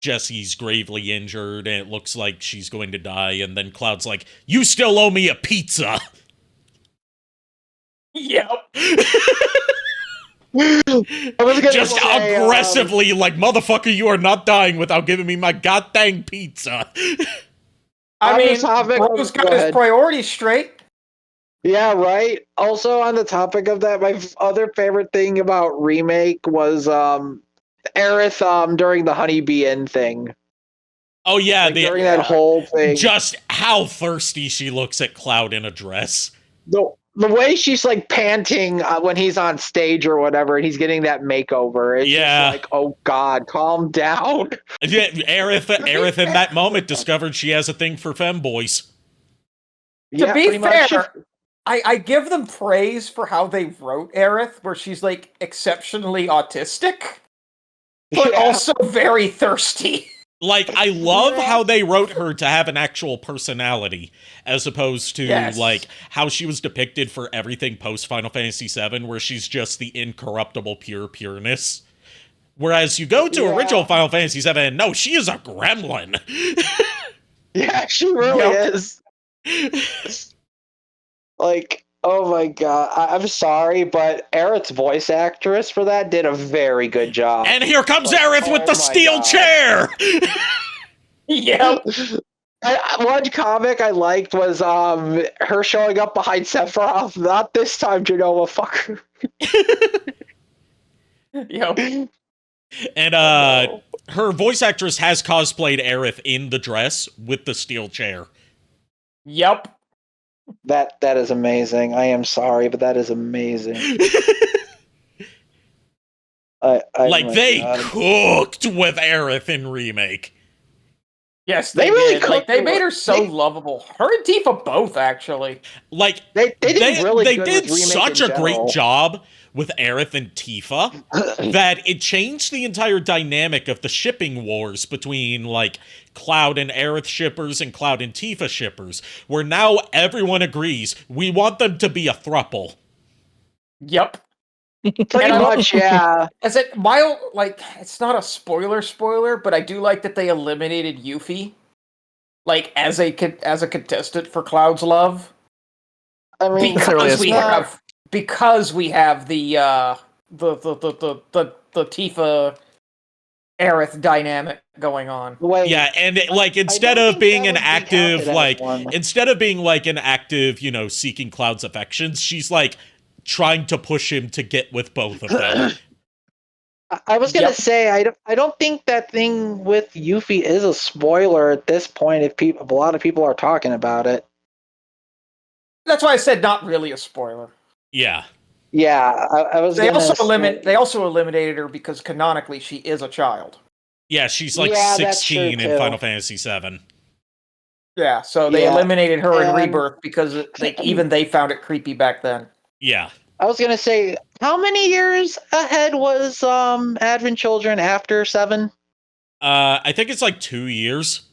Jessie's gravely injured and it looks like she's going to die, and then Cloud's like, you still owe me a pizza! Yep. Just aggressively, like, motherfucker, you are not dying without giving me my goddamn pizza. I mean, Bro's got his priorities straight. Yeah, right. Also, on the topic of that, my other favorite thing about Remake was Aerith during the Honeybee Inn thing. Oh yeah, like, during that whole thing. Just how thirsty she looks at Cloud in a dress. The way she's like panting when he's on stage or whatever, and he's getting that makeover. It's just like, oh God, calm down. Yeah, Aerith in that moment discovered she has a thing for femboys. To be fair, I give them praise for how they wrote Aerith, where she's like exceptionally autistic, but also very thirsty. Like, I love how they wrote her to have an actual personality, as opposed to, like, how she was depicted for everything post-Final Fantasy VII, where she's just the incorruptible pureness. Whereas you go to original Final Fantasy VII, and no, she is a gremlin. Yeah, she really is. Like, oh my God. I'm sorry, but Aerith's voice actress for that did a very good job. And here comes Aerith with the steel chair! Yep. One comic I liked was her showing up behind Sephiroth. Not this time, Genoa, fucker. Yep. And her voice actress has cosplayed Aerith in the dress with the steel chair. Yep. That is amazing. I am sorry, but that is amazing. Like, my they God. cooked with Aerith in Remake. Yes, They they really did. Like, cooked they her. made her so lovable. Her and Tifa both, actually. Like, They did really they good did with Remake such in a great general. job with Aerith and Tifa that it changed the entire dynamic of the shipping wars between, like, Cloud and Aerith shippers and Cloud and Tifa shippers, where now everyone agrees we want them to be a throuple. Yep. Pretty much, yeah. As it while like it's not a spoiler, but I do like that they eliminated Yuffie, like as a contestant for Cloud's Love. I mean, Because we not- have the Tifa Aerith dynamic going on. Wait, Yeah, and like instead don't of think being that an would be active, counted as like one. instead of being like an active, seeking Cloud's affections, she's like trying to push him to get with both of them. I was gonna Yep. say I don't think that thing with Yuffie is a spoiler at this point. If a lot of people are talking about it. That's why I said not really a spoiler. Yeah. Yeah, I was. They gonna also say- They also eliminated her because canonically she is a child. Yeah, she's like Yeah, that's true, 16 in too. Final Fantasy VII. Yeah, so they Yeah, eliminated her in and- Rebirth because even they found it creepy back then. Yeah. I was gonna say, how many years ahead was Advent Children after 7? I think it's like 2 years.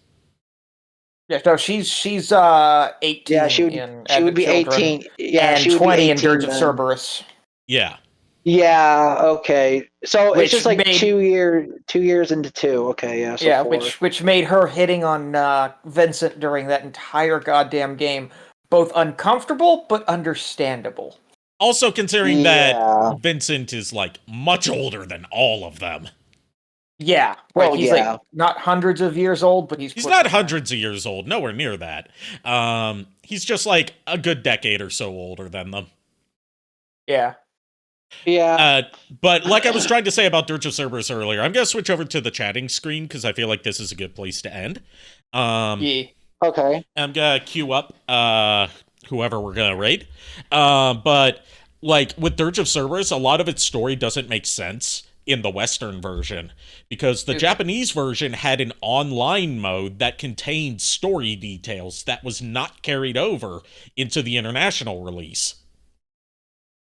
Yeah, no, she's 18. Yeah, she would be Children, 18. Yeah, and she would 20 be 18 in Dirge of then. Cerberus. Yeah. Yeah. Okay. So Which it's just like made- 2 years into 2. Okay. Yeah. So Yeah, 4. which made her hitting on Vincent during that entire goddamn game both uncomfortable but understandable. Also considering Yeah. that Vincent is like much older than all of them. Yeah, Well, he's yeah. like not hundreds of years old, but he's He's not hundreds of years old, nowhere near that. He's just like a good decade or so older than them. Yeah. Yeah. But like I was trying to say about Dirge of Cerberus earlier, I'm gonna switch over to the chatting screen because I feel like this is a good place to end. Yeah. Okay. I'm gonna queue up whoever we're gonna raid. But like with Dirge of Cerberus, a lot of its story doesn't make sense in the Western version because the Japanese version had an online mode that contained story details that was not carried over into the international release.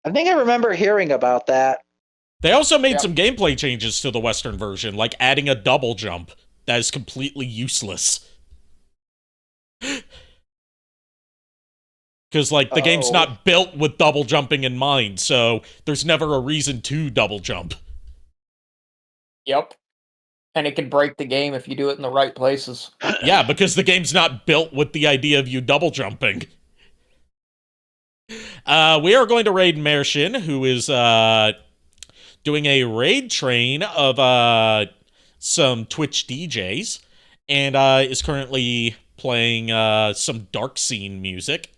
I think I remember hearing about that. They also made some gameplay changes to the Western version, like adding a double jump that is completely useless. Because, like, the game's not built with double jumping in mind, so there's never a reason to double jump. Yep. And it can break the game if you do it in the right places. Yeah, because the game's not built with the idea of you double jumping. We are going to raid Mershin, who is doing a raid train of some Twitch DJs, and is currently playing some dark scene music.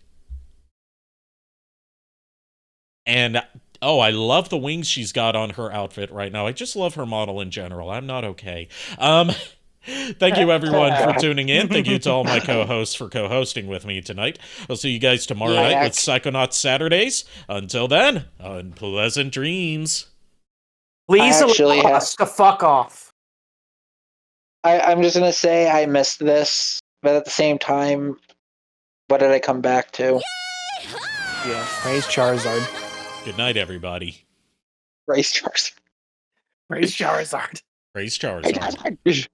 And oh, I love the wings she's got on her outfit right now. I just love her model in general. I'm not okay. Thank you, everyone, for tuning in. Thank you to all my co-hosts for co-hosting with me tonight. I'll see you guys tomorrow night with Psychonauts Saturdays. Until then, unpleasant dreams. Please allow us to fuck off. I'm just going to say I missed this, but at the same time, what did I come back to? Yeah, praise Charizard. Good night, everybody. Praise Charizard. Praise Charizard. Praise Charizard.